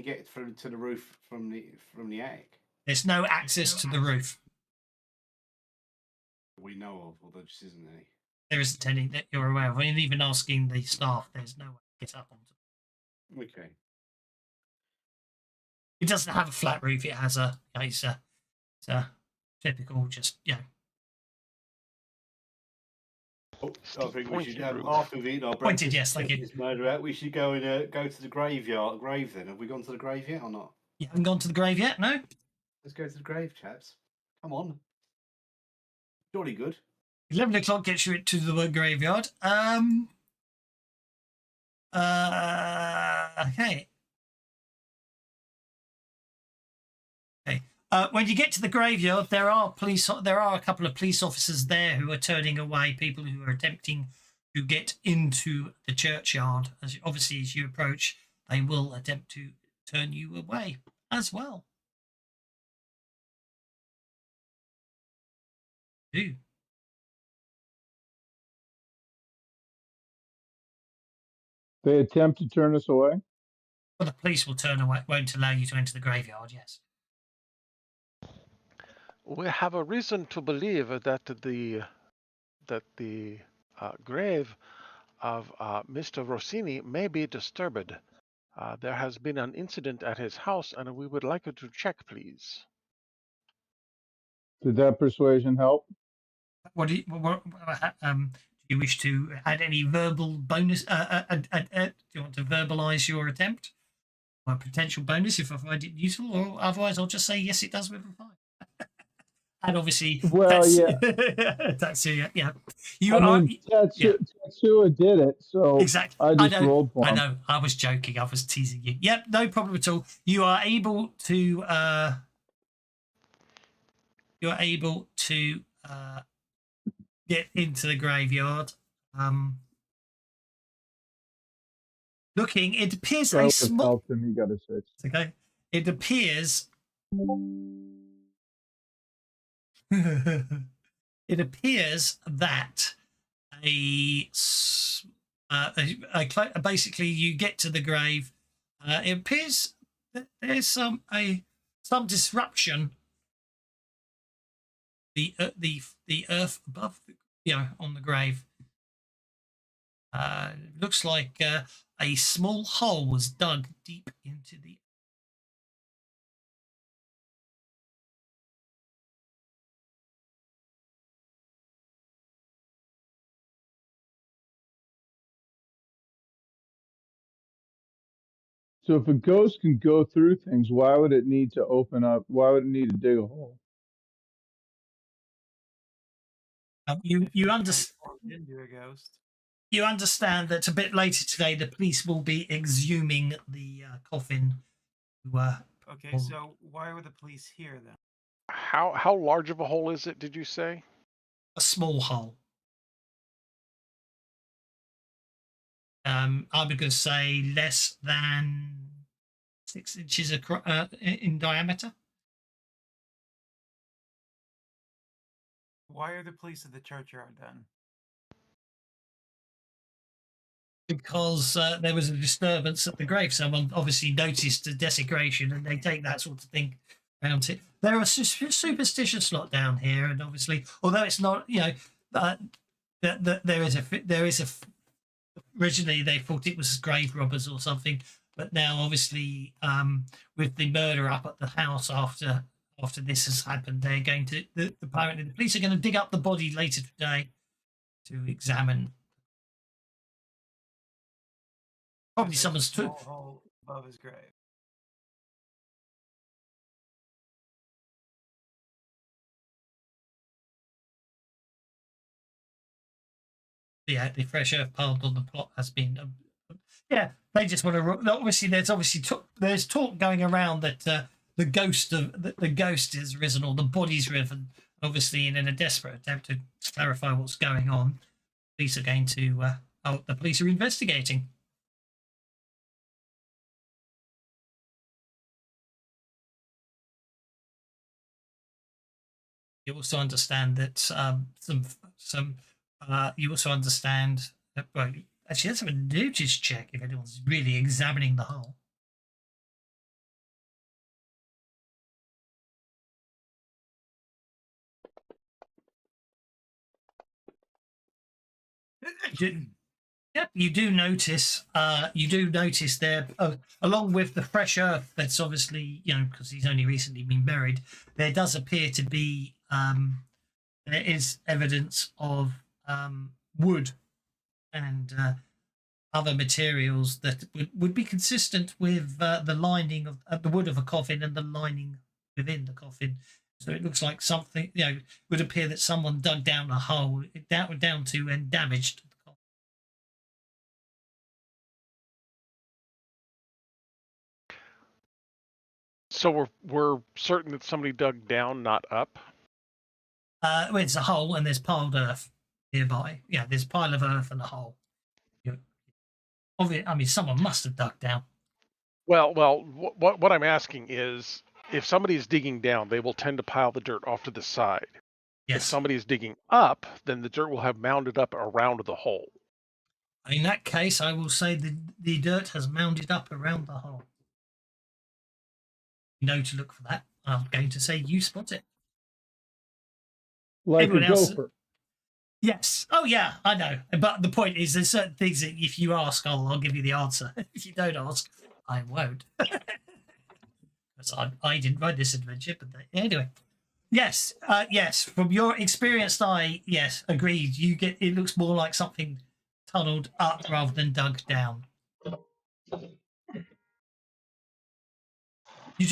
get through to the roof from the attic? There's no access to the roof. We know of, or there just isn't any. There isn't any that you're aware of. And even asking the staff, there's no way to get up onto. Okay. It doesn't have a flat roof. It has it's a typical, just I think we should after we've eaten our pointed. breakfast, Yes, thank you. this murder out, we should go and go to the grave then. Have we gone to the grave yet or not? You haven't gone to the grave yet, no? Let's go to the grave, chaps. Come on. Jolly good. 11 o'clock gets you to the graveyard. Okay. When you get to the graveyard, there are a couple of police officers there who are turning away people who are attempting to get into the churchyard. Obviously, as you approach, they will attempt to turn you away as well. Do. They attempt to turn us away? Well, the police will turn away, won't allow you to enter the graveyard, yes. We have a reason to believe that the grave of Mr. Rossini may be disturbed. There has been an incident at his house, and we would like you to check, please. Did that persuasion help? Do you wish to add any verbal bonus? Do you want to verbalize your attempt? Or a potential bonus if I find it useful, or otherwise I'll just say yes, it does with a 5. And obviously, that's yeah. Tetsuya did it, so exactly. I just rolled for him. I know. I was joking. I was teasing you. Yep, no problem at all. You are able to. You're able to get into the graveyard. Looking, it appears a small. He got a 6. Okay, it appears. It appears that Basically, you get to the grave. It appears that there's some disruption. The earth above, on the grave. Looks like a small hole was dug deep into the. So if a ghost can go through things, why would it need to open up? Why would it need to dig a hole? You If understand. transformed into a ghost. You understand that a bit later today, the police will be exhuming the coffin. Okay, so why were the police here then? How large of a hole is it? Did you say? A small hole. I'm going to say less than 6 inches in diameter. Why are the police at the churchyard then? Because there was a disturbance at the grave. Someone obviously noticed the desecration, and they take that sort of thing around it. There are a superstitious lot down here, and obviously, although it's not, there is a. Originally, they thought it was grave robbers or something, but now, obviously, with the murder up at the house after this has happened, they're going to apparently the police are going to dig up the body later today to examine. Probably There's a someone's small hole above his grave. The fresh earth piled on the plot has been. They just want to. Obviously, there's talk going around that the ghost has risen, or the body's risen. Obviously, in a desperate attempt to clarify what's going on, police are going to. The police are investigating. You also understand that you also understand that. Well, actually, let's have a notice check if anyone's really examining the hole. Yep, you do notice. You do notice there, along with the fresh earth. That's obviously, because he's only recently been buried. There does appear to be there is evidence of wood and other materials that would be consistent with the lining of the wood of a coffin and the lining within the coffin. So it looks like something, would appear that someone dug down a hole down to and damaged the coffin. So we're certain that somebody dug down, not up. Well, it's a hole and there's piled earth nearby. Yeah, there's a pile of earth and a hole. I mean, someone must have dug down. Well, what I'm asking is, if somebody's digging down, they will tend to pile the dirt off to the side. Yes. If somebody's digging up, then the dirt will have mounded up around the hole. In that case, I will say the dirt has mounded up around the hole. You know to look for that. I'm going to say you spot it. Like Everyone a else- gopher. Yes. Oh, yeah, I know. But the point is, there's certain things that if you ask, I'll give you the answer. If you don't ask, I won't. Because I didn't write this adventure, but anyway. Yes, yes. From your experienced eye, yes, agreed. It looks more like something tunneled up rather than dug down. You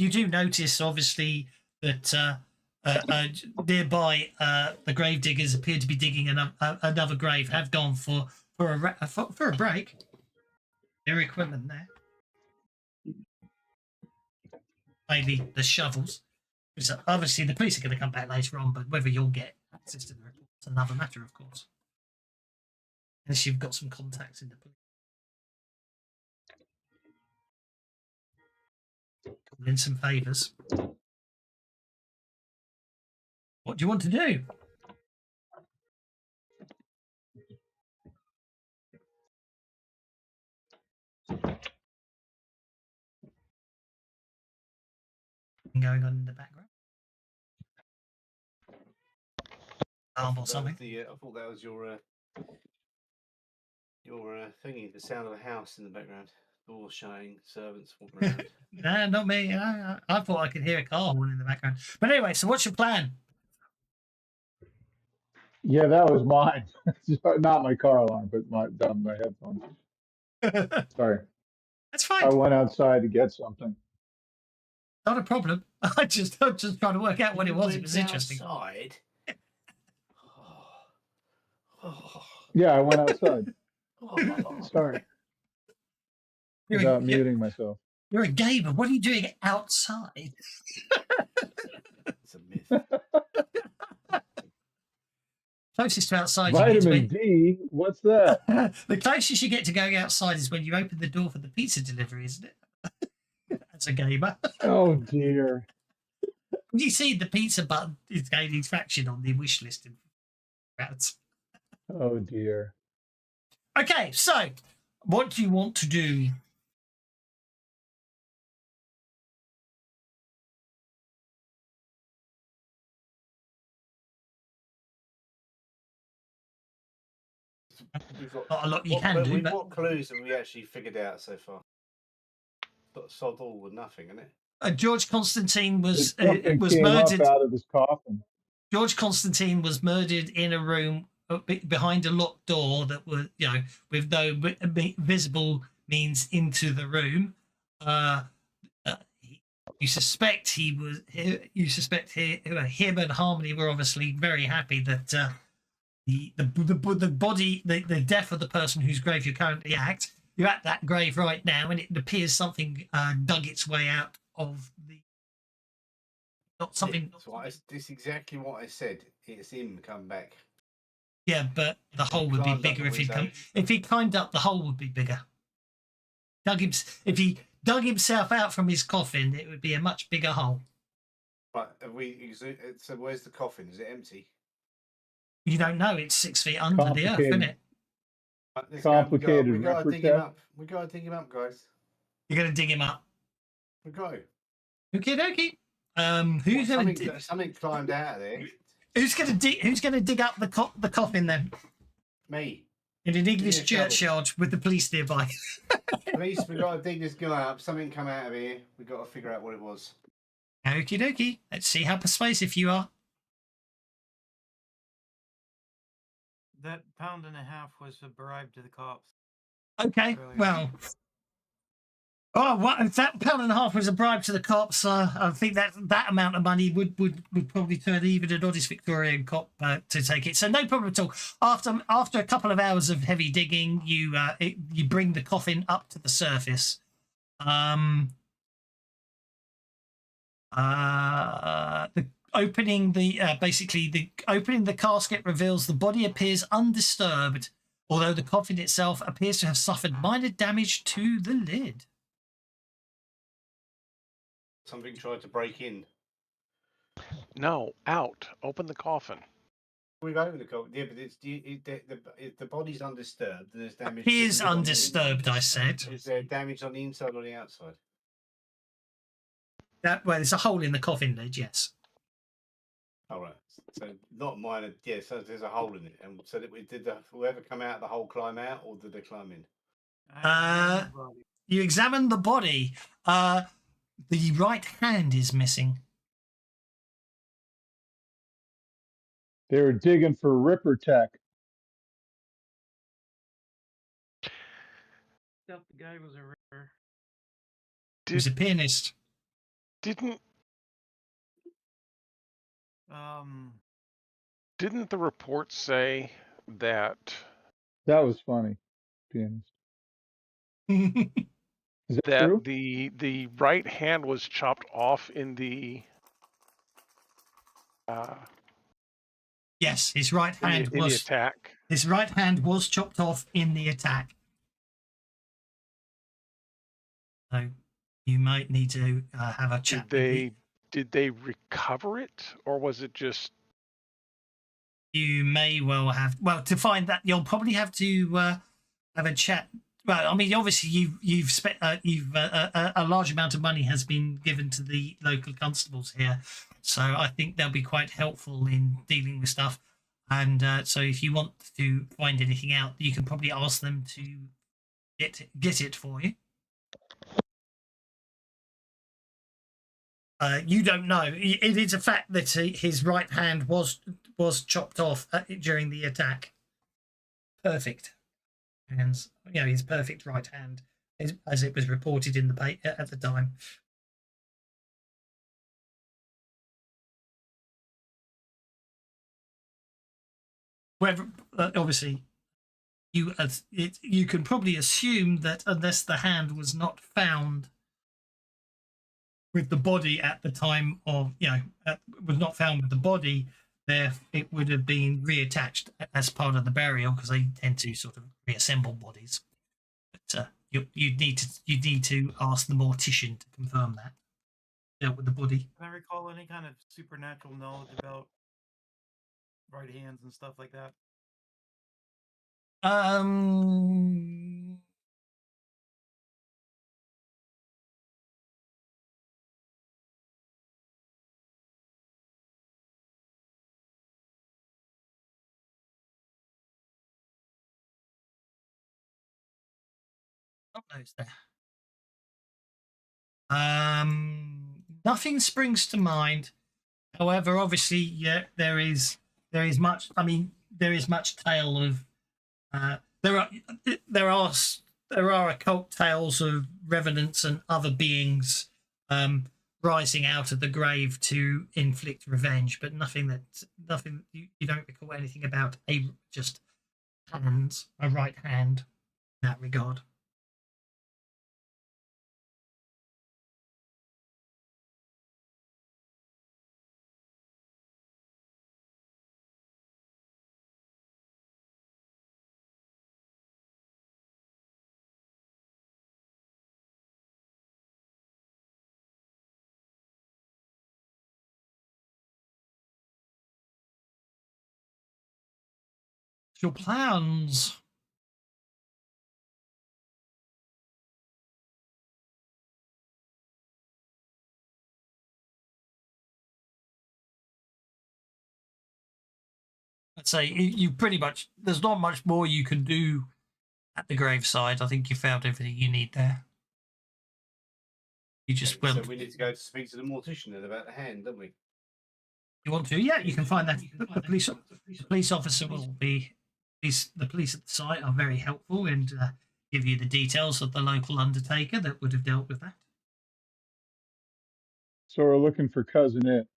do notice, obviously, that nearby the grave diggers appear to be digging another grave. Have gone for a break. Their equipment there, mainly the shovels. So obviously, the police are going to come back later on, but whether you'll get access to the report is another matter, of course. Unless you've got some contacts in the police. Call in some favours. What do you want to do? Going on in the background. Or That was something. I thought that was your thingy, the sound of a house in the background. Doors shutting, servants walking around. Nah, not me. I thought I could hear a car horn in the background. But anyway, so what's your plan? Yeah, that was mine. Not my car alarm, but my headphones. Sorry. That's I fine. went outside to get something. Not a problem. I'm just trying to work out what it was. It was interesting. Outside. Yeah, I went outside. Sorry. Without You're muting myself. a gamer. What are you doing outside? It's a myth. Closest to outside Vitamin you get D? What's that? the closest you get to going outside is when you open the door for the pizza delivery, isn't it? As a gamer. Oh, dear. You see the pizza button is gaining traction on the wish list. Oh, dear. Okay, so what do you want to do? We've got, Not a lot you can do, but what clues have we actually figured out so far? Got sod all with nothing, isn't it? George Constantine was Something came murdered. up out of his coffin. George Constantine was murdered in a room behind a locked door that was, with no visible means into the room. You suspect him and Harmony were obviously very happy that the body, the death of the person whose grave you're currently at. You're at that grave right now, and it appears something dug its way out of the. Not something. This exactly what I said. It's him come back. Yeah, but the hole would be bigger if he'd come. If he climbed up, the hole would be bigger. If he dug himself out from his coffin, it would be a much bigger hole. Right, so where's the coffin? Is it empty? You don't know. It's 6 feet under the earth, isn't it? Right, Complicated. We gotta dig him up. We gotta dig him up, guys. You're gonna dig him up. We go. Okie dokie. Who's gonna something climbed out of there? Who's gonna dig up the coffin then? Me. In an English churchyard with the police nearby. Police, we gotta dig this guy up. Something come out of here. We gotta figure out what it was. Okie dokie. Let's see how persuasive you are. That £1.50 was a bribe to the cops. Okay, Earlier. well. Oh, what if that £1.50 was a bribe to the cops? I think that amount of money would probably turn even an honest Victorian cop to take it. So no problem at all. After a couple of hours of heavy digging, you bring the coffin up to the surface. Opening the casket reveals the body appears undisturbed, although the coffin itself appears to have suffered minor damage to the lid. Something tried to break in. No, out. Open the coffin. We've opened the coffin. Yeah, but the body's undisturbed. And there's damage. Appears undisturbed, I said. Is there damage on the inside or the outside? There's a hole in the coffin lid, yes. All right. So not minor. Yeah. So there's a hole in it, and so did whoever come out of the hole climb out, or did they climb in? You examine the body. The right hand is missing. They were digging for Ripper Tech. Thought the guy was a ripper. He was a pianist. Didn't Didn't the report say that That was funny. Pianist. Is that true? the right hand was chopped off in the Yes, his right hand in the attack? His right hand was chopped off in the attack. So you might need to have a chat. Did they recover it, or was it just? You may well have. Well, to find that, you'll probably have to have a chat Well, I mean, obviously you've spent a large amount of money has been given to the local constables here, so I think they'll be quite helpful in dealing with stuff. And so, if you want to find anything out, you can probably ask them to get it for you. You don't know. It is a fact that his right hand was chopped off during the attack. Perfect hands, his perfect right hand, as it was reported in the at the time. Whether obviously you can probably assume that unless the hand was not found with the body at the time of was not found with the body there, it would have been reattached as part of the burial, because they tend to sort of reassemble bodies. But you'd need to ask the mortician to confirm that dealt with the body. Can I recall any kind of supernatural knowledge about right hands and stuff like that? Knows there. Nothing springs to mind. However, obviously, there is much. I mean, there is much tale of. There are occult tales of revenants and other beings rising out of the grave to inflict revenge, but nothing you don't recall anything about just hands, a right hand in that regard. Your plans. I'd say you pretty much, there's not much more you can do at the graveside. I think you found everything you need there. You just So we need to go to speak to the mortician then about the hand, don't we? You want to? Yeah, you can find that. The police officer will be. The police at the site are very helpful and give you the details of the local undertaker that would have dealt with that. So we're looking for Cousin It.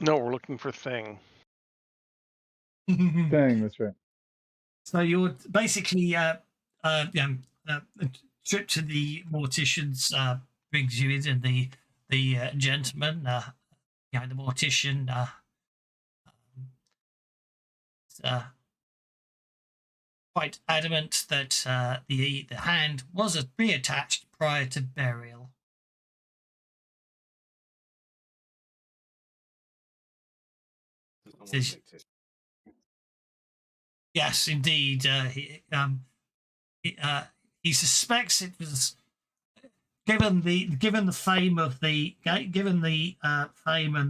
No, we're looking for Thing. Thing, that's right. So you're basically a trip to the mortician's brings you in, and the gentleman, the mortician, quite adamant that the hand was reattached prior to burial. Yes, indeed. He suspects it was given the fame and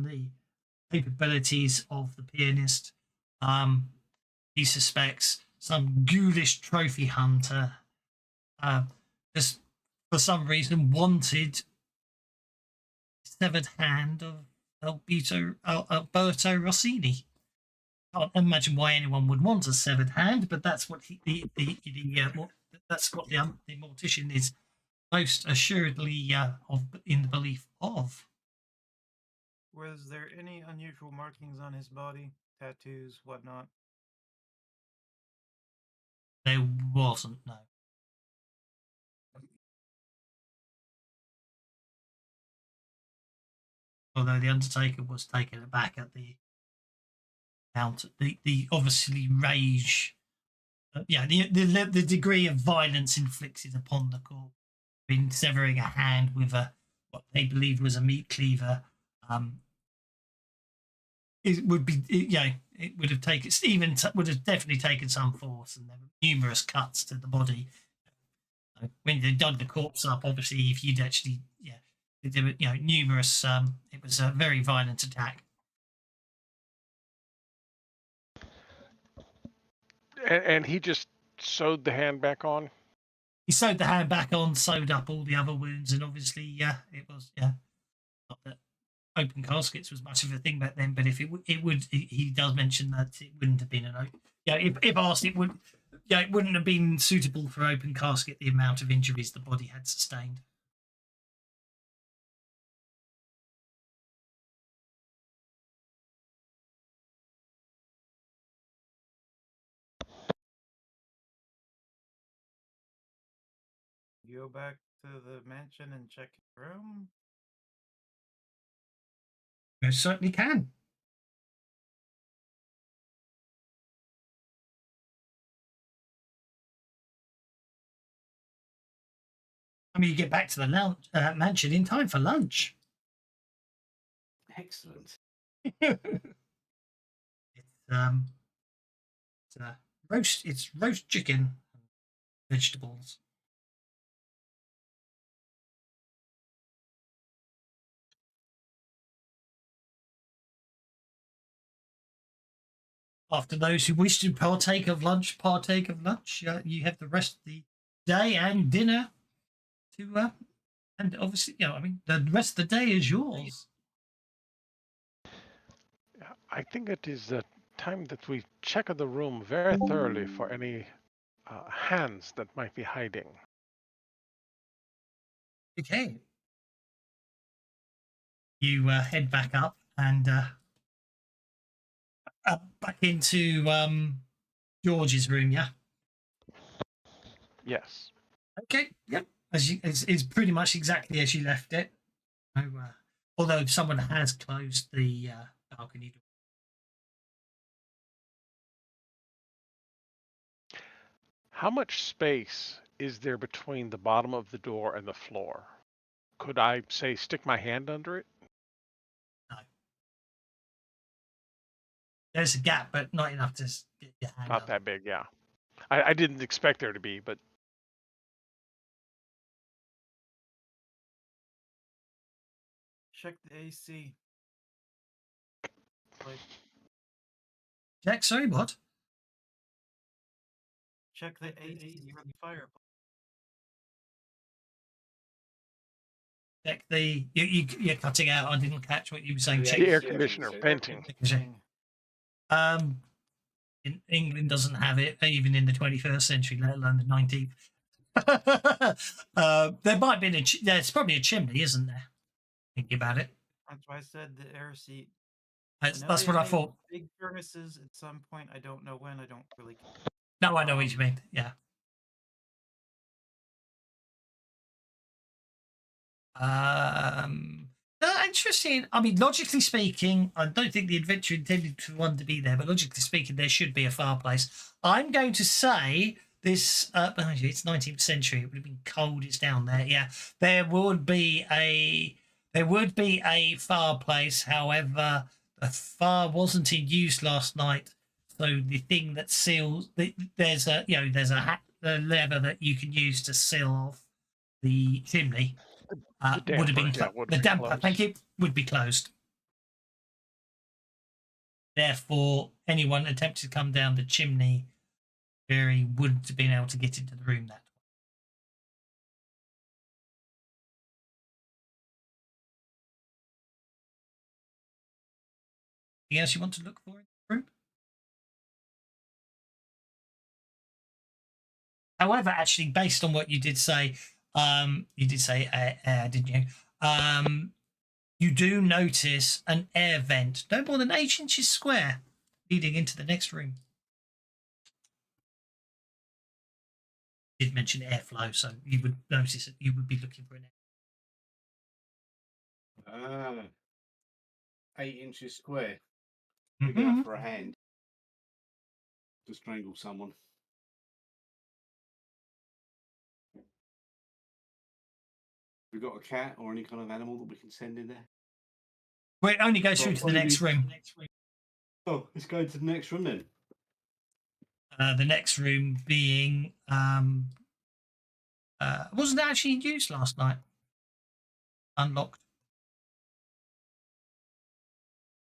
the capabilities of the pianist. He suspects some ghoulish trophy hunter just for some reason wanted severed hand of Alberto Rossini. Can't imagine why anyone would want a severed hand, but that's what that's what the mortician is most assuredly in the belief of. Was there any unusual markings on his body, tattoos, whatnot? There wasn't, no. Although the Undertaker was taken aback at the obviously rage, the degree of violence inflicted upon the corpse, in severing a hand with what they believed was a meat cleaver. it would be, it would have taken, would have definitely taken some force, and there were numerous cuts to the body. When they dug the corpse up, obviously, if you'd actually, there were, numerous, it was a very violent attack. And he just sewed the hand back on. He sewed the hand back on, sewed up all the other wounds, and obviously, it was, not that open caskets was much of a thing back then, but if he does mention that it wouldn't have been if asked, it wouldn't have been suitable for open casket, the amount of injuries the body had sustained. Go back to the mansion and check your room. You certainly can. I mean, you get back to the mansion in time for lunch. Excellent. It's roast chicken, and vegetables. After those who wish to partake of lunch. You have the rest of the day and dinner to, and obviously, the rest of the day is yours. I think it is time that we check the room very thoroughly for any hands that might be hiding. Okay. You head back up and back into George's room, yeah? Yes. Okay, yep. It's pretty much exactly as you left it. So, although someone has closed the balcony door. How much space is there between the bottom of the door and the floor? Could I, say, stick my hand under it? No. There's a gap, but not enough to get your hand Not up. that big, yeah. I didn't expect there to be, but Check the AC. Jack, sorry, what? Check the AC for the fireplace. Check the you're cutting out. I didn't catch what you were saying. The Check the air Yeah, conditioner so- venting. In England doesn't have it, even in the 21st century, let alone the 19th. There might be there's probably a chimney, isn't there? Thinking about it. That's why I said the air seat. That's know what they've I made thought. Big furnaces at some point. I don't know when. I don't really care. No, I know what you mean. Yeah. Interesting. I mean, logically speaking, I don't think the adventure intended for one to be there, but logically speaking, there should be a fireplace. I'm going to say this. It's 19th century. It would have been cold. It's down there. Yeah, there would be a fireplace. However, the fire wasn't in use last night, so the thing that seals there's a lever that you can use to seal off the chimney. The Would have been damper, yeah, would the be damper. closed. Thank you. Would be closed. Therefore, anyone attempting to come down the chimney wouldn't have been able to get into the room that way. Anything else you want to look for in the room? However, actually, based on what you did say, didn't you? You do notice an air vent, no more than 8 inches square, leading into the next room. You did mention airflow, so you would notice that you would be looking for an air. 8 inches square. Big Mhm. enough for a hand to strangle someone. We got a cat or any kind of animal that we can send in there? Well, it only goes through to the Probably next be- room. Oh, let's go to the next room then. The next room being wasn't actually in use last night. Unlocked.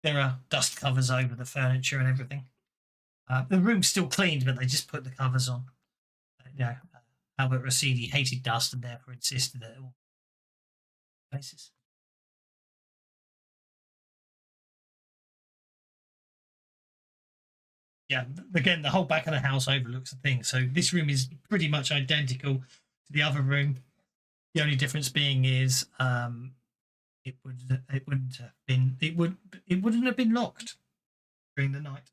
There are dust covers over the furniture and everything. The room's still cleaned, but they just put the covers on. You know, Albert Rossini hated dust and therefore insisted that all places. Yeah, again, the whole back of the house overlooks the thing. So this room is pretty much identical to the other room. The only difference being is it wouldn't have been locked during the night.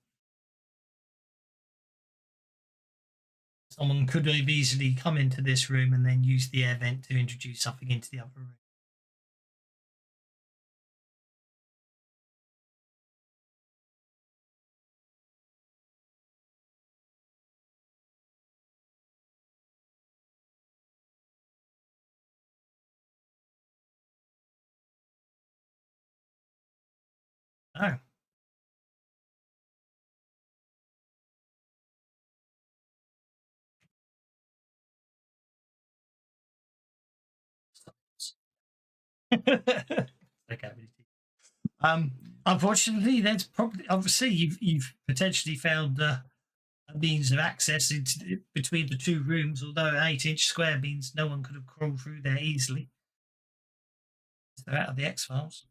Someone could have easily come into this room and then used the air vent to introduce something into the other room. Oh. Okay. Unfortunately, there's probably obviously you've potentially found a means of access into between the two rooms. Although an 8-inch square means no one could have crawled through there easily. They're out of the X-Files.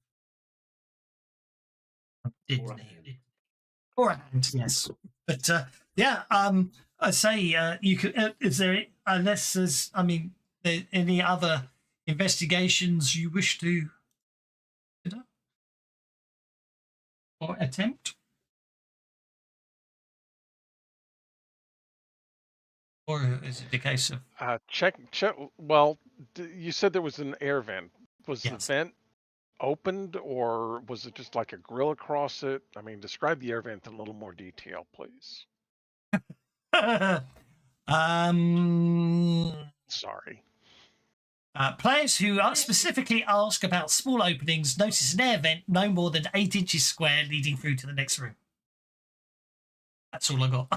Or a hand, yes. But yeah, I say you could. Is there unless there's? I mean, any other investigations you wish to or attempt? Or is it a case of Check. Well, you said there was an air vent. Was the vent opened, or was it just like a grill across it? I mean, describe the air vent in a little more detail, please. Sorry. Players who specifically ask about small openings notice an air vent no more than 8 inches square leading through to the next room. That's all I got.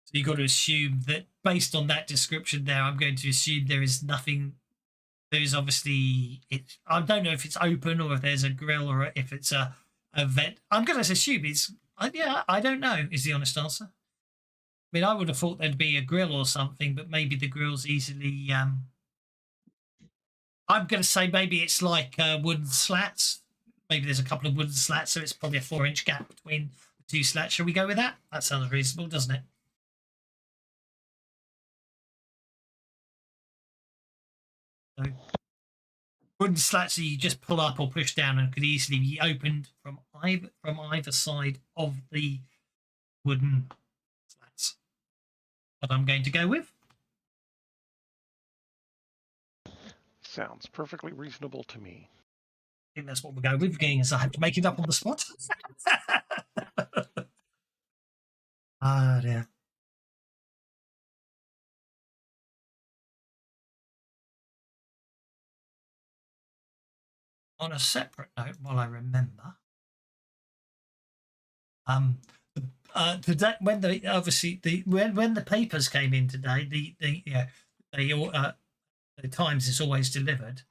So you've got to assume that based on that description there, I'm going to assume there is nothing. There is obviously, I don't know if it's open or if there's a grill or if it's a vent. I'm going to assume it's, yeah, I don't know is the honest answer. I mean, I would have thought there'd be a grill or something, but maybe the grill's easily. I'm going to say maybe it's like wooden slats. Maybe there's a couple of wooden slats, so it's probably a 4-inch gap between the two slats. Shall we go with that? That sounds reasonable, doesn't it? So, wooden slats that you just pull up or push down and could easily be opened from either side of the wooden slats. What I'm going to go with. Sounds perfectly reasonable to me. I think that's what we'll go with, being as I have to make it up on the spot. Ah, dear. On a separate note, while I remember, today when when the papers came in today, the Times is always delivered.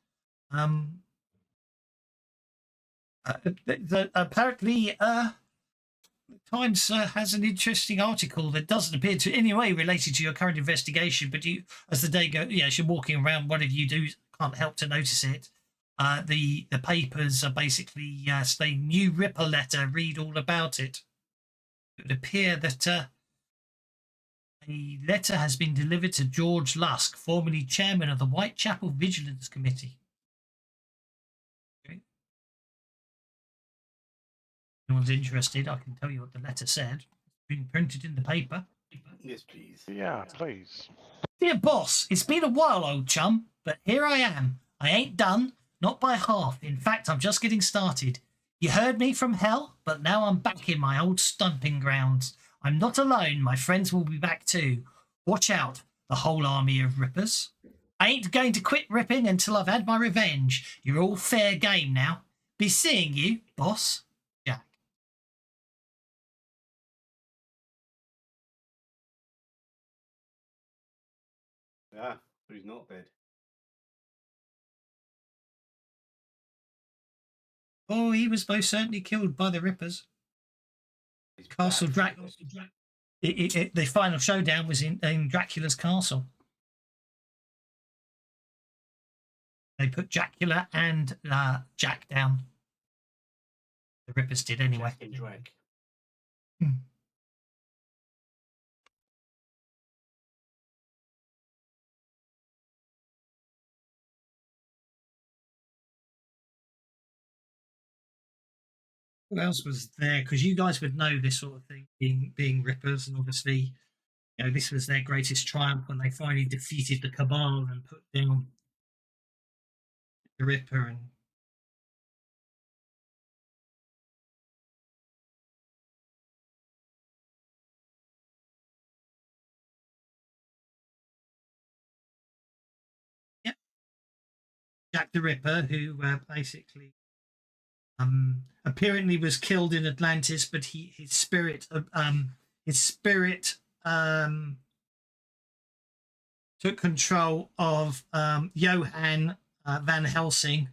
Apparently, Times has an interesting article that doesn't appear to in any way related to your current investigation, but you, as the day goes, as you're walking around, whatever you do, can't help to notice it. The papers are basically saying new Ripper letter, read all about it. It would appear that a letter has been delivered to George Lusk, formerly chairman of the Whitechapel Vigilance Committee. Okay. If anyone's interested, I can tell you what the letter said. It's been printed in the paper. Yes, please. Yeah, please. Dear boss, it's been a while, old chum, but here I am. I ain't done. Not by half. In fact, I'm just getting started. You heard me from hell, but now I'm back in my old stomping grounds. I'm not alone. My friends will be back too. Watch out, the whole army of Rippers. I ain't going to quit ripping until I've had my revenge. You're all fair game now. Be seeing you, boss. Jack. Yeah, but he's not dead. Oh, he was most certainly killed by the Rippers. He's Castle back. Dracula. The final showdown was in Dracula's castle. They put Dracula and Jack down. The Rippers did anyway. Jack and Drake. Who else was there? Because you guys would know this sort of thing, being Rippers, and obviously, you know, this was their greatest triumph when they finally defeated the Cabal and put down the Ripper. And yeah, Jack the Ripper, who basically apparently was killed in Atlantis, but his spirit took control of Johann Van Helsing,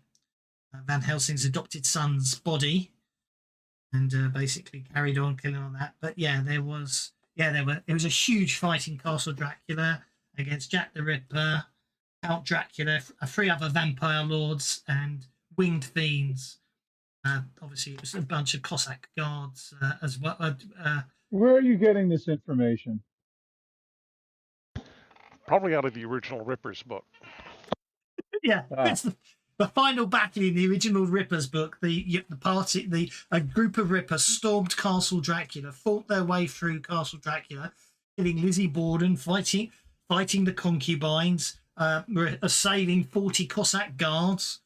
Van Helsing's adopted son's body, and basically carried on killing on that. But yeah, it was a huge fight in Castle Dracula against Jack the Ripper, Count Dracula, three other vampire lords, and winged fiends. Obviously, it was a bunch of Cossack guards as well. Where are you getting this information? Probably out of the original Rippers book. Yeah, it's the final battle in the original Rippers book. A group of Rippers stormed Castle Dracula, fought their way through Castle Dracula, killing Lizzie Borden, fighting the concubines, assailing 40 Cossack guards,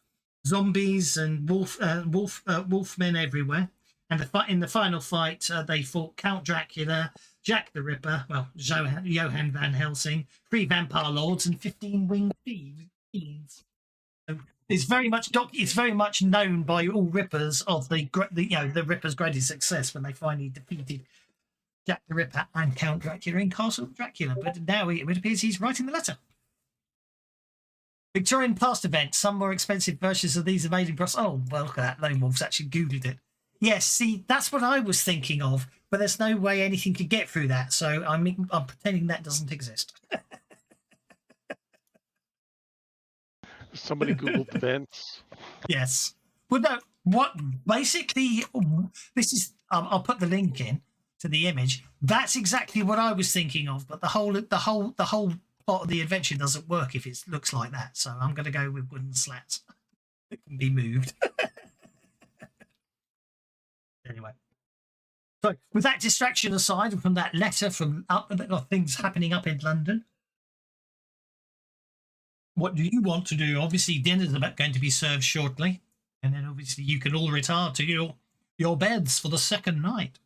zombies and wolfmen everywhere. And in the final fight, they fought Count Dracula, Jack the Ripper, well, Johann Van Helsing, 3 vampire lords, and 15 winged fiends. So it's very much known by all Rippers of the Rippers' greatest success when they finally defeated Jack the Ripper and Count Dracula in Castle Dracula. But now it appears he's writing the letter. Victorian past event. Some more expensive versions of these are made in Brussels. Oh, well, look at that. Lone Wolf's actually Googled it. Yes, see, that's what I was thinking of, but there's no way anything could get through that. So I'm pretending that doesn't exist. Somebody Googled vents. Yes. Well, no. What basically this is? I'll put the link in to the image. That's exactly what I was thinking of. But the whole plot of the adventure doesn't work if it looks like that. So I'm going to go with wooden slats. It can be moved. Anyway. So with that distraction aside from that letter from things happening up in London, what do you want to do? Obviously, dinner's going to be served shortly. And then obviously you can all retire to your beds for the second night.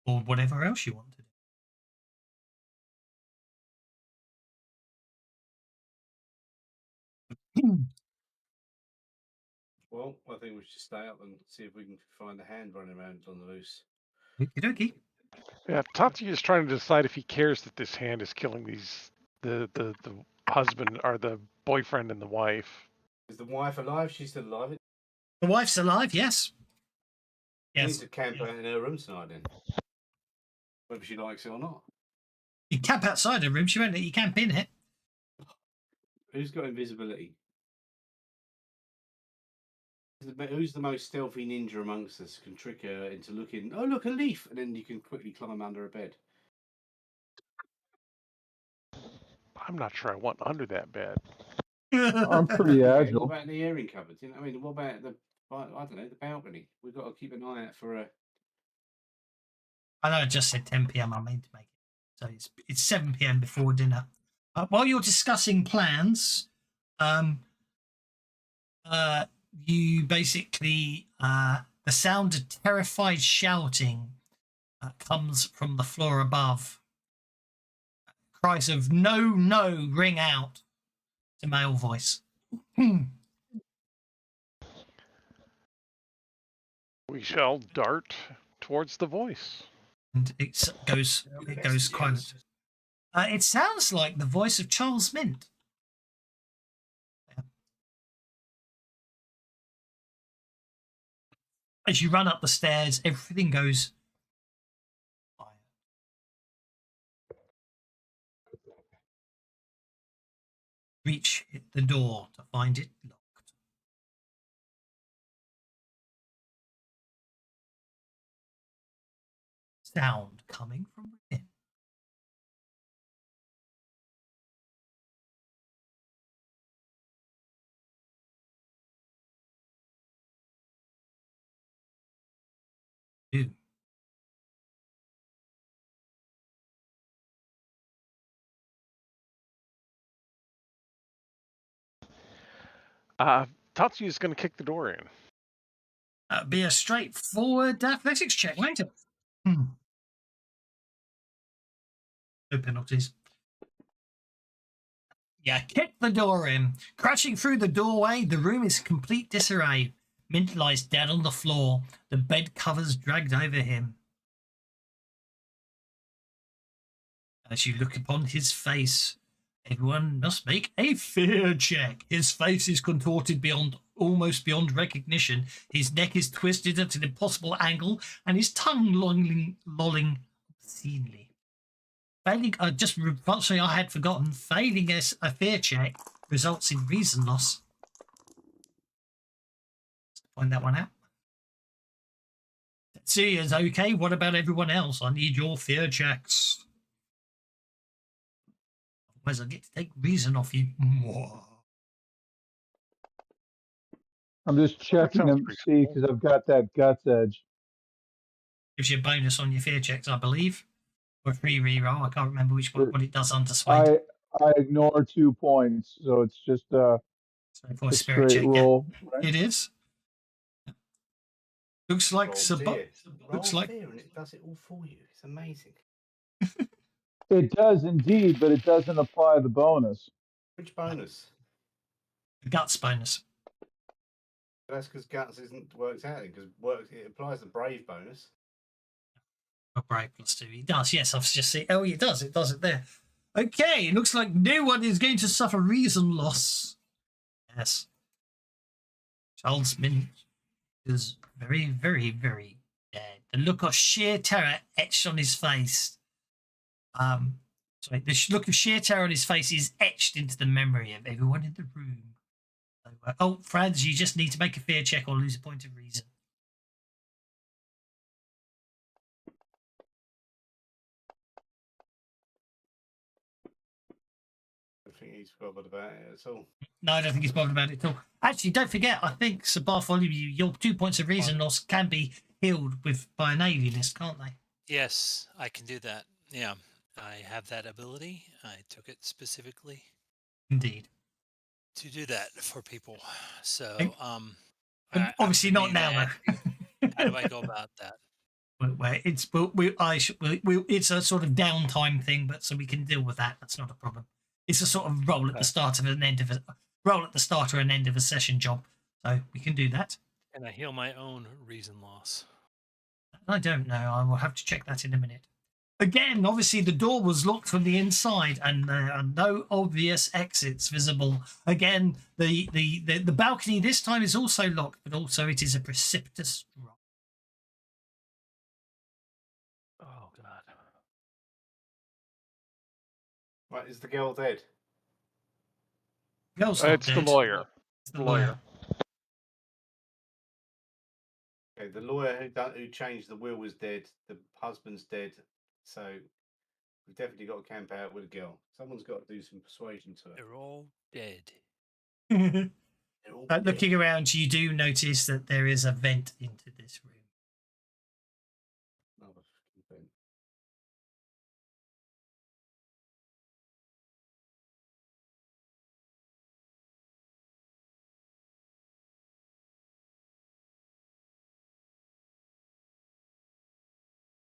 Or whatever else you want to do. Well, I think we should stay up and see if we can find a hand running around on the loose. Okie dokie. Yeah, Tati is trying to decide if he cares that this hand is killing the husband or the boyfriend and the wife. Is the wife alive? She's still alive. The wife's alive, yes. She Yes. needs to camp out in her room tonight then. Whether she likes it or not. You camp outside her room, she won't let you camp in it. Who's got invisibility? Who's the most stealthy ninja amongst us? Can trick her into looking, oh look, a leaf, and then you can quickly climb under a bed. I'm not sure I want under that bed. I'm pretty What agile. about the airing cupboards? You know, I mean, what about I don't know, the balcony? We've got to keep an eye out for a. I know I just said 10 p.m. I meant to make it. So it's 7 p.m. before dinner. While you're discussing plans, you basically the sound of terrified shouting comes from the floor above. cries of "No, no" ring out to male voice. We shall dart towards the voice. And it goes quiet. It sounds like the voice of Charles Mint. As you run up the stairs, everything goes quiet. Reach the door to find it locked. Sound coming from within. Do. Tatsuya is going to kick the door in. Be a straightforward athletics check, won't it? No penalties. Yeah, kick the door in. Crashing through the doorway, the room is in complete disarray. Mint lies dead on the floor, the bed covers dragged over him. As you look upon his face, everyone must make a fear check. His face is contorted almost beyond recognition. His neck is twisted at an impossible angle, and his tongue lolling obscenely. Failing, sorry, I had forgotten. Failing a fear check results in reason loss. Let's find that one out. Tetsuya's okay. What about everyone else? I need your fear checks. Otherwise, I get to take reason off you. I'm just checking sounds to pretty see cool. because I've got that guts edge. Gives you a bonus on your fear checks, I believe. Or a free reroll. I can't remember what it does under Sway. I ignore 2 points, so it's just So for a spirit straight check, roll. yeah. Right? It is. Looks like Roll looks like fear and it does it all for you. It's amazing. It does indeed, but it doesn't apply the bonus. Which bonus? a guts bonus. That's because guts isn't worked out because it applies the brave bonus. A brave +2. He does, yes. I've just seen. Oh, it does. It does it there. Okay, it looks like no one is going to suffer reason loss. Yes. Charles Mint is very, very, very dead. The look of sheer terror etched on his face. The look of sheer terror on his face is etched into the memory of everyone in the room. So, Franz, you just need to make a fear check or lose a point of reason. I think he's bothered about it at all. No, I don't think he's bothered about it at all. Actually, don't forget, I think, Sir Bartholomew, your 2 points of reason loss can be healed by an alienist, can't they? Yes, I can do that. Yeah, I have that ability. I took it specifically Indeed. to do that for people. So, Obviously not now, though. How do I go about that? It's a sort of downtime thing, but so we can deal with that. That's not a problem. It's a sort of roll at the start of an end of a roll at the start or an end of a session job, so we can do that. Can I heal my own reason loss? I don't know. I will have to check that in a minute. Again, obviously the door was locked from the inside, and there are no obvious exits visible. Again, the balcony this time is also locked, but also it is a precipitous rock. Oh God! Right, is the girl dead? Girl's not It's the dead. lawyer. It's the lawyer. Okay, the lawyer who changed the will is dead. The husband's dead. So we've definitely got to camp out with a girl. Someone's got to do some persuasion to her. They're all dead. They're all dead. Looking around, you do notice that there is a vent into this room. Another fucking thing.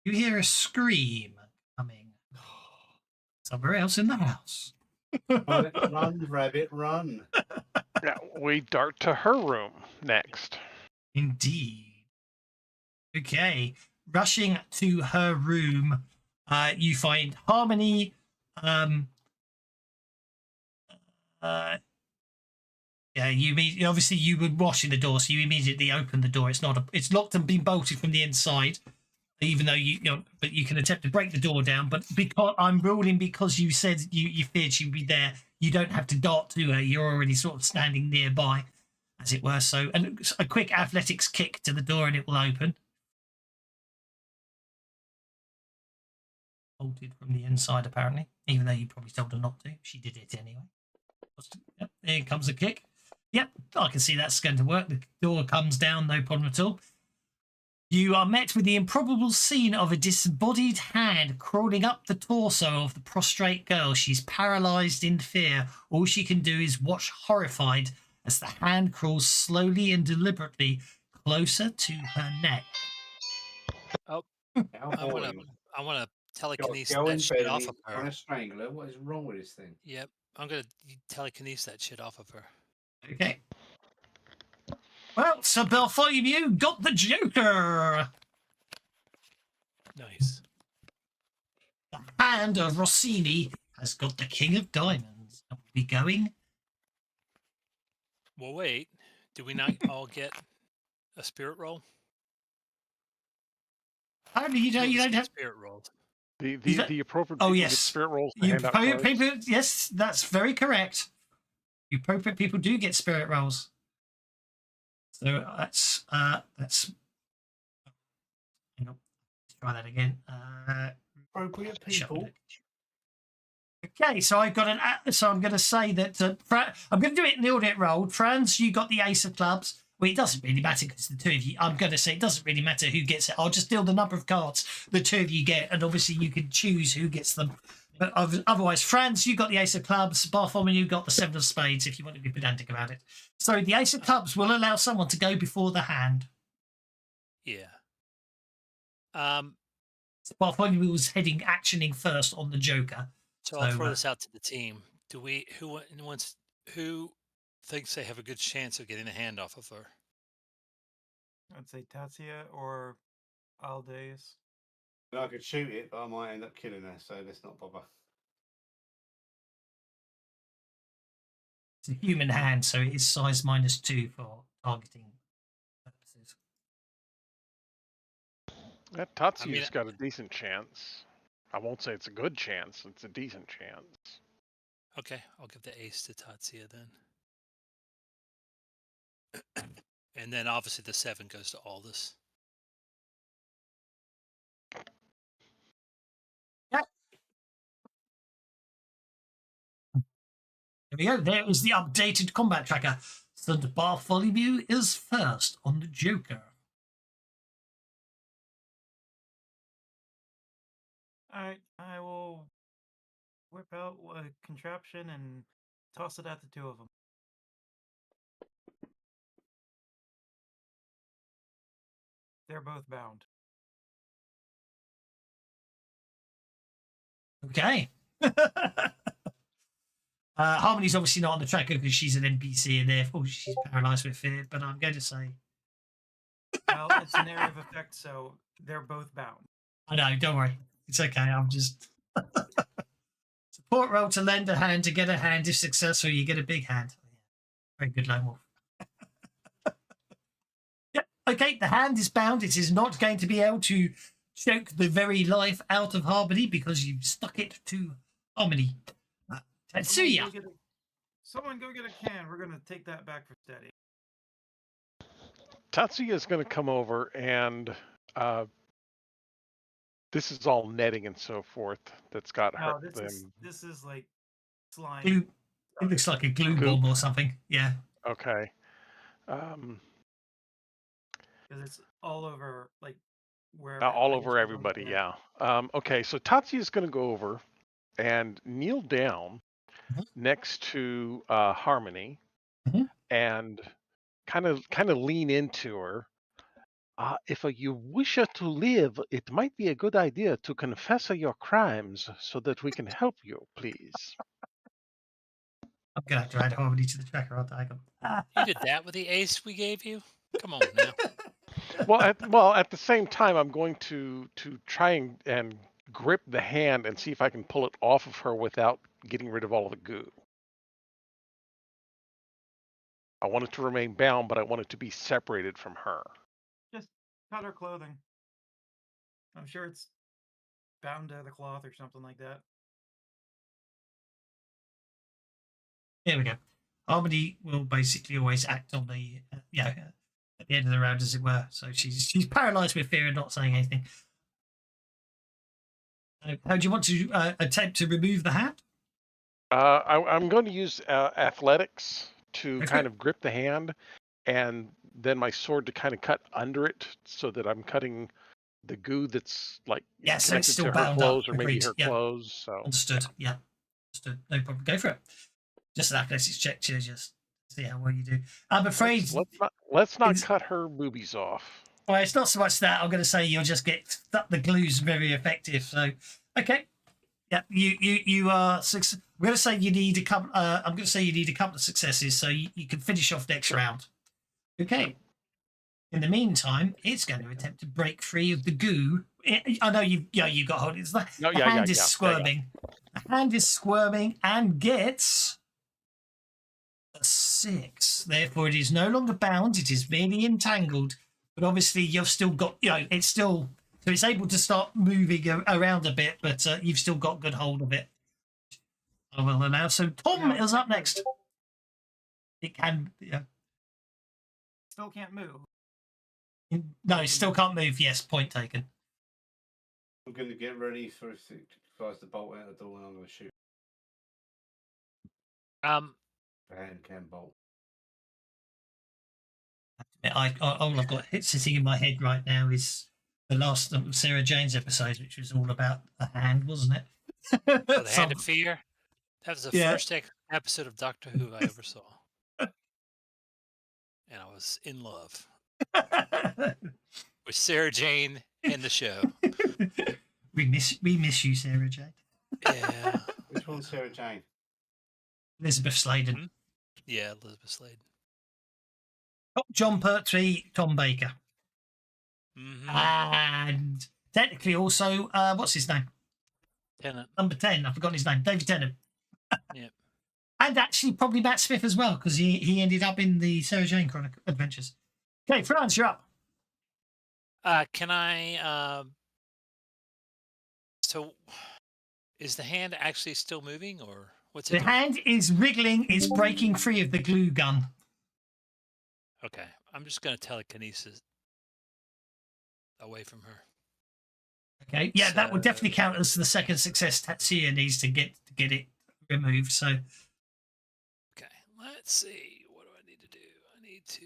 You hear a scream coming somewhere else in the house. Run, rabbit, run. Now we dart to her room next. Indeed. Okay. Rushing to her room, you find Harmony. Yeah, obviously you were washing the door, so you immediately open the door. It's locked and been bolted from the inside, even though but you can attempt to break the door down. But because I'm ruling, because you said you feared she'd be there, you don't have to dart to her. You're already sort of standing nearby, as it were. So, and a quick athletics kick to the door, and it will open. Bolted from the inside, apparently, even though you probably told her not to. She did it anyway. Yep, there comes a kick. Yep, I can see that's going to work. The door comes down, no problem at all. You are met with the improbable scene of a disembodied hand crawling up the torso of the prostrate girl. She's paralyzed in fear. All she can do is watch horrified as the hand crawls slowly and deliberately closer to her neck. Oh, How I want boring. to telekinesis Go in that shit bed off and of he's trying her. to strangle her. What is wrong with this thing? Yep, I'm gonna telekinesis that shit off of her. Okay. Well, Sir Bartholomew got the Joker. Nice. The hand of Rossini has got the King of Diamonds. Are we going? Well, wait. Do we not all get a spirit roll? Apparently, you don't have. Spirit rolled. The appropriate Oh people yes, get spirit rolls to you hand out appropriate cards. people. Yes, that's very correct. You appropriate people do get spirit rolls. So that's. Hang on, let's try that again. Appropriate Shut people. it. Okay, so I've got so I'm going to say that I'm going to do it in the order it rolled. Franz, you got the ace of clubs. Well, it doesn't really matter because the two of you. I'm going to say it doesn't really matter who gets it. I'll just deal the number of cards the two of you get, and obviously you can choose who gets them. But otherwise, Franz, you got the ace of clubs. Bartholomew, you got the seven of spades. If you want to be pedantic about it, so the ace of clubs will allow someone to go before the hand. Yeah. Bartholomew was actioning first on the Joker. So I'll throw this out to the team. Who thinks they have a good chance of getting the hand off of her? I'd say Tatsia or Aldeus. I could shoot it, but I might end up killing her, so let's not bother. It's a human hand, so it is size -2 for targeting purposes. Tatsuya's got a decent chance. I won't say it's a good chance. It's a decent chance. Okay, I'll give the ace to Tatsia then. And then obviously the 7 goes to Aldous. Yep. There we go. There is the updated combat tracker. So the Bartholomew is first on the Joker. Alright, I will whip out a contraption and toss it at the two of them. They're both bound. Okay. Harmony's obviously not on the tracker because she's an NPC and therefore she's paralyzed with fear, but I'm going to say... Well, it's an area of effect, so they're both bound. I know, don't worry. It's okay, I'm just... Support roll to lend a hand to get a hand. If successful, you get a big hand. Very good, Lone Wolf. Yep, okay, the hand is bound. It is not going to be able to choke the very life out of Harmony because you stuck it to Harmony. Tatsuya. Someone go get a can. We're going to take that back for steady. Tatsuya is going to come over and this is all netting and so forth that's got No, her. this is like slime. Glue. It looks like a glue bomb or something. Yeah. Okay. Because it's all over, like, where All over everybody, yeah. Okay, so Tatsuya is going to go over and kneel down next to Harmony and kind of lean into her If you wish to live, it might be a good idea to confess your crimes so that we can help you, please. I'm going to have to add harmony to the tracker, aren't I? You did that with the ace we gave you? Come on now. At the same time, I'm going to try and grip the hand and see if I can pull it off of her without getting rid of all of the goo. I want it to remain bound, but I want it to be separated from her. Just cut her clothing. I'm sure it's bound to the cloth or something like that. Here we go. Harmony will basically always act on the, at the end of the round, as it were. So she's paralysed with fear and not saying anything. How do you want to attempt to remove the hand? I'm going to use athletics to Okay. kind of grip the hand, and then my sword to kind of cut under it, so that I'm cutting the goo that's like Yeah, so it's connected still to her bound up. clothes or maybe Agreed. her Yeah. clothes. So Understood. Yeah. Understood. No problem. Go for it. Just an athletics check to just see how well you do. I'm afraid. let's not it's- cut her boobies off. Well, it's not so much that. I'm going to say you'll just get stuck. The glue's very effective. So, okay. Yeah, you are. We're going to say you need a couple. I'm going to say you need a couple of successes, so you can finish off next round. Okay. In the meantime, it's going to attempt to break free of the goo. I know you got hold. It's like the hand is squirming. The hand is squirming and gets a 6. Therefore, it is no longer bound. It is merely entangled. But obviously, you've still got. It's still. So it's able to start moving around a bit, but you've still got good hold of it. I will allow. So Tom is up next. It can. Still can't move. No, it still can't move. Yes, point taken. I'm going to get ready for if it tries to bolt out the door, and I'm going to shoot. The hand can bolt. All I've got sitting in my head right now is the last of Sarah Jane's episode, which was all about the hand, wasn't it? The Hand of Fear. That was the first episode of Doctor Who I ever saw, and I was in love with Sarah Jane in the show. we miss you, Sarah Jane. Yeah. Which one's Sarah Jane? Elizabeth Sladen. Hmm? Yeah, Elizabeth Sladen. John Pertwee, Tom Baker. Mm-hmm. And technically also, what's his name? Tennant. Number 10. I've forgotten his name. David Tennant. Yep. And actually probably Matt Smith as well, because he ended up in the Sarah Jane Chronicle Adventures. Okay, France, you're up. Can I? So, is the hand actually still moving, or what's it The doing? hand is wriggling. It's breaking free of the glue gun. Okay, I'm just going to telekinesis away from her. Okay, yeah, that would definitely count as the second success Tatsuya needs to get it removed. So, Okay, let's see. What do I need to do? I need to.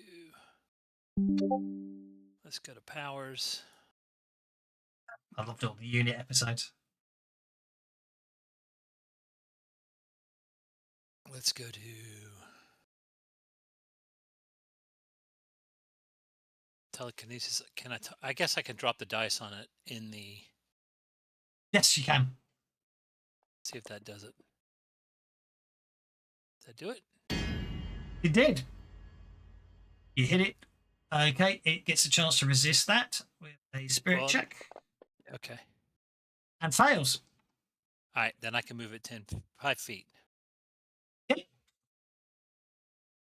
Let's go to powers. I loved all the unit episodes. Let's go to telekinesis. Can I? I guess I can drop the dice on it in the. Yes, you can. See if that does it. Does that do it? You did. You hit it. Okay, it gets a chance to resist that with a spirit Well, check Okay. and fails. All right, then I can move it 5 feet. Yep.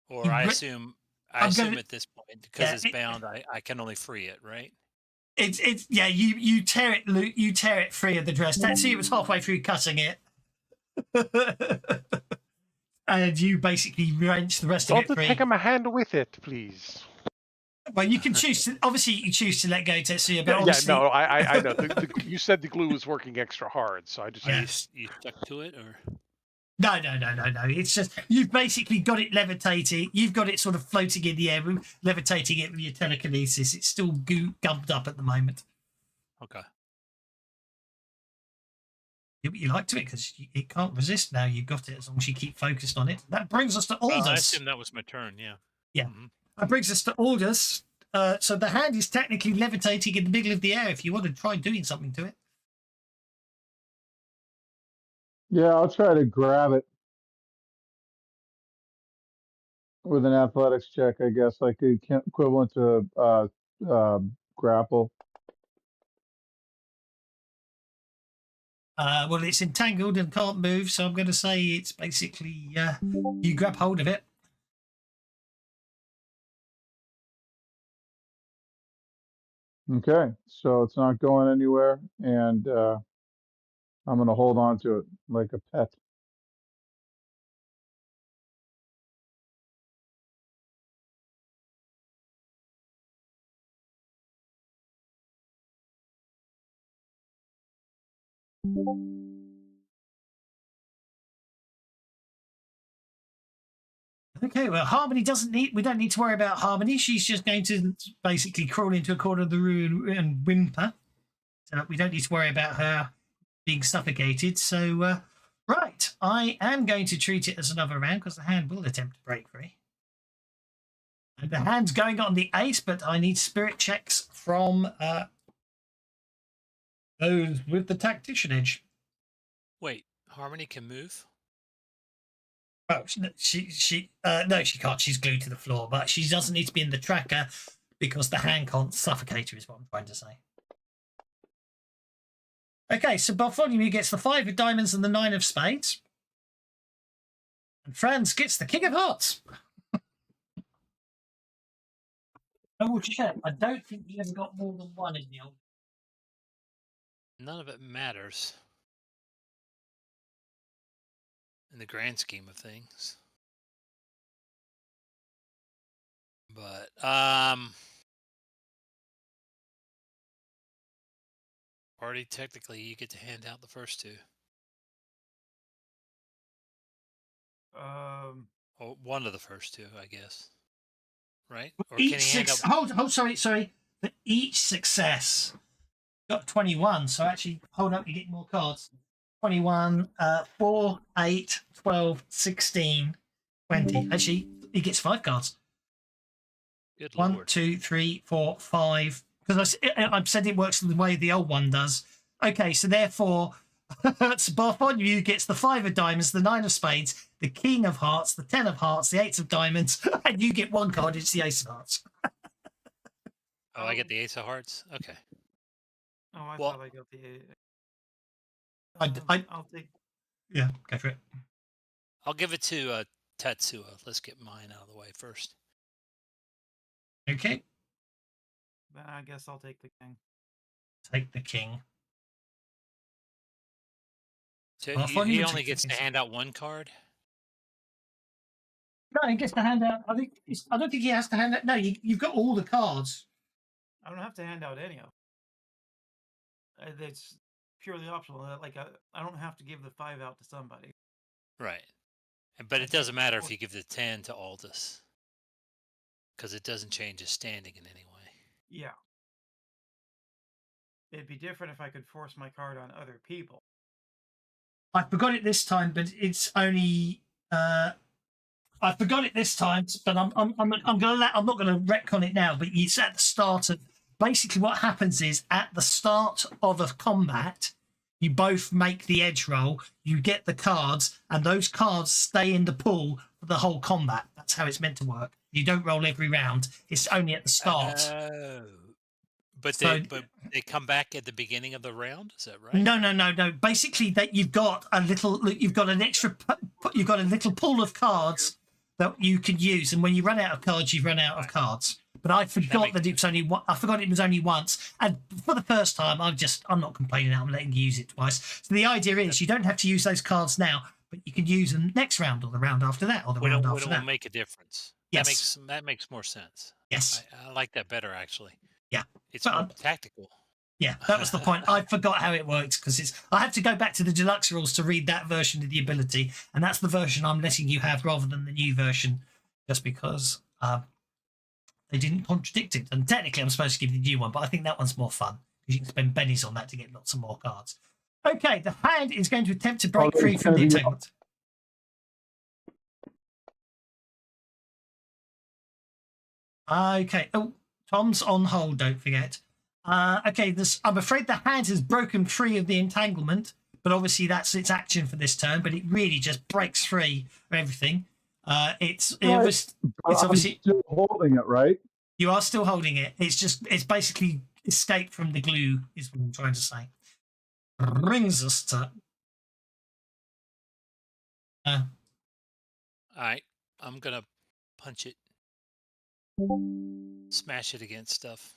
Or You I re- assume I'm gonna- at this point, because Yeah, it's bound, I can only free it, right? It's yeah. You tear it free of the dress. Tatsuya was halfway through cutting it, and you basically wrench the rest of Don't it free. take my hand with it, please. Well, you can choose to. Obviously, you choose to let go, Tetsuya, but Yeah, obviously, no, I know. You said the glue was working extra hard, so I just. Yeah. You stuck to it, or no. It's just you've basically got it levitating. You've got it sort of floating in the air, levitating it with your telekinesis. It's still gummed up at the moment. okay? You like to it because it can't resist now. You've got it as long as you keep focused on it. That brings us to Well, I Aldous. assume that was my turn. Yeah. Yeah. Mhm. That brings us to Aldous. So the hand is technically levitating in the middle of the air if you want to try doing something to it. Yeah, I'll try to grab it with an athletics check, I guess, like equivalent to grapple. Well, it's entangled and can't move, so I'm going to say it's basically you grab hold of it. Okay, so it's not going anywhere, and I'm going to hold on to it like a pet. Okay, well, Harmony doesn't need. We don't need to worry about Harmony. She's just going to basically crawl into a corner of the room and whimper. So we don't need to worry about her being suffocated. So, right, I am going to treat it as another round because the hand will attempt to break free. And the hand's going on the ace, but I need spirit checks from those with the tactician edge. Wait, Harmony can move? Oh, no, she can't. She's glued to the floor, but she doesn't need to be in the tracker because the hand can't suffocate her, is what I'm trying to say. Okay, so Bartholomew gets the 5 of diamonds and the 9 of spades. And Franz gets the king of hearts. Double check. I don't think he ever got more than 1 in the old. None of it matters in the grand scheme of things. But already technically you get to hand out the first 2. Or one of the first 2, I guess. Right? Or Each can he hand out... hold, sorry. For each success, got 21. So actually, hold up, you get more cards. 21, 4, 8, 12, 16, 20. Actually, he gets 5 cards. Good 1, Lord. 2, 3, 4, 5. Because I've said it works the way the old one does. Okay, so therefore, Bartholomew gets the 5 of diamonds, the 9 of spades, the king of hearts, the 10 of hearts, the 8 of diamonds, and you get 1 card. It's the ace of hearts. Oh, I get the ace of hearts? Okay. Oh, I Well- thought I got the. I'll take. Yeah, go for it. I'll give it to Tetsuo. Let's get mine out of the way first. Okay, Then I guess I'll take the king. take the king. So Bartholomew he will only take the gets to king. hand out 1 card? No, he gets to hand out. I don't think he has to hand out. No, you've got all the cards. I don't have to hand out any of them. It's purely optional. Like I don't have to give the 5 out to somebody. Right. But it doesn't matter if you give the 10 to Aldous. Because it doesn't change his standing in any way. Yeah. It'd be different if I could force my card on other people. I forgot it this time, but it's only. I forgot it this time, but I'm not going to retcon it now. But it's at the start of. Basically, what happens is at the start of a combat, you both make the edge roll. You get the cards, and those cards stay in the pool for the whole combat. That's how it's meant to work. You don't roll every round. It's only at the start. Oh. But So- they come back at the beginning of the round? Is that right? No. Basically, that you've got a little pool of cards that you can use, and when you run out of cards, you run out of cards. But I forgot that it was only one. I forgot it was only once, and for the first time, I'm not complaining. I'm letting you use it twice. So the idea is you don't have to use those cards now, but you can use them next round or the round after that or the round after It that. will make a difference. Yes. That makes more sense. Yes. I like that better, actually. Yeah. It's But, more tactical. Yeah, that was the point. I forgot how it works because I have to go back to the deluxe rules to read that version of the ability, and that's the version I'm letting you have rather than the new version, just because they didn't contradict it. And technically, I'm supposed to give you the new one, but I think that one's more fun because you can spend bennies on that to get lots of more cards. Okay, the hand is going to attempt to break free from the entanglement. Okay. Oh, Tom's on hold, don't forget. Okay, I'm afraid the hand has broken free of the entanglement, but obviously that's its action for this turn, but it really just breaks free of everything. It's obviously still holding it, right? You are still holding it. It's basically escaped from the glue, is what I'm trying to say. Brings us to. All right, I'm gonna punch it, smash it against stuff.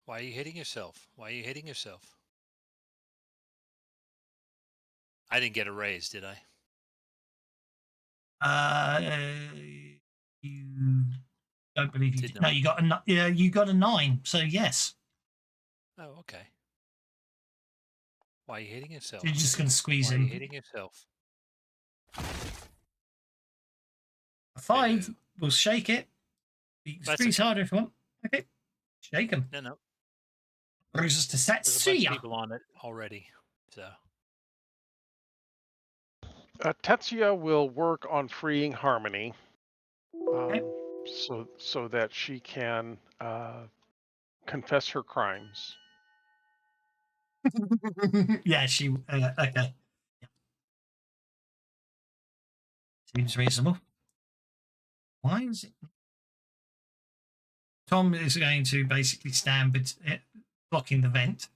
Why are you hitting yourself? Why are you hitting yourself? I didn't get a raise, did I? You don't believe you Did did. No, you got a 9. So yes. Oh, okay. Why are you hitting yourself? You're just going to squeeze Why him. are you hitting yourself? A 5 will shake it. You can squeeze harder if you want. Okay, shake him. No. Brings us to There's a bunch Setsuya. of people on it already, so. Tetsuya will work on freeing Harmony, Okay. so that she can confess her crimes. Yeah, she. Okay. Yeah. Seems reasonable. Why is it? Tom is going to basically stand blocking the vent.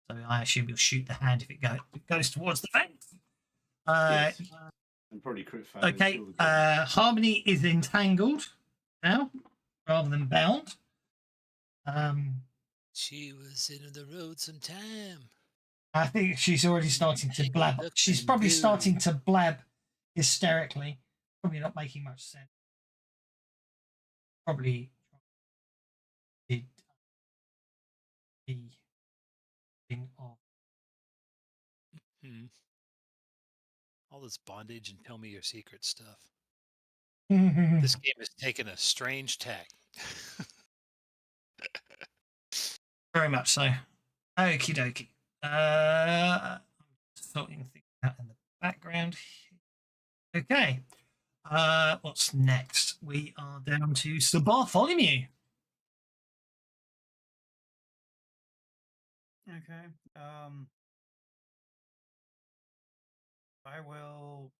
So I assume he'll shoot the hand if it goes towards the vent. Yes. And probably crit fail. Okay. Harmony is entangled now rather than bound. She was in the road some time. I think she's already starting to blab. She's probably starting to blab hysterically. Probably not making much sense. Probably did the thing of. All this bondage and tell me your secret stuff. This This game has taken a strange tack. Very much so. Okie dokie. Sorting things out in the background. Okay. What's next? We are down to Sir Bartholomew. Okay. I will.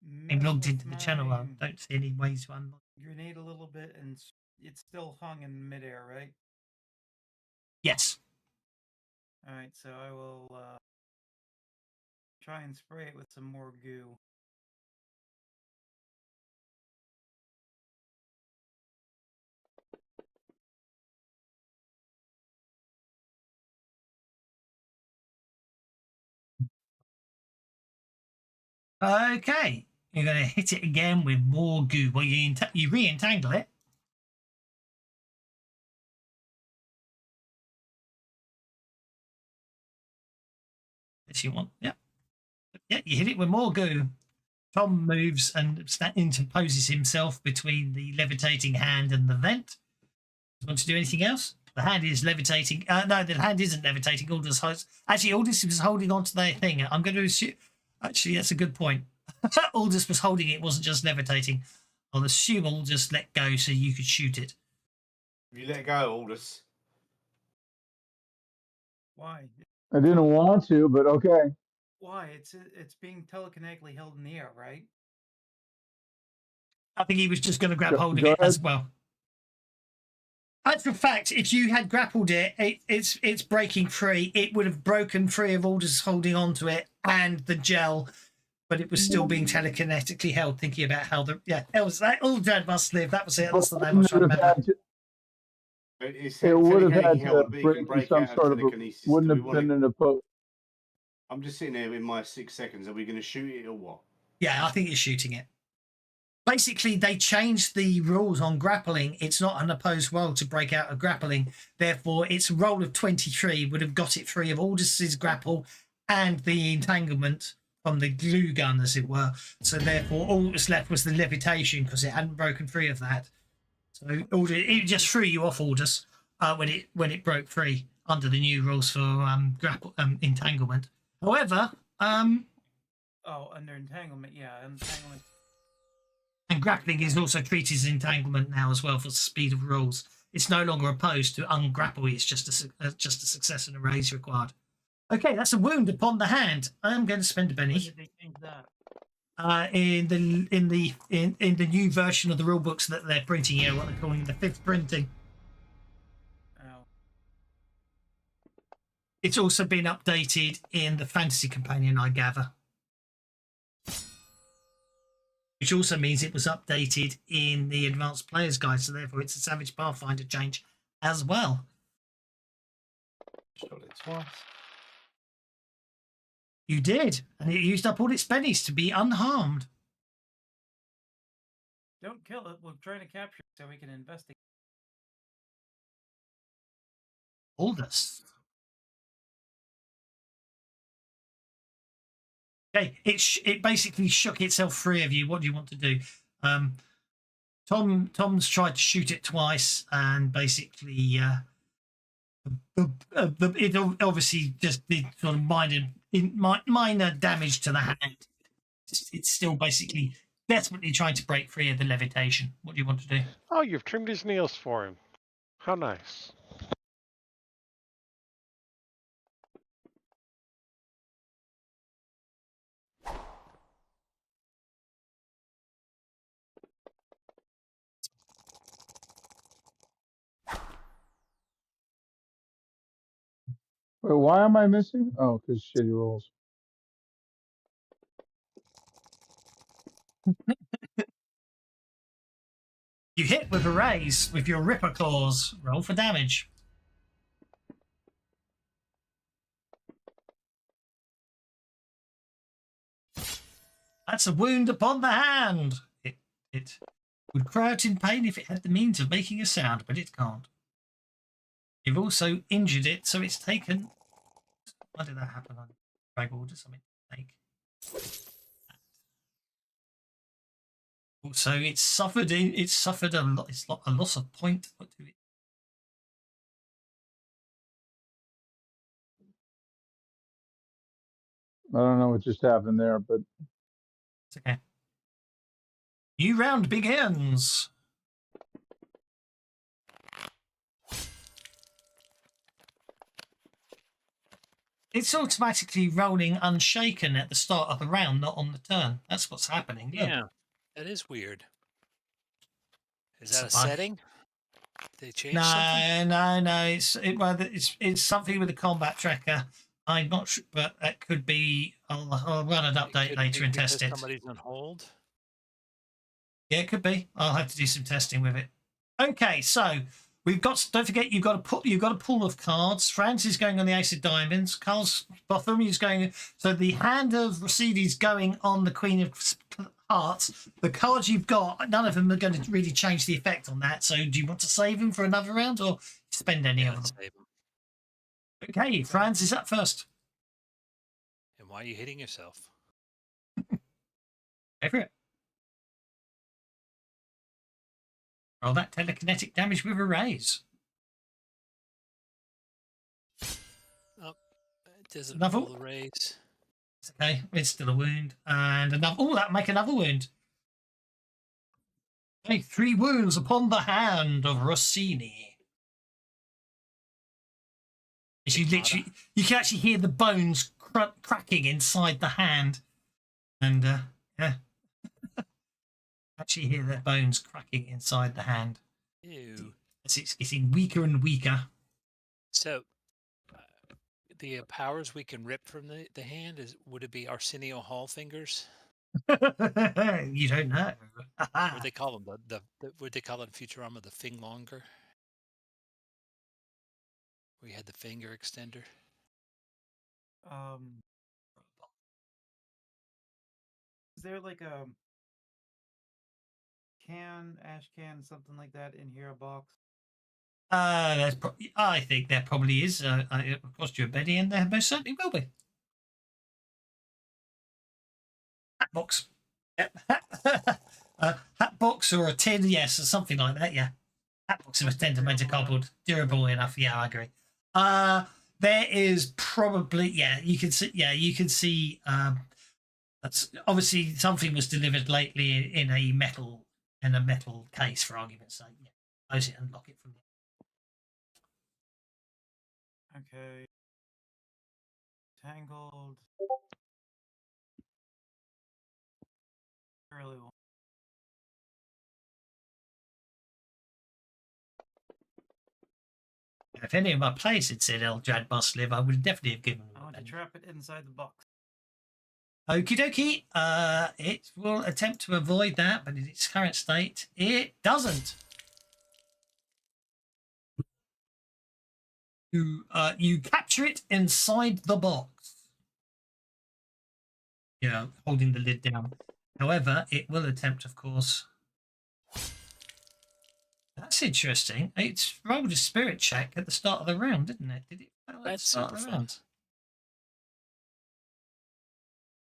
I'm mess logged with into the channel. I my don't see any ways to unlock. Grenade a little bit, and it's still hung in midair, right? Yes. All right, so I will try and spray it with some more goo. Okay. You're going to hit it again with more goo. Well, you re-entangle it. Yes, you want. Yeah. Yeah, you hit it with more goo. Tom moves and interposes himself between the levitating hand and the vent. Want to do anything else? The hand is levitating. No, the hand isn't levitating. Aldous was holding on to their thing. I'm going to assume. Actually, that's a good point. Aldous was holding it. It wasn't just levitating. I'll assume Aldous let go so you could shoot it. You let go, Aldous. Why? I didn't want to, but okay. Why? It's being telekinetically held in the air, right? I think he was just going to grab hold of it as well. Actual fact, if you had grappled it, it's breaking free. It would have broken free of Aldous holding onto it and the gel, but it was still being telekinetically held. Thinking about how it was that all dead must live. That was it. That's the name I was trying to remember. It would have had to break some sort of. Wouldn't have been an opposed. I'm just sitting there in my 6 seconds. Are we going to shoot it or what? Yeah, I think you're shooting it. Basically, they changed the rules on grappling. It's not an opposed roll to break out of grappling. Therefore, its roll of 23 would have got it free of Aldous' grapple and the entanglement from the glue gun, as it were. So therefore, all that was left was the levitation because it hadn't broken free of that. So it just threw you off Aldous when it broke free under the new rules for entanglement. However, under entanglement, yeah, entanglement. And grappling is also treated as entanglement now as well for speed of rules. It's no longer opposed to ungrapple. It's just a success and a raise required. Okay, that's a wound upon the hand. I am going to spend a When penny. did they change that? In the new version of the rule books that they're printing here, what they're calling the 5th printing. Ow. It's also been updated in the Fantasy Companion, I gather. Which also means it was updated in the Advanced Player's Guide, so therefore it's a Savage Pathfinder change as well. Shot it twice. You did, and it used up all its pennies to be unharmed. Don't kill it. We're trying to capture it so we can investigate. Aldous. Okay, it basically shook itself free of you. What do you want to do? Tom's tried to shoot it twice, and basically, it obviously just did sort of minor damage to the hand. It's still basically desperately trying to break free of the levitation. What do you want to do? Oh, you've trimmed his nails for him. How nice. Wait, why am I missing? Oh, because shitty rolls. You hit with a raise with your Ripper Claws. Roll for damage. That's a wound upon the hand. It would cry out in pain if it had the means of making a sound, but it can't. You've also injured it, so it's taken. Why did that happen on drag order? Something to take. Also, it's suffered a lot. It's a loss of point. What do it? I don't know what just happened there, but It's okay. New round begins. It's automatically rolling unshaken at the start of the round, not on the turn. That's what's happening. Look. Yeah, that is weird. Is that a It's a bug. setting? They changed something? No. It's something with the combat tracker. I'm not sure, but that could be. I'll run an It update could later be and because test it. Somebody's on hold. Yeah, it could be. I'll have to do some testing with it. Okay, so we've got. Don't forget, you've got a pool of cards. Franz is going on the Ace of Diamonds. Carl's Botham is going. So the hand of Rosidi is going on the Queen of Hearts. The cards you've got, none of them are going to really change the effect on that. So do you want to save them for another round or spend any of them? Save 'em. Okay, Franz is up first. And why are you hitting yourself? Go for it. Roll that telekinetic damage with a raise. Oh, it doesn't Another- roll the raise. It's okay. It's still a wound. And another. Oh, that'll make another wound. Okay, 3 wounds upon the hand of Rossini. You can actually hear the bones cracking inside the hand. And, yeah. Actually hear the bones cracking inside the hand. Ew. As it's getting weaker and weaker. So, the powers we can rip from the hand would it be Arsenio Hall fingers? You don't know. What they call them? The what they call it in Futurama? The Finglonger. We had the finger extender. Is there like a ash can, something like that in here, a box? I think there probably is. It cost you a penny, and there most certainly will be. Hat box. Yep. Hat box or a tin, yes, or something like that. Yeah, hat boxes must tend to made of cardboard, durable enough. Yeah, I agree. There is probably you can see. That's obviously something was delivered lately in a metal in a metal case, for argument's sake. Yeah, close it and lock it from there. Okay. Tangled. Really well. If any of my players had said Eldrad must live, I would definitely have given them I a want to benefit. trap it inside the box. Okie dokie. It will attempt to avoid that, but in its current state, it doesn't. You capture it inside the box. Yeah, holding the lid down. However, it will attempt, of course. That's interesting. It's rolled a spirit check at the start of the round, didn't it? Did it fail at the That's start of super the fun. round?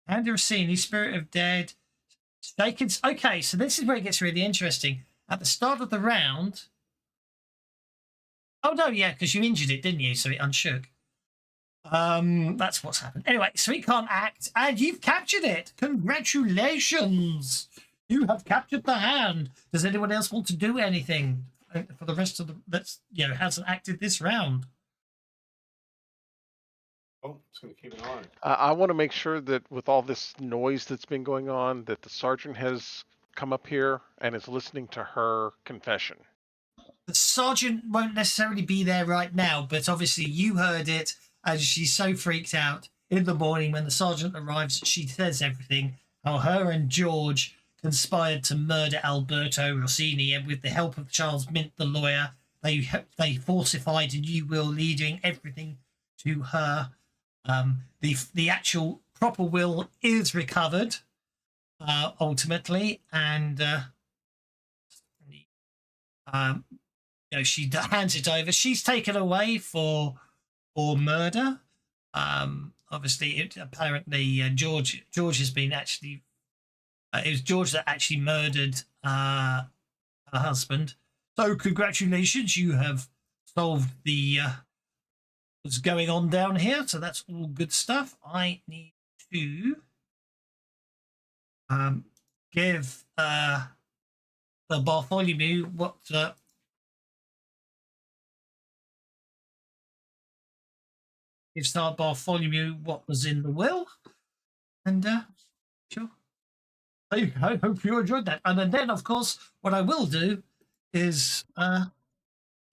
And Rossini, Spirit of Dead. They can. Okay, so this is where it gets really interesting. At the start of the round. Oh no, yeah, because you injured it, didn't you? So it unshook. That's what's happened. Anyway, so it can't act, and you've captured it. Congratulations! You have captured the hand. Does anyone else want to do anything for the rest of the that's hasn't acted this round? Oh, just going to keep an eye on it. I want to make sure that with all this noise that's been going on, that the sergeant has come up here and is listening to her confession. The sergeant won't necessarily be there right now, but obviously you heard it, and she's so freaked out. In the morning when the sergeant arrives, she says everything, how her and George conspired to murder Alberto Rossini, and with the help of Charles Mint, the lawyer, they falsified a new will, leading everything to her. The actual proper will is recovered ultimately, and she hands it over. She's taken away for murder. Obviously, apparently George has been actually. It was George that actually murdered her husband. So congratulations, you have solved the what's going on down here. So that's all good stuff. I need to give the Bartholomew what. Give Bartholomew what was in the will, and sure. I hope you enjoyed that. And then, of course, what I will do is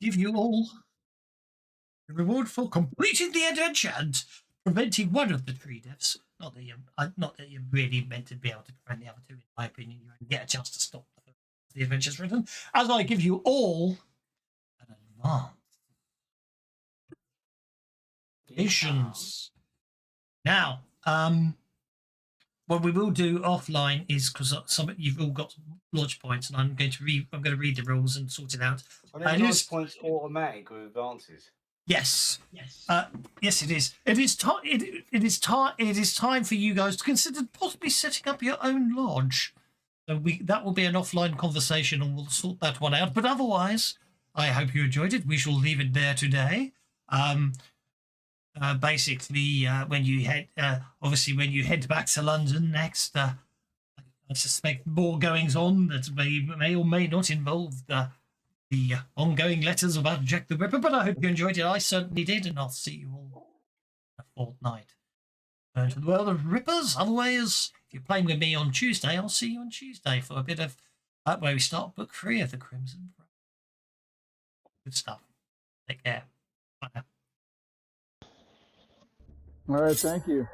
give you all the reward for completing the adventure and preventing one of the three deaths. Not that you really meant to be able to prevent the other two. In my opinion, you won't get a chance to stop the adventure's written. As I give you all an advance. Congratulations. Now, what we will do offline is because you've all got launch points, and I'm going to read the rules and sort it out. Are launch points automatic with advances? Yes. Yes, it is. It is time for you guys to consider possibly setting up your own lodge. So that will be an offline conversation, and we'll sort that one out. But otherwise, I hope you enjoyed it. We shall leave it there today. Basically, when you head back to London next, I suspect more goings on that may or may not involve the ongoing letters about Jack the Ripper. But I hope you enjoyed it. I certainly did, and I'll see you all in a fortnight. Turn to the world of Rippers. Otherwise, if you're playing with me on Tuesday, I'll see you on Tuesday for a bit of where we start book 3 of the Crimson Throne. Good stuff. Take care. Bye now. All right, thank you.